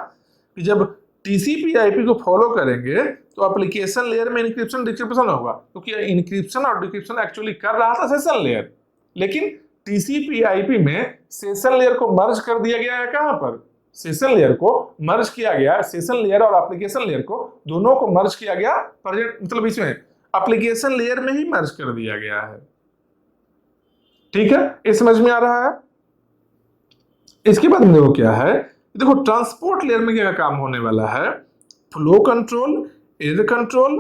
कि जब TCP/IP को फॉलो करेंगे तो एप्लीकेशन लेयर में इनक्रिप्शन डिक्रिप्शन होगा, क्योंकि इनक्रिप्शन और डिक्रिप्शन एक्चुअली कर रहा था सेशन लेयर, लेकिन TCP/IP में सेशन लेयर को मर्ज कर दिया गया है। कहां पर? सेशन लेयर को मर्ज किया गया, सेशन लेयर और एप्लीकेशन लेयर को दोनों को मर्ज किया गया, मतलब इसमें एप्लीकेशन लेयर में ही मर्ज कर दिया गया है। ठीक है, ये समझ में आ रहा है। इसके बाद में देखो क्या है, देखो ट्रांसपोर्ट लेयर में क्या काम होने वाला है, flow control, error control.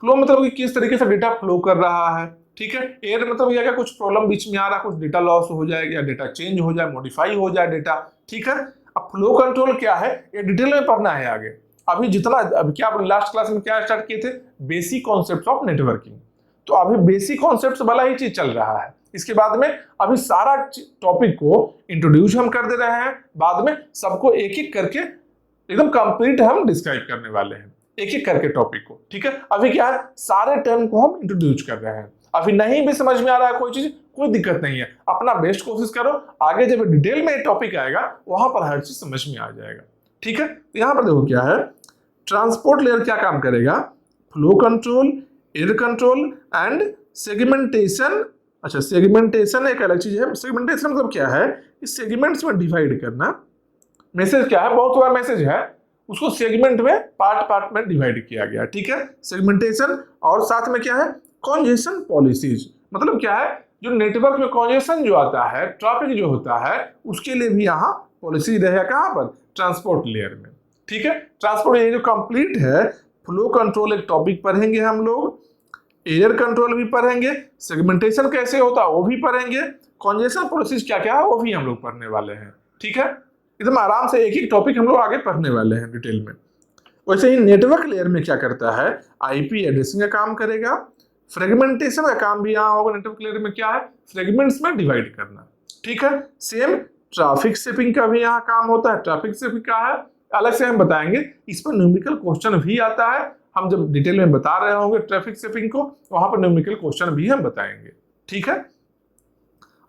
Flow मतलब कि किस तरीके से डेटा फ्लो कर रहा है, ठीक है। एरर मतलब क्या, कुछ प्रॉब्लम बीच में आ रहा, कुछ डेटा लॉस हो जाएगा या डेटा चेंज हो जाए, मॉडिफाई हो जाए डेटा, ठीक है। अब फ्लो कंट्रोल क्या है ये डिटेल में पढ़ना है आगे। अभी क्या अपने लास्ट क्लास में क्या स्टार्ट किए थे, बेसिक कॉन्सेप्ट्स ऑफ नेटवर्किंग, तो अभी बेसिक कॉन्सेप्ट्स वाला ही चीज चल रहा है। इसके बाद में अभी सारा टॉपिक को इंट्रोड्यूस हम कर दे रहे हैं, बाद में सबको एक एक करके एकदम कंप्लीट हम डिस्क्राइब करने वाले हैं, एक एक करके टॉपिक को, ठीक है। अभी क्या है, सारे टर्म को हम इंट्रोड्यूस कर रहे हैं। अभी नहीं भी समझ में आ रहा है कोई चीज, कोई दिक्कत नहीं है, अपना बेस्ट कोशिश करो, आगे जब डिटेल में टॉपिक आएगा वहां पर हर चीज समझ में आ जाएगा, ठीक है। तो यहां पर देखो क्या है, ट्रांसपोर्ट लेयर क्या काम करेगा, flow control, error control and segmentation. अच्छा, सेगमेंटेशन एक अलग चीज है। सेगमेंटेशन मतलब क्या है, इस सेगमेंट्स में डिवाइड करना। मैसेज क्या है, बहुत बड़ा मैसेज है, उसको सेगमेंट में पार्ट में डिवाइड किया गया, ठीक है, सेगमेंटेशन। और साथ में क्या है, कॉन्जेशन पॉलिसीज, मतलब क्या है, जो नेटवर्क में कॉन्जेशन जो आता है, ट्रैफिक जो होता है, उसके लिए भी यहाँ पॉलिसी रहेगा। कहाँ पर? ट्रांसपोर्ट लेयर में, ठीक है। ट्रांसपोर्ट लेयर जो कंप्लीट है, फ्लो कंट्रोल एक टॉपिक पढ़ेंगे हम लोग, एरर कंट्रोल भी पढ़ेंगे, सेगमेंटेशन कैसे होता है वो भी पढ़ेंगे, कॉन्जेशन पॉलिसीज क्या क्या है वो भी हम लोग पढ़ने वाले हैं, ठीक है। एकदम आराम से एक एक टॉपिक हम लोग आगे पढ़ने वाले हैं डिटेल में। वैसे ही नेटवर्क लेयर में क्या करता है, आईपी एड्रेसिंग का काम करेगा, फ्रेगमेंटेशन का काम भी यहाँ होगा। नेटवर्क लेयर में क्या है, फ्रेगमेंट्स में डिवाइड करना, ठीक है। सेम ट्रैफिक शेपिंग का भी यहाँ काम होता है। ट्रैफिक शेपिंग क्या है अलग से हम बताएंगे, इस पर न्यूमेरिकल क्वेश्चन भी आता है, हम जब डिटेल में बता रहे होंगे ट्रैफिक शेपिंग को, वहां पर न्यूमेरिकल क्वेश्चन भी हम बताएंगे, ठीक है।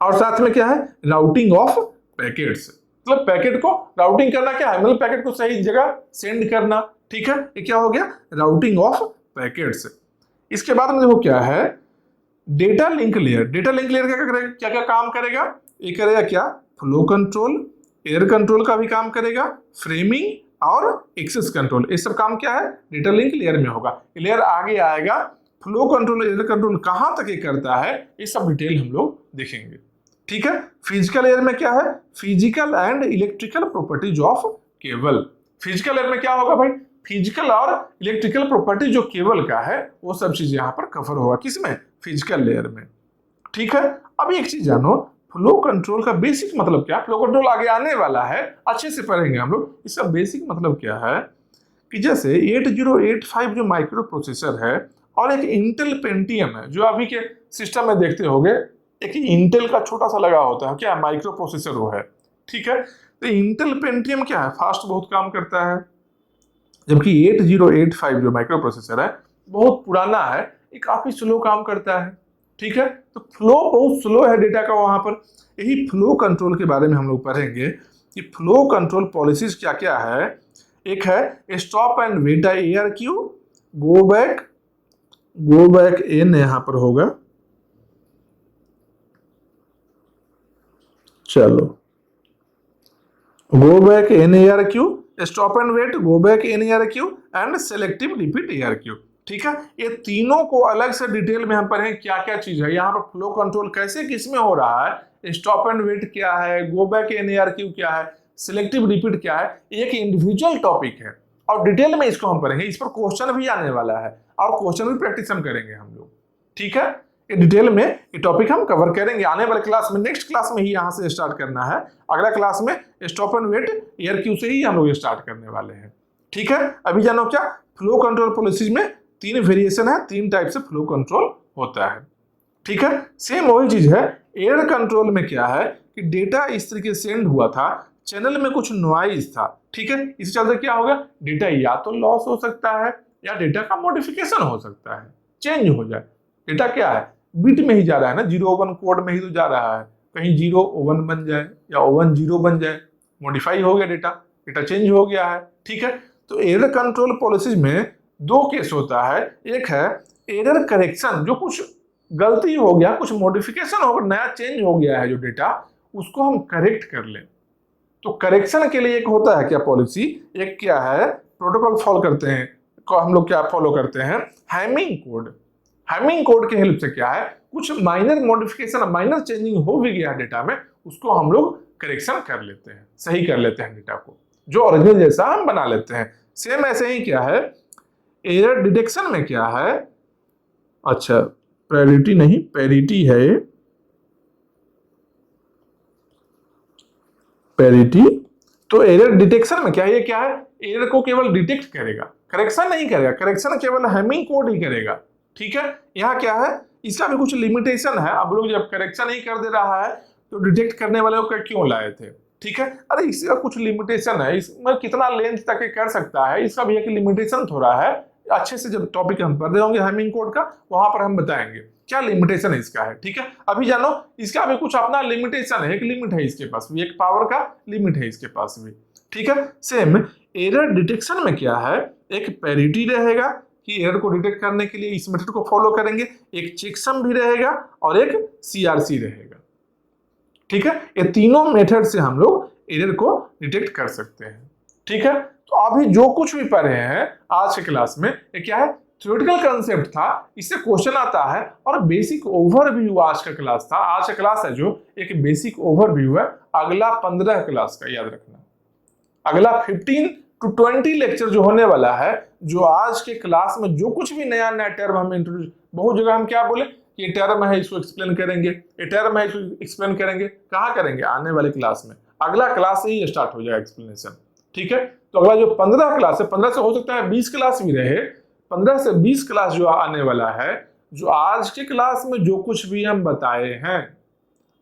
और साथ में क्या है, राउटिंग ऑफ पैकेट्स, मतलब पैकेट को राउटिंग करना क्या है, मतलब पैकेट को सही जगह सेंड करना, ठीक है। ये क्या हो गया, राउटिंग ऑफ पैकेट्स। इसके बाद में देखो क्या है, data link layer. Data link layer क्या क्या काम करेगा, ये करेगा क्या, फ्लो कंट्रोल, एरर कंट्रोल का भी काम करेगा, फ्रेमिंग और एक्सेस कंट्रोल, ये सब काम क्या है, डेटा लिंक लेयर में होगा। लेयर आगे आएगा, फ्लो कंट्रोल, एरर कंट्रोल कहां तक ये करता है, ये सब डिटेल हम लोग देखेंगे, ठीक है। फिजिकल लेयर में क्या है, physical and electrical properties of cable. Physical layer में क्या होगा भाई, फिजिकल और इलेक्ट्रिकल प्रॉपर्टी जो केबल का है वो सब चीज यहाँ पर कवर होगा, किसमें, फिजिकल लेयर में, ठीक है। अब एक चीज जानो, फ्लो कंट्रोल का बेसिक मतलब क्या, फ्लो कंट्रोल आगे आने वाला है, अच्छे से पढ़ेंगे हम लोग। इसका बेसिक मतलब क्या है कि जैसे 8085 जो माइक्रो प्रोसेसर है और एक इंटेल पेंटियम है, जो अभी के सिस्टम में देखते होंगे एक इंटेल का छोटा सा लगा होता है, क्या माइक्रो प्रोसेसर वो है, ठीक है। तो इंटेल पेंटियम क्या है, फास्ट बहुत काम करता है, जबकि 8085 जो माइक्रो प्रोसेसर है बहुत पुराना है, ये काफी स्लो काम करता है, ठीक है। तो फ्लो बहुत स्लो है डेटा का वहां पर। यही फ्लो कंट्रोल के बारे में हम लोग पढ़ेंगे कि फ्लो कंट्रोल पॉलिसीज क्या क्या है। एक है stop and wait ARQ, go back N यहां पर होगा, चलो go back NARQ, stop and wait, go back NARQ and selective repeat ARQ, ठीक है, ये तीनों को अलग से डिटेल में हम पढ़ें क्या क्या चीज है, यहाँ पर फ्लो कंट्रोल कैसे किसमें हो रहा है, स्टॉप एंड वेट क्या है, गो बैक NARQ क्या है, सिलेक्टिव रिपीट क्या है, एक इंडिविजुअल टॉपिक है और डिटेल में इसको हम पढ़ेंगे। इस पर क्वेश्चन भी आने वाला है और क्वेश्चन भी प्रैक्टिस हम करेंगे हम लोग, ठीक है। ये डिटेल में ये टॉपिक हम कवर करेंगे आने वाले क्लास में, नेक्स्ट क्लास में ही यहाँ से स्टार्ट करना है। अगला क्लास में स्टॉप एंड वेट ARQ से ही हम लोग स्टार्ट करने वाले हैं, ठीक है। अभी जानो क्या फ्लो कंट्रोल पॉलिसीज में 3 वेरिएशन है, 3 टाइप से फ्लो कंट्रोल होता है, ठीक है। सेम वही चीज है एरर कंट्रोल में, क्या है कि डेटा इस तरीके से सेंड हुआ था, चैनल में कुछ नॉइज था, ठीक है, इस चलते क्या होगा, डेटा या तो लॉस हो सकता है या डेटा का मॉडिफिकेशन हो सकता है, चेंज हो जाए। डेटा क्या है, बिट में ही जा रहा है ना, 0-1 कोड में ही तो जा रहा है, कहीं 0-1 बन जाए या 1-0 बन जाए, मॉडिफाई हो गया डेटा, डेटा चेंज हो गया है, ठीक है। तो एरर कंट्रोल पॉलिसीज में 2 केस होता है, एक है एरर करेक्शन, जो कुछ गलती हो गया, कुछ मॉडिफिकेशन हो गया, नया चेंज हो गया है जो डेटा, उसको हम करेक्ट कर लें। तो करेक्शन के लिए एक होता है क्या पॉलिसी, एक क्या है प्रोटोकॉल फॉलो करते हैं, हम लोग क्या फॉलो करते हैं, हैमिंग कोड। हैमिंग कोड के हेल्प से क्या है, कुछ माइनर मॉडिफिकेशन, माइनर चेंजिंग हो भी गया डेटा में, उसको हम लोग करेक्शन कर लेते हैं, सही कर लेते हैं डेटा को, जो ओरिजिनल जैसा हम बना लेते हैं। सेम ऐसे ही क्या है एरर डिटेक्शन में, क्या है, अच्छा प्रायोरिटी नहीं पैरिटी है, पैरिटी। तो एरर डिटेक्शन में क्या है, ये क्या है, एरर को केवल डिटेक्ट करेगा, करेक्शन नहीं करेगा, करेक्शन केवल हैमिंग कोड ही करेगा, ठीक है। यहाँ क्या है, इसका भी कुछ लिमिटेशन है, अब लोग जब करेक्शन ही कर दे रहा है तो डिटेक्ट करने वाले को क्यों लाए थे, ठीक है। अरे इसका कुछ लिमिटेशन है, इसमें कितना लेंथ तक कर सकता है, इसका भी एक लिमिटेशन थोड़ा है। अच्छे से जब टॉपिक हम पढ़ रहे होंगे हैमिंग कोड का, वहां पर हम बताएंगे क्या लिमिटेशन इसका है, ठीक है। अभी जानो इसका भी कुछ अपना लिमिटेशन है, एक लिमिट है इसके पास भी, एक पावर का लिमिट है इसके पास भी, ठीक है। सेम एरर डिटेक्शन में क्या है, एक पैरिटी रहेगा कि एरर को डिटेक्ट करने के लिए इस मेथड को फॉलो करेंगे, एक चेकसम भी रहेगा और एक CRC रहेगा, ठीक है। ये तीनों मेथड से हम लोग एरर को डिटेक्ट कर सकते हैं, ठीक है। तो अभी जो कुछ भी पढ़े हैं आज के क्लास में, ये क्या है थ्योरेटिकल कंसेप्ट था, इससे क्वेश्चन आता है और बेसिक ओवरव्यू आज का क्लास था। आज का क्लास है जो एक बेसिक ओवरव्यू है, अगला 15 क्लास का याद रखना, अगला 15 to 20 लेक्चर जो होने वाला है, जो आज के क्लास में जो कुछ भी नया नया टर्म हम इंट्रोड्यूस, बहुत जगह हम क्या बोले कि ये टर्म है इसको एक्सप्लेन करेंगे, ये टर्म है इसको एक्सप्लेन करेंगे, कहाँ करेंगे आने वाले क्लास में, अगला क्लास से ही स्टार्ट हो जाएगा एक्सप्लेनेशन, ठीक है। तो अगला जो 15 क्लास है, 15 से हो सकता है 20 क्लास भी रहे, 15 से 20 क्लास जो आने वाला है, जो आज के क्लास में जो कुछ भी हम बताए हैं,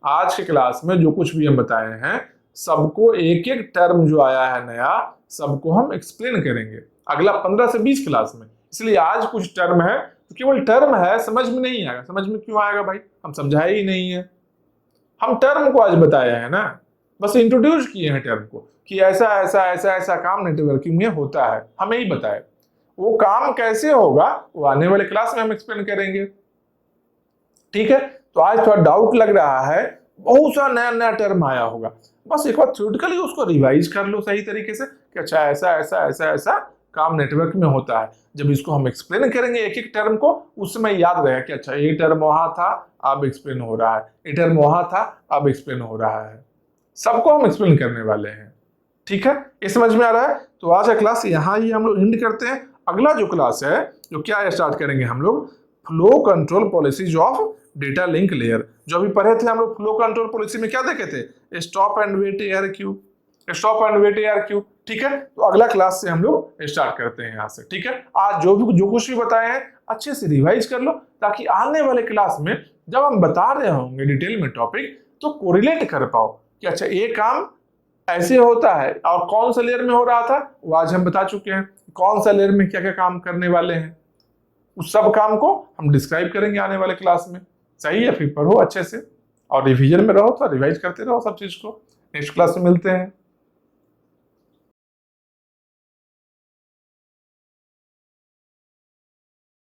आज के क्लास में जो कुछ भी हम बताए हैं, सबको एक एक टर्म जो आया है नया, सबको हम एक्सप्लेन करेंगे अगला 15 से 20 क्लास में। इसलिए आज कुछ टर्म है तो केवल टर्म है, समझ में नहीं आएगा, समझ में क्यों आएगा भाई, हम समझाए ही नहीं है, हम टर्म को आज बताया है ना, बस इंट्रोड्यूस किए हैं टर्म को कि ऐसा ऐसा ऐसा ऐसा काम नेटवर्किंग में होता है, हमें ही बताया। वो काम कैसे होगा वो आने वाले क्लास में हम एक्सप्लेन करेंगे, ठीक है। तो आज थोड़ा डाउट लग रहा है, बहुत सा नया नया टर्म आया होगा, बस एक बार थ्योरेटिकली उसको रिवाइज कर लो सही तरीके से कि अच्छा ऐसा ऐसा ऐसा ऐसा काम नेटवर्क में होता है। जब इसको हम एक्सप्लेन करेंगे एक एक टर्म को, उस समय याद रहेगा कि अच्छा ये टर्म वहां था अब एक्सप्लेन हो रहा है, ये टर्म वहां था अब एक्सप्लेन हो रहा है, सबको हम एक्सप्लेन करने वाले हैं, ठीक है। ये समझ में आ रहा है। तो आज का क्लास यहाँ ही हम लोग एंड करते हैं। अगला जो क्लास है जो क्या स्टार्ट करेंगे हम लोग, flow control policies of data link layer. जो अभी पढ़े थे हम लोग फ्लो कंट्रोल पॉलिसी में क्या देखे थे, stop and wait ARQ, stop and wait ARQ, ठीक है। तो अगला क्लास से हम लोग स्टार्ट करते हैं यहाँ से, ठीक है। आज जो कुछ भी बताए हैं अच्छे से रिवाइज कर लो, ताकि आने वाले क्लास में जब हम बता रहे होंगे डिटेल में टॉपिक, तो कोरिलेट कर पाओ कि अच्छा ये काम ऐसे होता है और कौन सा लेयर में हो रहा था, वो आज हम बता चुके हैं, कौन सा लेयर में क्या क्या काम करने वाले हैं, उस सब काम को हम डिस्क्राइब करेंगे आने वाले क्लास में। सही है, फिर पढ़ो अच्छे से और रिवीजन में रहो, तो रिवाइज करते रहो सब चीज को। नेक्स्ट क्लास में मिलते हैं।